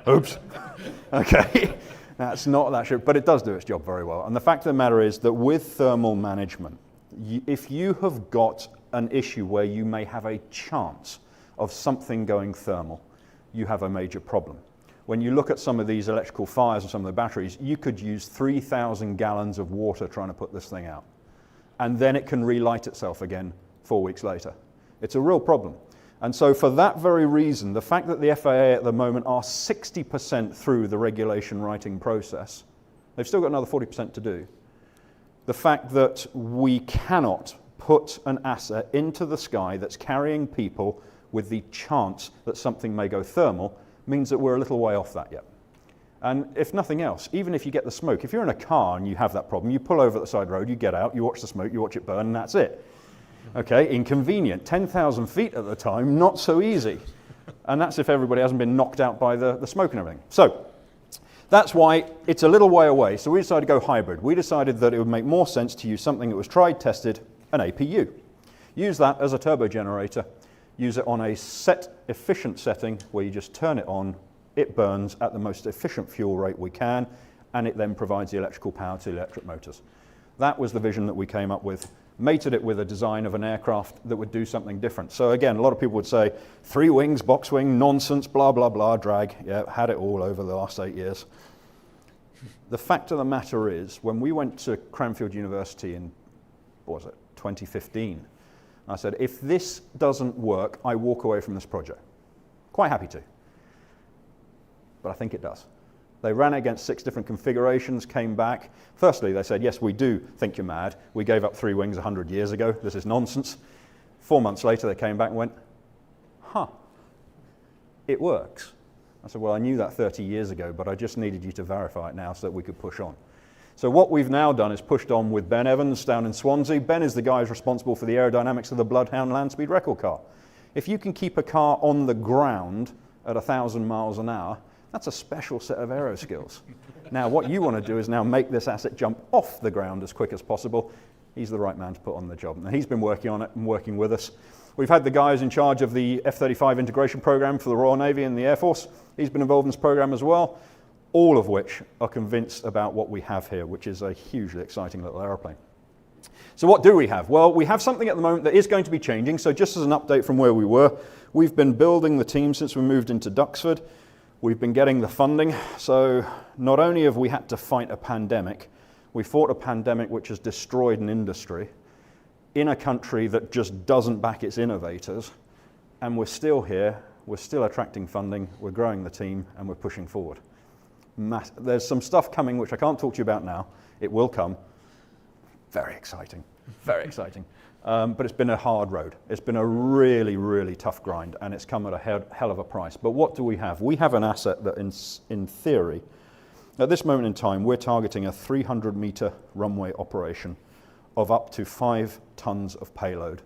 Oops. Okay. That's not that true, but it does do its job very well. And the fact of the matter is that with thermal management, if you have got an issue where you may have a chance of something going thermal, you have a major problem. When you look at some of these electrical fires and some of the batteries, you could use 3,000 gallons of water trying to put this thing out. And then it can relight itself again 4 weeks later. It's a real problem. And so for that very reason, the fact that the FAA at the moment are 60% through the regulation writing process, they've still got another 40% to do. The fact that we cannot put an asset into the sky that's carrying people with the chance that something may go thermal means that we're a little way off that yet. And if nothing else, even if you get the smoke, if you're in a car and you have that problem, you pull over at the side road, you get out, you watch the smoke, you watch it burn, and that's it. Okay, inconvenient. 10,000 feet at the time, not so easy. And that's if everybody hasn't been knocked out by the smoke and everything. So that's why it's a little way away. So we decided to go hybrid. We decided that it would make more sense to use something that was tried, tested, an APU. Use that as a turbo generator. Use it on a set efficient setting where you just turn it on, it burns at the most efficient fuel rate we can, and it then provides the electrical power to the electric motors. That was the vision that we came up with, mated it with a design of an aircraft that would do something different. So again, a lot of people would say, 3 wings, box wing, nonsense, blah, blah, blah, drag. Yeah, had it all over the last 8 years. The fact of the matter is, when we went to Cranfield University in, what was it, 2015, I said, if this doesn't work, I walk away from this project. Quite happy to. But I think it does. They ran against 6 different configurations, came back. Firstly, they said, yes, we do think you're mad. We gave up 3 wings 100 years ago. This is nonsense. 4 months later, they came back and went, huh, it works. I said, well, I knew that 30 years ago, but I just needed you to verify it now so that we could push on. So what we've now done is pushed on with Ben Evans down in Swansea. Ben is the guy who's responsible for the aerodynamics of the Bloodhound land speed record car. If you can keep a car on the ground at 1,000 miles an hour, that's a special set of aero skills. Now, what you want to do is now make this asset jump off the ground as quick as possible. He's the right man to put on the job. And he's been working on it and working with us. We've had the guys in charge of the F-35 integration program for the Royal Navy and the Air Force. He's been involved in this program as well. All of which are convinced about what we have here, which is a hugely exciting little aeroplane. So what do we have? Well, we have something at the moment that is going to be changing. So just as an update from where we were, we've been building the team since we moved into Duxford. We've been getting the funding. So not only have we had to fight a pandemic, we fought a pandemic which has destroyed an industry in a country that just doesn't back its innovators. And we're still here, we're still attracting funding, we're growing the team, and we're pushing forward. There's some stuff coming which I can't talk to you about now. It will come. Very exciting, very exciting. But it's been a hard road. It's been a really, really tough grind, and it's come at a hell of a price. But what do we have? We have an asset that in theory, at this moment in time, we're targeting a 300-meter runway operation of up to 5 tons of payload.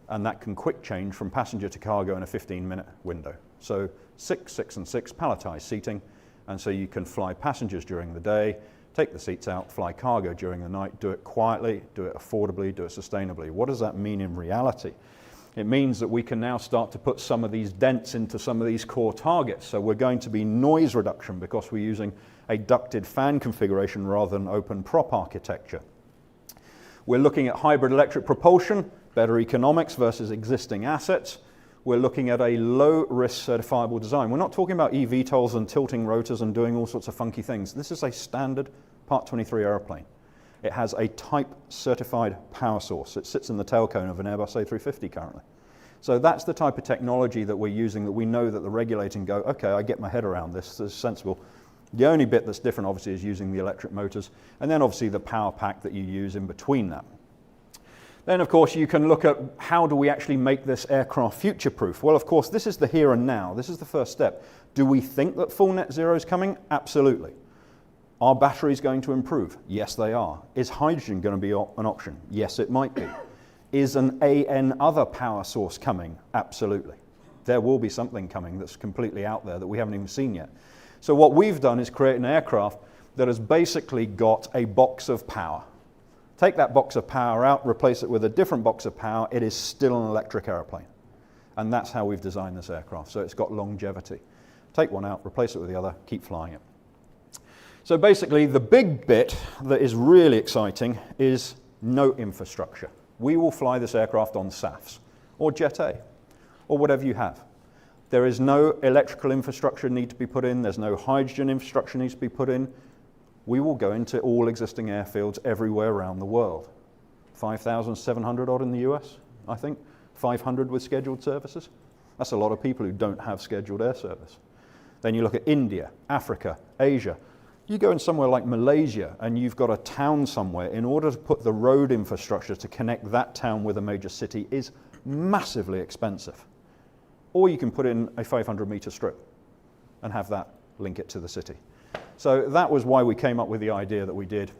And that can quick change from passenger to cargo in a 15-minute window. So 6, 6, and 6 palletized seating. And so you can fly passengers during the day, take the seats out, fly cargo during the night, do it quietly, do it affordably, do it sustainably. What does that mean in reality? It means that we can now start to put some of these dents into some of these core targets. So we're going to be noise reduction because we're using a ducted fan configuration rather than open prop architecture. We're looking at hybrid electric propulsion, better economics versus existing assets. We're looking at a low-risk certifiable design. We're not talking about eVTOLs and tilting rotors and doing all sorts of funky things. This is a standard Part 23 aeroplane. It has a type-certified power source. It sits in the tail cone of an Airbus A380 currently. So that's the type of technology that we're using that we know that the regulator can go, okay, I get my head around this, this is sensible. The only bit that's different, obviously, is using the electric motors, and then obviously the power pack that you use in between that. Then, of course, you can look at how do we actually make this aircraft future-proof? Well, of course, this is the here and now. This is the first step. Do we think that full net zero is coming? Absolutely. Are batteries going to improve? Yes, they are. Is hydrogen going to be an option? Yes, it might be. Is an other power source coming? Absolutely. There will be something coming that's completely out there that we haven't even seen yet. So what we've done is create an aircraft that has basically got a box of power. Take that box of power out, replace it with a different box of power, it is still an electric airplane. And that's how we've designed this aircraft, so it's got longevity. Take one out, replace it with the other, keep flying it. So basically, the big bit that is really exciting is no infrastructure. We will fly this aircraft on SAFs, or Jet A, or whatever you have. There is no electrical infrastructure need to be put in, there's no hydrogen infrastructure needs to be put in. We will go into all existing airfields everywhere around the world. 5,700 odd in the US, I think. 500 with scheduled services. That's a lot of people who don't have scheduled air service. Then you look at India, Africa, Asia. You go in somewhere like Malaysia and you've got a town somewhere. In order to put the road infrastructure to connect that town with a major city is massively expensive. Or you can put in a 500-meter strip and have that link it to the city. So that was why we came up with the idea that we did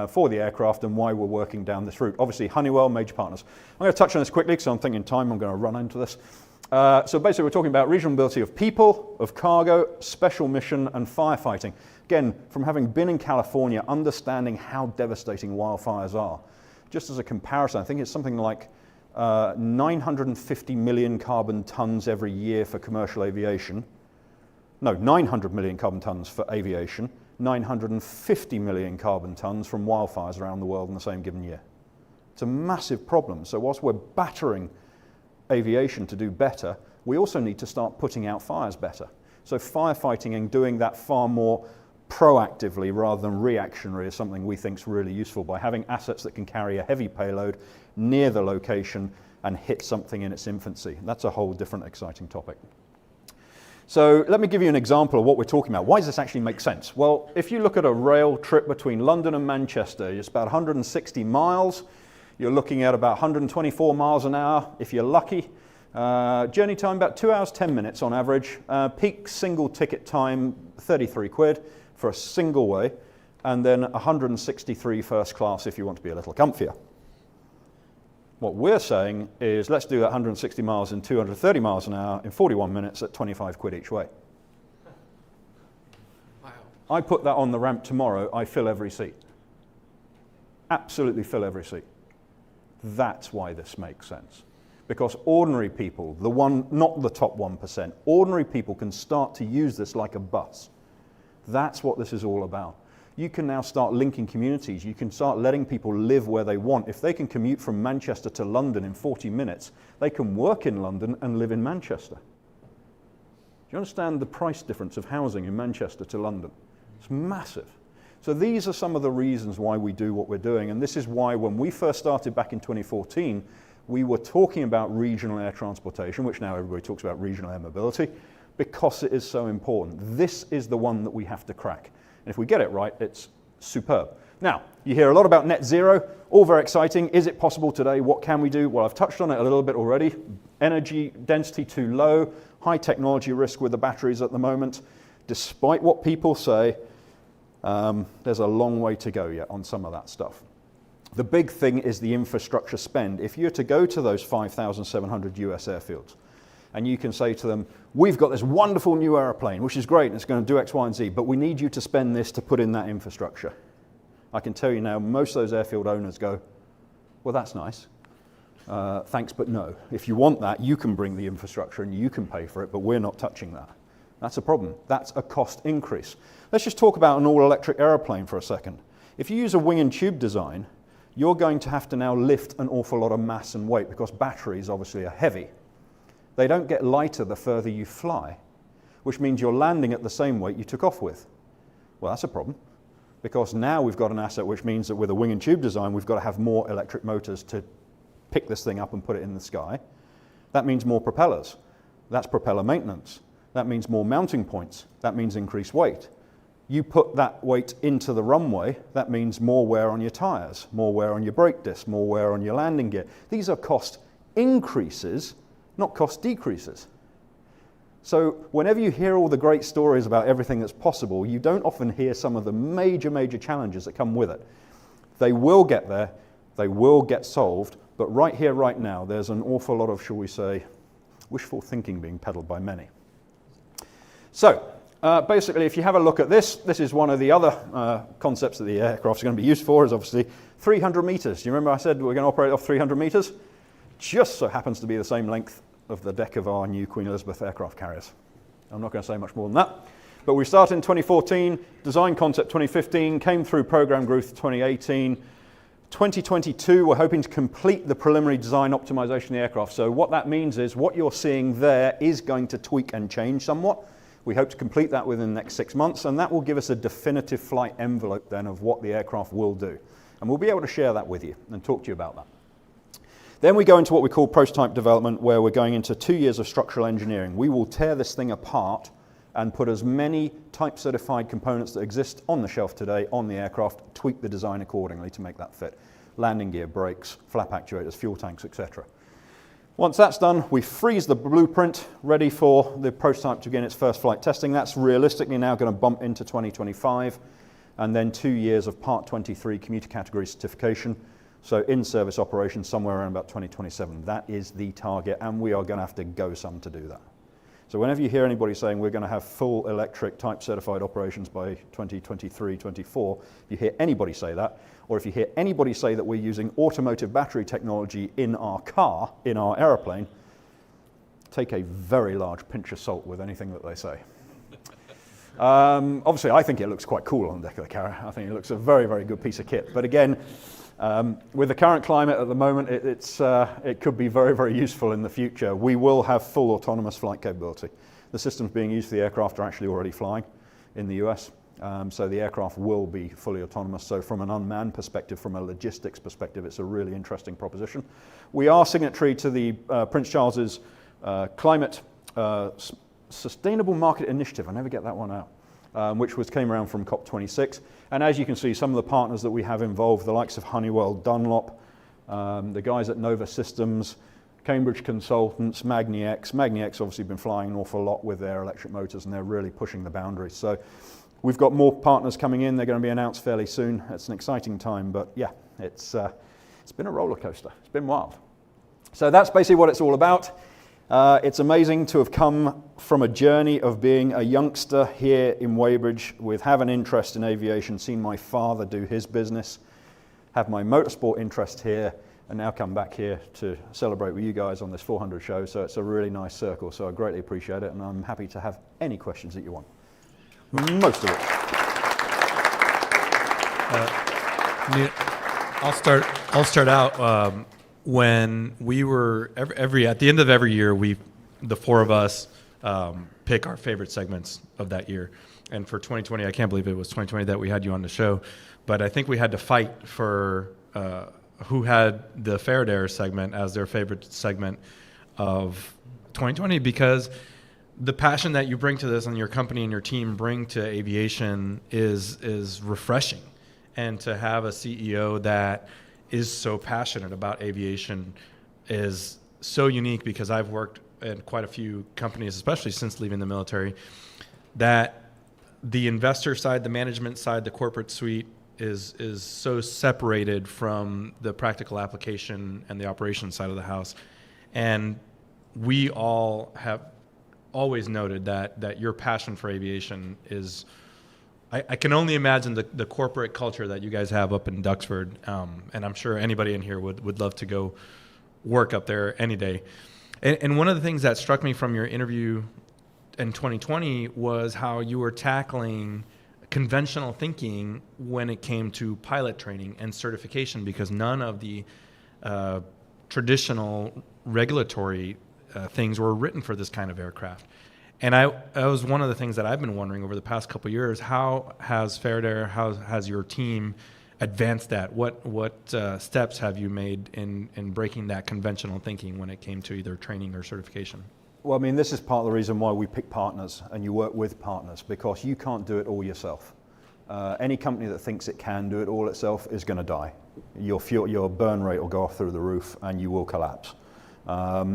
for the aircraft and why we're working down this route. Obviously, Honeywell, major partners. I'm going to touch on this quickly because I'm thinking time, I'm going to run into this. So basically, we're talking about regional mobility of people, of cargo, special mission, and firefighting. Again, from having been in California, understanding how devastating wildfires are. Just as a comparison, I think it's something like 950 million carbon tons every year for commercial aviation. No, 900 million carbon tons for aviation, 950 million carbon tons from wildfires around the world in the same given year. It's a massive problem. So whilst we're battering aviation to do better, we also need to start putting out fires better. So firefighting and doing that far more proactively rather than reactionary is something we think is really useful by having assets that can carry a heavy payload near the location and hit something in its infancy. That's a whole different exciting topic. So let me give you an example of what we're talking about. Why does this actually make sense? Well, if you look at a rail trip between London and Manchester, it's about 160 miles. You're looking at about 124 miles an hour if you're lucky. Journey time about 2 hours 10 minutes on average. Peak single ticket time 33 quid for a single way, and then 163 first class if you want to be a little comfier. What we're saying is let's do that 160 miles in 230 miles an hour in 41 minutes at 25 quid each way. Wow. I put that on the ramp tomorrow, I fill every seat. Absolutely fill every seat. That's why this makes sense. Because ordinary people, not the top 1%, ordinary people can start to use this like a bus. That's what this is all about. You can now start linking communities. You can start letting people live where they want. If they can commute from Manchester to London in 40 minutes, they can work in London and live in Manchester. Do you understand the price difference of housing in Manchester to London? It's massive. So these are some of the reasons why we do what we're doing. And this is why when we first started back in 2014, we were talking about regional air transportation, which now everybody talks about regional air mobility, because it is so important. This is the one that we have to crack. And if we get it right, it's superb. Now, you hear a lot about net zero, all very exciting. Is it possible today? What can we do? Well, I've touched on it a little bit already. Energy density too low, high technology risk with the batteries at the moment. Despite what people say, there's a long way to go yet on some of that stuff. The big thing is the infrastructure spend. If you're to go to those 5,700 US airfields, and you can say to them, we've got this wonderful new airplane, which is great, and it's going to do X, Y, and Z, but we need you to spend this to put in that infrastructure. I can tell you now, most of those airfield owners go, well, that's nice. Thanks, but no. If you want that, you can bring the infrastructure and you can pay for it, but we're not touching that. That's a problem. That's a cost increase. Let's just talk about an all-electric airplane for a second. If you use a wing and tube design, you're going to have to now lift an awful lot of mass and weight because batteries obviously are heavy. They don't get lighter the further you fly, which means you're landing at the same weight you took off with. Well, that's a problem, because now we've got an asset which means that with a wing and tube design, we've got to have more electric motors to pick this thing up and put it in the sky. That means more propellers. That's propeller maintenance. That means more mounting points. That means increased weight. You put that weight into the runway, that means more wear on your tires, more wear on your brake disc, more wear on your landing gear. These are cost increases, not cost decreases. So whenever you hear all the great stories about everything that's possible, you don't often hear some of the major, major challenges that come with it. They will get there, they will get solved, but right here, right now, there's an awful lot of, shall we say, wishful thinking being peddled by many. So Basically, if you have a look at this is one of the other concepts that the aircraft is going to be used for, is obviously 300 meters. Do you remember I said we're going to operate off 300 meters? Just so happens to be the same length of the deck of our new Queen Elizabeth aircraft carriers. I'm not going to say much more than that. But we started in 2014, design concept 2015, came through program growth 2018. 2022, we're hoping to complete the preliminary design optimization of the aircraft. So what that means is what you're seeing there is going to tweak and change somewhat. We hope to complete that within the next 6 months, and that will give us a definitive flight envelope then of what the aircraft will do. And we'll be able to share that with you and talk to you about that. Then we go into what we call prototype development, where we're going into 2 years of structural engineering. We will tear this thing apart and put as many type certified components that exist on the shelf today on the aircraft, tweak the design accordingly to make that fit. Landing gear, brakes, flap actuators, fuel tanks, etc. Once that's done, we freeze the blueprint, ready for the prototype to begin its first flight testing. That's realistically now going to bump into 2025, and then 2 years of Part 23 commuter category certification. So in-service operations somewhere around about 2027. That is the target, and we are going to have to go some to do that. So whenever you hear anybody saying we're going to have full electric type certified operations by 2023, 24, if you hear anybody say that, or if you hear anybody say that we're using automotive battery technology in our car, in our aeroplane, take a very large pinch of salt with anything that they say. Obviously, I think it looks quite cool on the deck of the carrier. I think it looks a very, very good piece of kit. But again, with the current climate at the moment, it could be very, very useful in the future. We will have full autonomous flight capability. The systems being used for the aircraft are actually already flying in the US. So the aircraft will be fully autonomous. So from an unmanned perspective, from a logistics perspective, it's a really interesting proposition. We are signatory to the Prince Charles's Climate Sustainable Market Initiative. I never get that one out. Which came around from COP26. And as you can see, some of the partners that we have involved, the likes of Honeywell, Dunlop, the guys at Nova Systems, Cambridge Consultants, MagniX. MagniX obviously been flying an awful lot with their electric motors, and they're really pushing the boundaries. So we've got more partners coming in. They're going to be announced fairly soon. It's an exciting time, but yeah, it's been a roller coaster. It's been wild. So that's basically what it's all about. It's amazing to have come from a journey of being a youngster here in Weybridge with have an interest in aviation, seen my father do his business, have my motorsport interest here, and now come back here to celebrate with you guys on this 400 show. So it's a really nice circle. So I greatly appreciate it, and I'm happy to have any questions that you want. Most of it. I'll start out. When we were at the end of every year, the four of us pick our favorite segments of that year. And for 2020, I can't believe it was 2020 that we had you on the show, but I think we had to fight for who had the Faraday segment as their favorite segment of 2020, because the passion that you bring to this and your company and your team bring to aviation is refreshing. And to have a CEO that is so passionate about aviation is so unique, because I've worked in quite a few companies, especially since leaving the military, that the investor side, the management side, the corporate suite is so separated from the practical application and the operations side of the house. And we all have always noted that your passion for aviation is, I can only imagine the corporate culture that you guys have up in Duxford, and I'm sure anybody in here would love to go work up there any day. And one of the things that struck me from your interview in 2020 was how you were tackling conventional thinking when it came to pilot training and certification, because none of the traditional regulatory things were written for this kind of aircraft. And that was one of the things that I've been wondering over the past couple of years. How has Faraday, how has your team advanced that? What steps have you made in breaking that conventional thinking when it came to either training or certification? Well, I mean, this is part of the reason why we pick partners and you work with partners, because you can't do it all yourself. Any company that thinks it can do it all itself is going to die. Your burn rate will go off through the roof and you will collapse.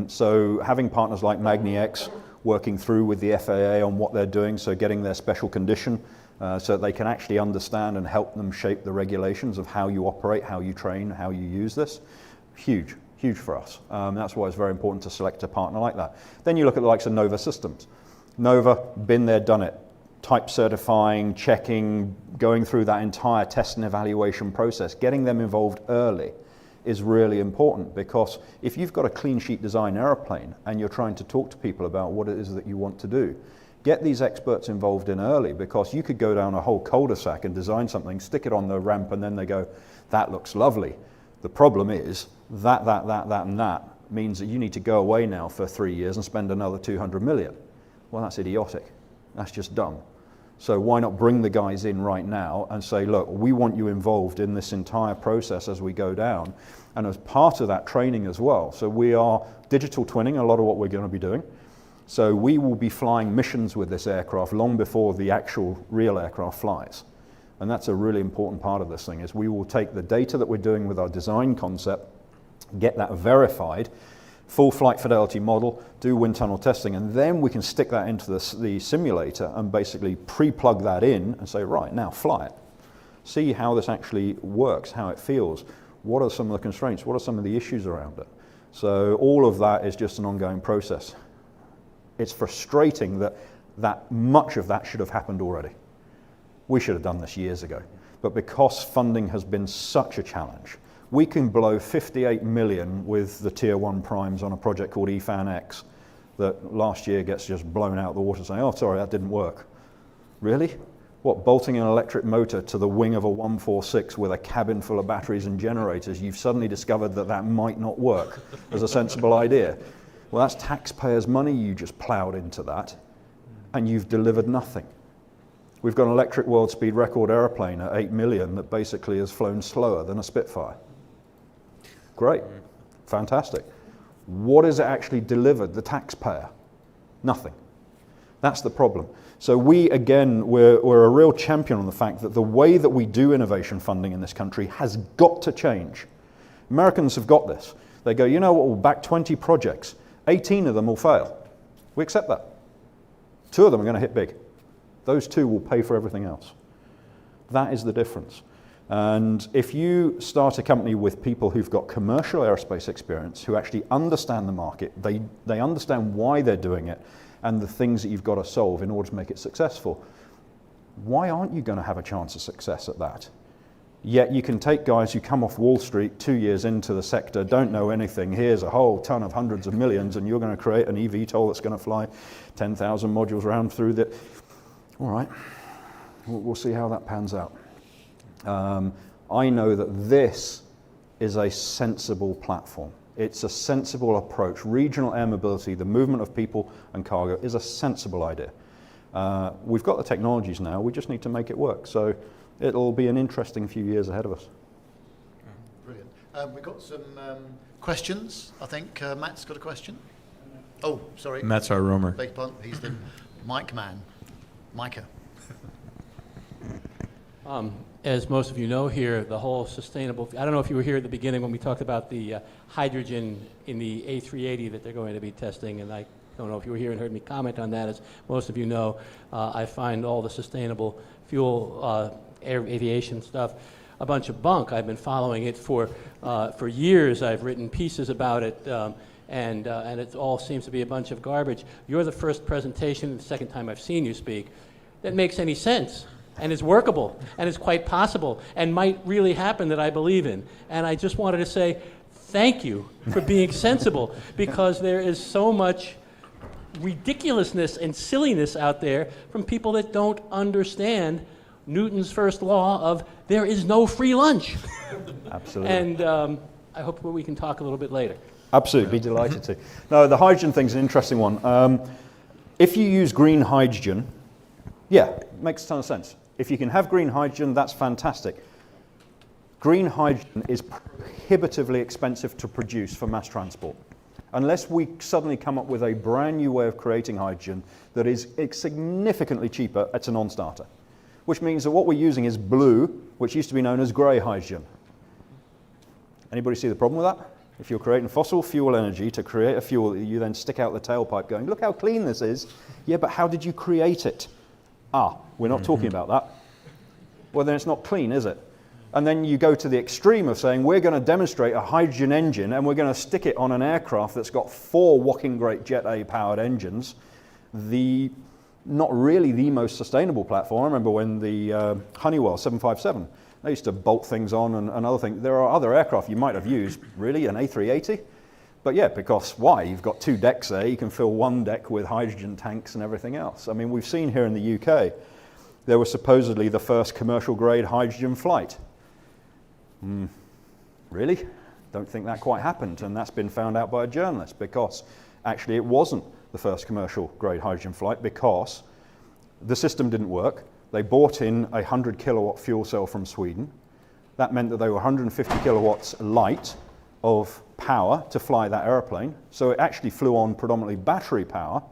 So having partners like MagniX working through with the FAA on what they're doing, so getting their special condition so that they can actually understand and help them shape the regulations of how you operate, how you train, how you use this, huge for us. That's why it's very important to select a partner like that. Then you look at the likes of Nova Systems. Nova, been there, done it. type certifying, checking, going through that entire test and evaluation process, getting them involved early is really important, because if you've got a clean sheet design aeroplane and you're trying to talk to people about what it is that you want to do, get these experts involved in early, because you could go down a whole cul-de-sac and design something, stick it on the ramp, and then they go, that looks lovely. The problem is that and that means that you need to go away now for 3 years and spend another 200 million. Well, that's idiotic. That's just dumb. So why not bring the guys in right now and say, look, we want you involved in this entire process as we go down, and as part of that training as well. So we are digital twinning a lot of what we're going to be doing. So we will be flying missions with this aircraft long before the actual real aircraft flies. And that's a really important part of this thing, is we will take the data that we're doing with our design concept, get that verified, full flight fidelity model, do wind tunnel testing, and then we can stick that into the simulator and basically pre-plug that in and say, right, now fly it. See how this actually works, how it feels. What are some of the constraints? What are some of the issues around it? So all of that is just an ongoing process. It's frustrating that much of that should have happened already. We should have done this years ago. But because funding has been such a challenge, we can blow 58 million with the tier 1 primes on a project called EFAN-X that last year gets just blown out of the water saying, oh, sorry, that didn't work. Really? What, bolting an electric motor to the wing of a 146 with a cabin full of batteries and generators, you've suddenly discovered that that might not work as a sensible idea. Well, that's taxpayers' money you just ploughed into that, and you've delivered nothing. We've got an electric world speed record aeroplane at 8 million that basically has flown slower than a Spitfire. Great, fantastic. What has it actually delivered the taxpayer? Nothing. That's the problem. So we, again, we're a real champion on the fact that the way that we do innovation funding in this country has got to change. Americans have got this. They go, you know what, we'll back 20 projects. 18 of them will fail. We accept that. 2 of them are going to hit big. Those 2 will pay for everything else. That is the difference. And if you start a company with people who've got commercial aerospace experience, who actually understand the market, they understand why they're doing it, and the things that you've got to solve in order to make it successful, why aren't you going to have a chance of success at that? Yet you can take guys who come off Wall Street 2 years into the sector, don't know anything, here's a whole ton of hundreds of millions, and you're going to create an eVTOL that's going to fly 10,000 modules around through the... All right, we'll see how that pans out. I know that this is a sensible platform. It's a sensible approach. Regional air mobility, the movement of people and cargo, is a sensible idea. We've got the technologies now, we just need to make it work. So it'll be an interesting few years ahead of us. Brilliant. We've got some questions. I think Matt's got a question. Oh, sorry. Matt's our roamer. Beg your pardon. He's the mic man. Micah. As most of you know here, the whole sustainable, I don't know if you were here at the beginning when we talked about the hydrogen in the A380 that they're going to be testing, and I don't know if you were here and heard me comment on that. As most of you know, I find all the sustainable fuel aviation stuff a bunch of bunk. I've been following it for years. I've written pieces about it, and it all seems to be a bunch of garbage. You're the first presentation, the second time I've seen you speak, that makes any sense, and is workable, and is quite possible, and might really happen that I believe in. And I just wanted to say thank you for being sensible, because there is so much ridiculousness and silliness out there from people that don't understand Newton's first law of there is no free lunch. Absolutely. And I hope we can talk a little bit later. Absolutely, be delighted to. No, the hydrogen thing's an interesting one. If you use green hydrogen, yeah, it makes a ton of sense. If you can have green hydrogen, that's fantastic. Green hydrogen is prohibitively expensive to produce for mass transport. Unless we suddenly come up with a brand new way of creating hydrogen that is significantly cheaper, it's a non-starter. Which means that what we're using is blue, which used to be known as grey hydrogen. Anybody see the problem with that? If you're creating fossil fuel energy to create a fuel that you then stick out the tailpipe going, look how clean this is. Yeah, but how did you create it? We're not talking about that. Well, then it's not clean, is it? And then you go to the extreme of saying, we're going to demonstrate a hydrogen engine and we're going to stick it on an aircraft that's got 4 whacking great Jet A powered engines. The not really the most sustainable platform. I remember when the Honeywell 757, they used to bolt things on and other things. There are other aircraft you might have used, really, an A380. But yeah, because why? You've got 2 decks there. You can fill 1 deck with hydrogen tanks and everything else. I mean, we've seen here in the UK, there was supposedly the first commercial grade hydrogen flight. Really? Don't think that quite happened. And that's been found out by a journalist, because actually it wasn't the first commercial grade hydrogen flight, because the system didn't work. They bought in a 100 kilowatt fuel cell from Sweden. That meant that they were 150 kilowatts light of power to fly that airplane. So it actually flew on predominantly battery power,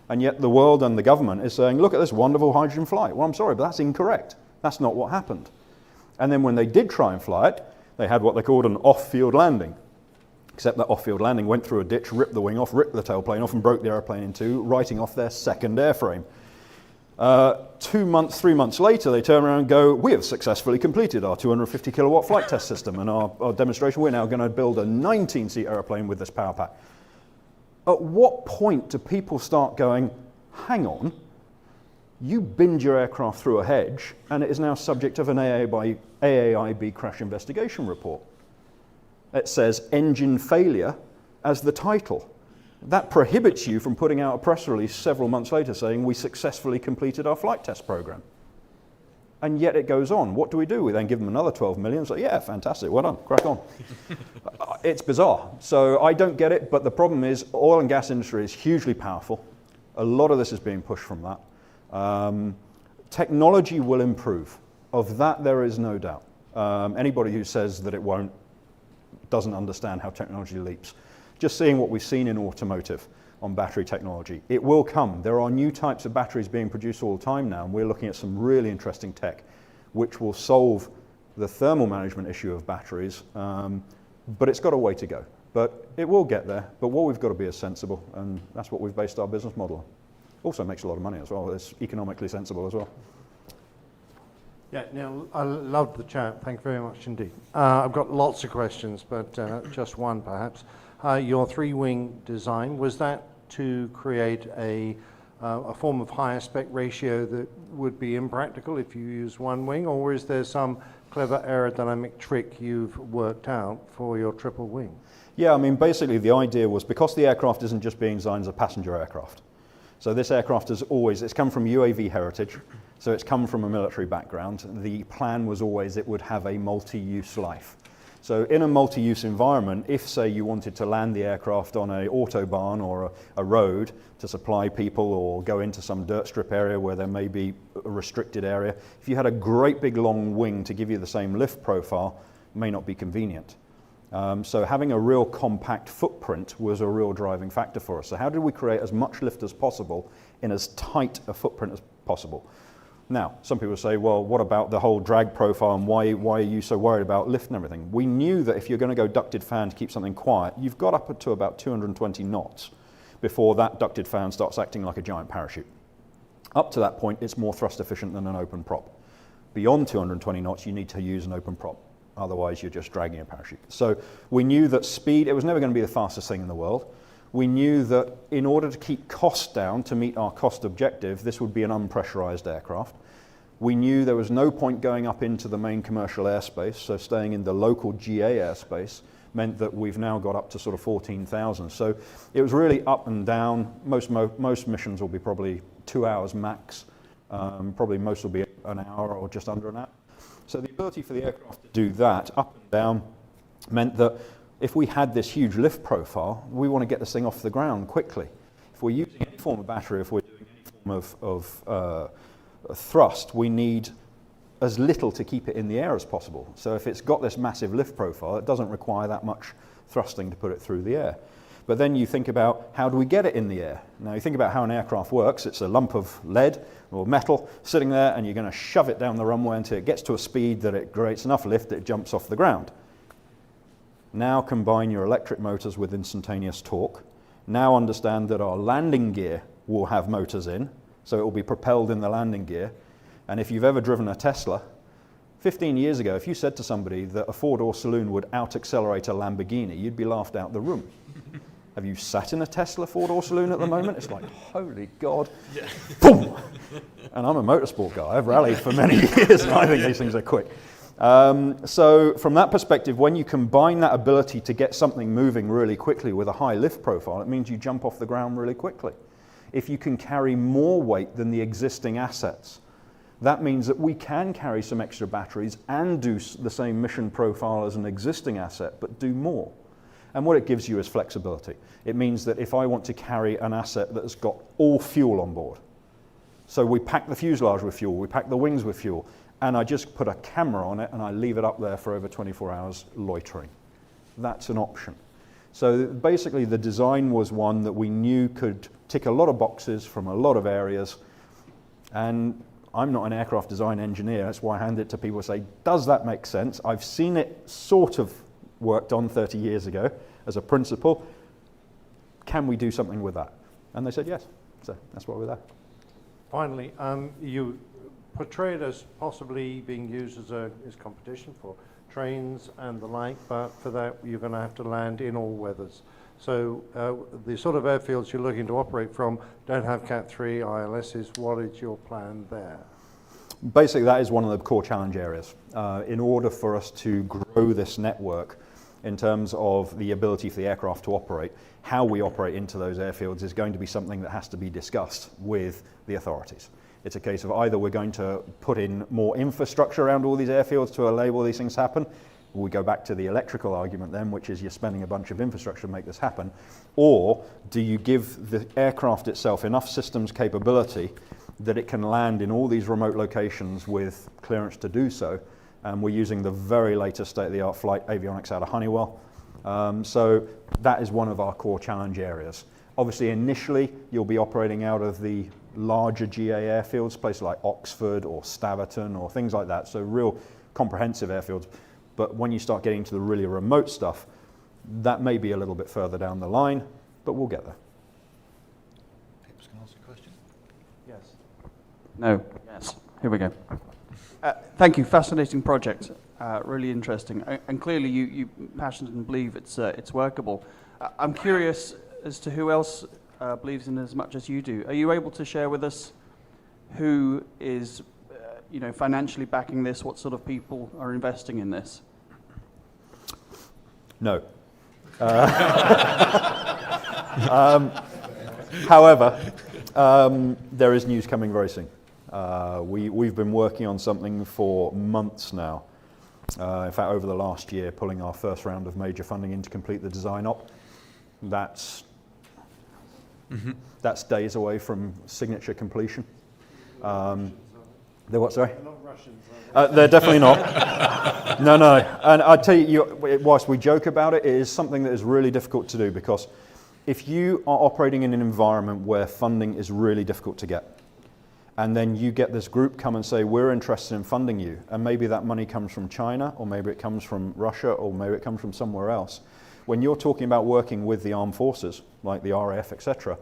and yet the world and the government is saying, look at this wonderful hydrogen flight. Well, I'm sorry, but that's incorrect. That's not what happened. And then when they did try and fly it, they had what they called an off-field landing. Except that off-field landing went through a ditch, ripped the wing off, ripped the tailplane off, and broke the airplane in two, writing off their second airframe. 2 months, 3 months later, they turn around and go, we have successfully completed our 250 kilowatt flight test system and our demonstration. We're now going to build a 19-seat airplane with this power pack. At what point do people start going, hang on, you binned your aircraft through a hedge and it is now subject of an AAIB crash investigation report? It says engine failure as the title. That prohibits you from putting out a press release several months later saying we successfully completed our flight test program. And yet it goes on. What do? We then give them another 12 million. So yeah, fantastic, well done, crack on. It's bizarre. So I don't get it, but the problem is oil and gas industry is hugely powerful. A lot of this is being pushed from that. Technology will improve. Of that, there is no doubt. Anybody who says that it won't doesn't understand how technology leaps. Just seeing what we've seen in automotive on battery technology, it will come. There are new types of batteries being produced all the time now, and we're looking at some really interesting tech which will solve the thermal management issue of batteries, but it's got a way to go. But it will get there, but what we've got to be is sensible, and that's what we've based our business model on. Also makes a lot of money as well. It's economically sensible as well. Yeah, Neil, I loved the chat. Thank you very much indeed. I've got lots of questions, but just one perhaps. Your 3-wing design, was that to create a form of high aspect ratio that would be impractical if you use 1 wing, or is there some clever aerodynamic trick you've worked out for your triple wing? Yeah, I mean, basically the idea was, because the aircraft isn't just being designed as a passenger aircraft. So this aircraft has always, it's come from UAV heritage, so it's come from a military background. The plan was always it would have a multi-use life. So in a multi-use environment, if, say, you wanted to land the aircraft on an autobahn or a road to supply people, or go into some dirt strip area where there may be a restricted area, if you had a great big long wing to give you the same lift profile, may not be convenient. So having a real compact footprint was a real driving factor for us. So how did we create as much lift as possible in as tight a footprint as possible? Now, some people say, well, what about the whole drag profile, and why are you so worried about lift and everything? We knew that if you're going to go ducted fan to keep something quiet, you've got up to about 220 knots before that ducted fan starts acting like a giant parachute. Up to that point, it's more thrust efficient than an open prop. Beyond 220 knots, you need to use an open prop. Otherwise, you're just dragging a parachute. So we knew that speed, it was never going to be the fastest thing in the world. We knew that in order to keep costs down, to meet our cost objective, this would be an unpressurized aircraft. We knew there was no point going up into the main commercial airspace, so staying in the local GA airspace meant that we've now got up to sort of 14,000. So it was really up and down. Most missions will be probably 2 hours max. Probably most will be an hour or just under an hour. So the ability for the aircraft to do that up and down meant that if we had this huge lift profile, we want to get this thing off the ground quickly. If we're using any form of battery, if we're doing any form of thrust, we need as little to keep it in the air as possible. So if it's got this massive lift profile, it doesn't require that much thrusting to put it through the air. But then you think about, how do we get it in the air? Now you think about how an aircraft works. It's a lump of lead or metal sitting there, and you're going to shove it down the runway until it gets to a speed that it creates enough lift that it jumps off the ground. Now combine your electric motors with instantaneous torque. Now understand that our landing gear will have motors in, so it will be propelled in the landing gear. And if you've ever driven a Tesla, 15 years ago, if you said to somebody that a four-door saloon would out-accelerate a Lamborghini, you'd be laughed out the room. Have you sat in a Tesla four-door saloon at the moment? It's like, holy God. Yeah. Boom! And I'm a motorsport guy. I've rallied for many years, and I think these things are quick. So from that perspective, when you combine that ability to get something moving really quickly with a high lift profile, it means you jump off the ground really quickly. If you can carry more weight than the existing assets, that means that we can carry some extra batteries and do the same mission profile as an existing asset, but do more. And what it gives you is flexibility. It means that if I want to carry an asset that has got all fuel on board, so we pack the fuselage with fuel, we pack the wings with fuel, and I just put a camera on it and I leave it up there for over 24 hours loitering. That's an option. So basically the design was one that we knew could tick a lot of boxes from a lot of areas, and I'm not an aircraft design engineer, that's why I hand it to people and say, does that make sense? I've seen it sort of worked on 30 years ago as a principle. Can we do something with that? And they said yes. So that's why we're there. Finally, you portray it as possibly being used as competition for trains and the like, but for that you're going to have to land in all weathers. So the sort of airfields you're looking to operate from don't have Cat 3 ILSs. What is your plan there? Basically, that is one of the core challenge areas. In order for us to grow this network in terms of the ability for the aircraft to operate, how we operate into those airfields is going to be something that has to be discussed with the authorities. It's a case of either we're going to put in more infrastructure around all these airfields to enable these things to happen. We go back to the electrical argument then, which is you're spending a bunch of infrastructure to make this happen. Or do you give the aircraft itself enough systems capability that it can land in all these remote locations with clearance to do so? And we're using the very latest state-of-the-art flight avionics out of Honeywell. So that is one of our core challenge areas. Obviously, initially, you'll be operating out of the larger GA airfields, places like Oxford or Staverton or things like that, so real comprehensive airfields. But when you start getting to the really remote stuff, that may be a little bit further down the line, but we'll get there. Pips, can I ask a question? Yes. No. Yes. Here we go. Thank you. Fascinating project. Really interesting. And clearly you passionately believe it's workable. I'm curious as to who else believes in it as much as you do. Are you able to share with us who is financially backing this? What sort of people are investing in this? No. However, there is news coming very soon. We've been working on something for months now. In fact, over the last year, pulling our first round of major funding in to complete the design op. That's days away from signature completion. They're what, sorry? They're not Russians. They're definitely not. No. And I tell you, whilst we joke about it, it is something that is really difficult to do, because if you are operating in an environment where funding is really difficult to get, and then you get this group come and say, we're interested in funding you, and maybe that money comes from China, or maybe it comes from Russia, or maybe it comes from somewhere else. When you're talking about working with the armed forces, like the RAF, etc.,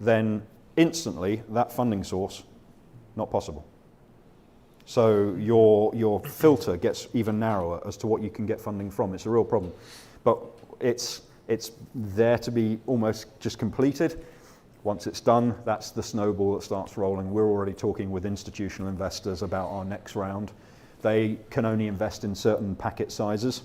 then instantly that funding source, not possible. So your filter gets even narrower as to what you can get funding from. It's a real problem. But it's there to be almost just completed. Once it's done, that's the snowball that starts rolling. We're already talking with institutional investors about our next round. They can only invest in certain packet sizes,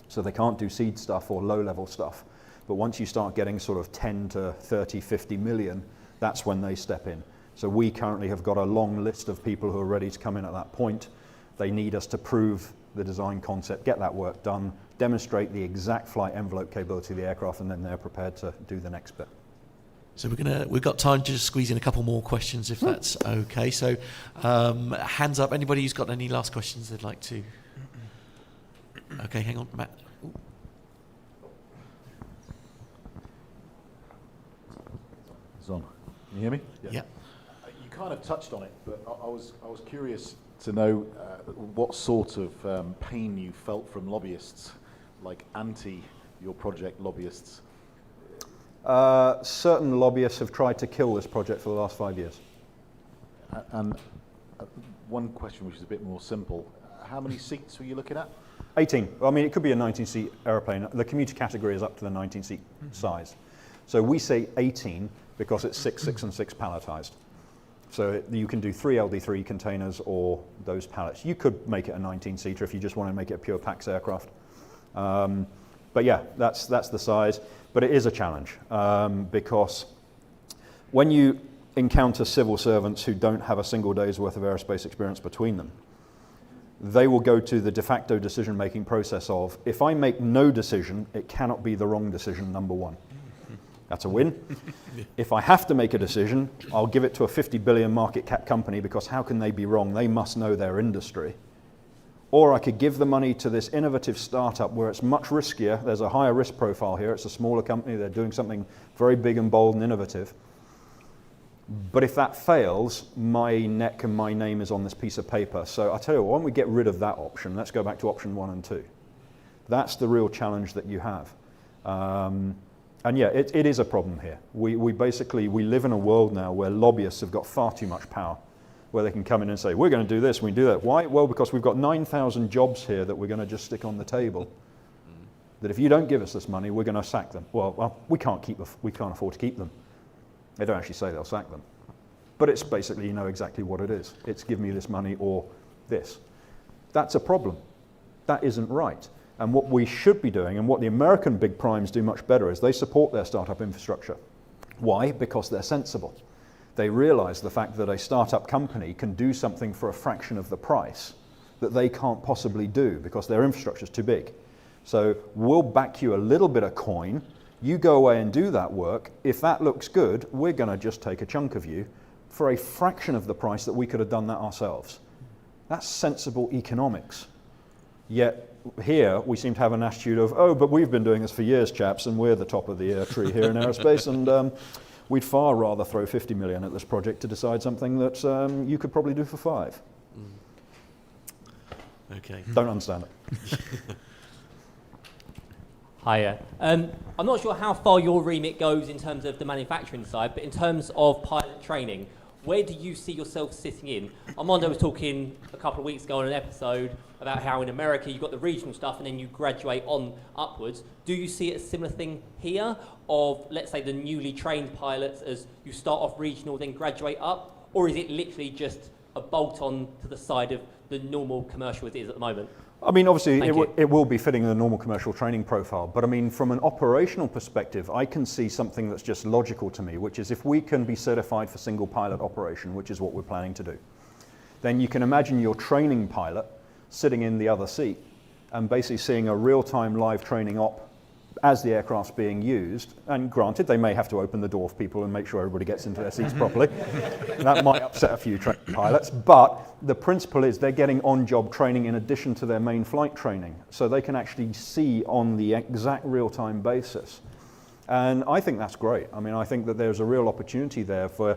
so they can't do seed stuff or low-level stuff. But once you start getting sort of 10 to 30, 50 million, that's when they step in. So we currently have got a long list of people who are ready to come in at that point. They need us to prove the design concept, get that work done, demonstrate the exact flight envelope capability of the aircraft, and then they're prepared to do the next bit. So we've got time to just squeeze in a couple more questions, if that's okay. So hands up, anybody who's got any last questions they'd like to? Okay, hang on, Matt. Ooh. It's on. Can you hear me? Yeah. You kind of touched on it, but I was curious to know what sort of pain you felt from lobbyists, like your project lobbyists. Certain lobbyists have tried to kill this project for the last 5 years. And one question which is a bit more simple. How many seats were you looking at? 18. I mean, it could be a 19-seat aeroplane. The commuter category is up to the 19-seat size. So we say 18 because it's 6, 6, and 6 palletized. So you can do 3 LD3 containers or those pallets. You could make it a 19-seater if you just want to make it a pure PAX aircraft. But yeah, that's the size. But it is a challenge because when you encounter civil servants who don't have a single day's worth of aerospace experience between them, they will go to the de facto decision-making process of, if I make no decision, it cannot be the wrong decision, number one. That's a win. If I have to make a decision, I'll give it to a 50 billion market cap company because how can they be wrong? They must know their industry. Or I could give the money to this innovative startup where it's much riskier. There's a higher risk profile here. It's a smaller company. They're doing something very big and bold and innovative. But if that fails, my neck and my name is on this piece of paper. So I tell you what, why don't we get rid of that option? Let's go back to option 1 and 2. That's the real challenge that you have. And yeah, it is a problem here. We live in a world now where lobbyists have got far too much power, where they can come in and say, we're going to do this, we do that. Why? Well, because we've got 9,000 jobs here that we're going to just stick on the table. That if you don't give us this money, we're going to sack them. Well, we can't afford to keep them. They don't actually say they'll sack them. But it's basically, you know exactly what it is. It's give me this money or this. That's a problem. That isn't right. And what we should be doing, and what the American big primes do much better, is they support their startup infrastructure. Why? Because they're sensible. They realize the fact that a startup company can do something for a fraction of the price that they can't possibly do because their infrastructure is too big. So we'll back you a little bit of coin. You go away and do that work. If that looks good, we're going to just take a chunk of you for a fraction of the price that we could have done that ourselves. That's sensible economics. Yet here we seem to have an attitude of, oh, but we've been doing this for years, chaps, and we're the top of the tree here in aerospace, and we'd far rather throw 50 million at this project to decide something that you could probably do for 5. Okay. Don't understand it. Hiya. I'm not sure how far your remit goes in terms of the manufacturing side, but in terms of pilot training, where do you see yourself sitting in? Armando was talking a couple of weeks ago on an episode about how in America you've got the regional stuff and then you graduate on upwards. Do you see a similar thing here of, let's say, the newly trained pilots as you start off regional, then graduate up? Or is it literally just a bolt-on to the side of the normal commercial as it is at the moment? I mean, obviously, it will be fitting the normal commercial training profile. But I mean, from an operational perspective, I can see something that's just logical to me, which is if we can be certified for single pilot operation, which is what we're planning to do, then you can imagine your training pilot sitting in the other seat and basically seeing a real-time live training op as the aircraft's being used. And granted, they may have to open the door for people and make sure everybody gets into their seats properly. That might upset a few pilots, but the principle is they're getting on-job training in addition to their main flight training, so they can actually see on the exact real-time basis. And I think that's great. I mean, I think that there's a real opportunity there for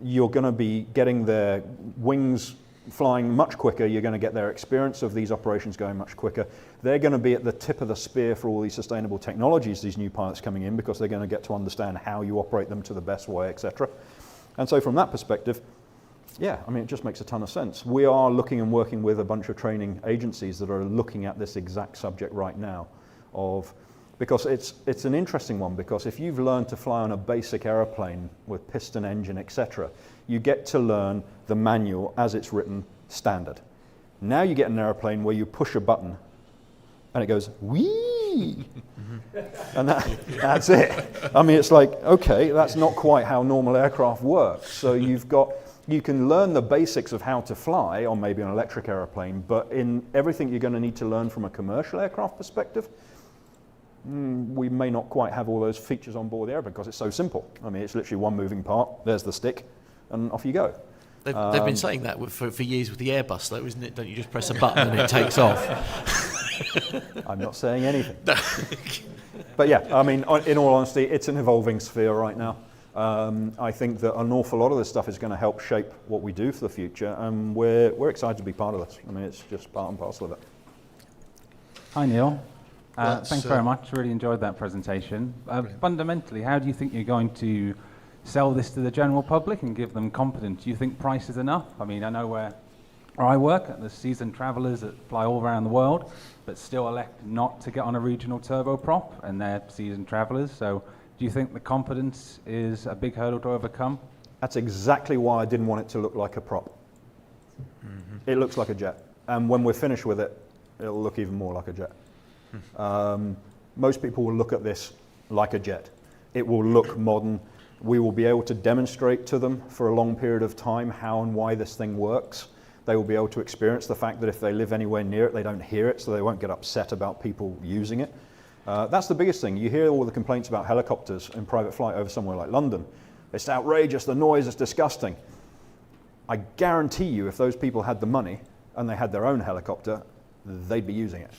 you're going to be getting their wings flying much quicker, you're going to get their experience of these operations going much quicker. They're going to be at the tip of the spear for all these sustainable technologies, these new pilots coming in, because they're going to get to understand how you operate them to the best way, etc. And so from that perspective, yeah, I mean, it just makes a ton of sense. We are looking and working with a bunch of training agencies that are looking at this exact subject right now, because it's an interesting one, because if you've learned to fly on a basic aeroplane with piston engine, etc., you get to learn the manual as it's written standard. Now you get an aeroplane where you push a button and it goes, whee! And that's it. I mean, it's like, okay, that's not quite how normal aircraft works. So you can learn the basics of how to fly on maybe an electric aeroplane, but in everything you're going to need to learn from a commercial aircraft perspective, we may not quite have all those features on board the airplane because it's so simple. I mean, it's literally one moving part, there's the stick, and off you go. They've been saying that for years with the Airbus, though, isn't it? Don't you just press a button and it takes off? I'm not saying anything. But yeah, I mean, in all honesty, it's an evolving sphere right now. I think that an awful lot of this stuff is going to help shape what we do for the future, and we're excited to be part of this. I mean, it's just part and parcel of it. Hi, Neil. Thanks very much. Really enjoyed that presentation. Fundamentally, how do you think you're going to sell this to the general public and give them confidence? Do you think price is enough? I mean, I know where I work, there's seasoned travellers that fly all around the world, but still elect not to get on a regional turboprop, and they're seasoned travellers. So Do you think the confidence is a big hurdle to overcome? That's exactly why I didn't want it to look like a prop. It looks like a jet. And when we're finished with it, it'll look even more like a jet. Most people will look at this like a jet. It will look modern. We will be able to demonstrate to them for a long period of time how and why this thing works. They will be able to experience the fact that if they live anywhere near it, they don't hear it, so they won't get upset about people using it. That's the biggest thing. You hear all the complaints about helicopters in private flight over somewhere like London. It's outrageous, the noise is disgusting. I guarantee you if those people had the money and they had their own helicopter, they'd be using it.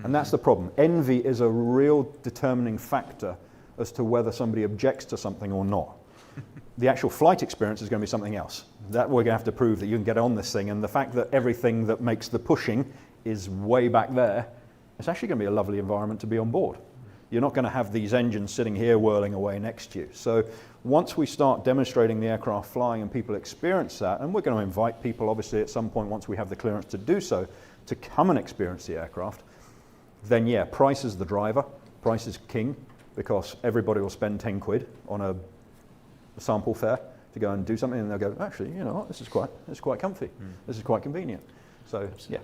And that's the problem. Envy is a real determining factor as to whether somebody objects to something or not. The actual flight experience is going to be something else. That we're going to have to prove that you can get on this thing, and the fact that everything that makes the pushing is way back there, it's actually going to be a lovely environment to be on board. You're not going to have these engines sitting here whirling away next to you. So once we start demonstrating the aircraft flying and people experience that, and we're going to invite people obviously at some point once we have the clearance to do so, to come and experience the aircraft, then yeah, price is the driver, price is king, because everybody will spend 10 quid on a sample fare to go and do something, and they'll go, actually, you know what, this is quite comfy, this is quite convenient. So yeah.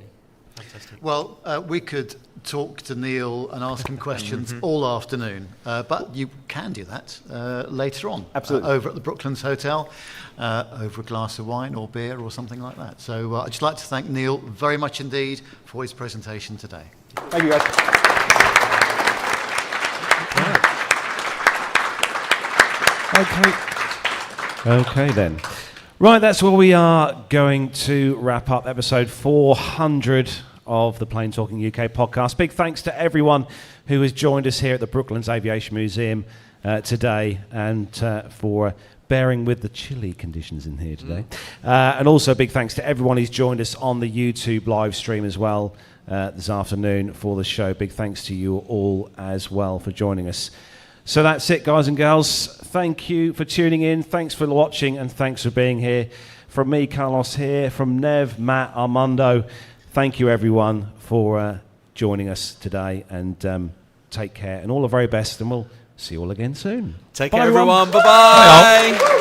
Fantastic. Well, we could talk to Neil and ask him questions all afternoon, but you can do that later on. Absolutely. Over at the Brooklands Hotel, over a glass of wine or beer or something like that. So I'd just like to thank Neil very much indeed for his presentation today. Thank you, guys. Okay then. Right, that's where we are going to wrap up episode 400 of the Plane Talking UK podcast. Big thanks to everyone who has joined us here at the Brooklands Aviation Museum today, and for bearing with the chilly conditions in here today. And also big thanks to everyone who's joined us on the YouTube live stream as well this afternoon for the show. Big thanks to you all as well for joining us. So that's it, guys and girls. Thank you for tuning in. Thanks for watching, and thanks for being here. From me, Carlos here, from Nev, Matt, Armando, thank you everyone for joining us today, and take care and all the very best, and we'll see you all again soon. Take Bye, care, everyone. everyone. Bye-bye.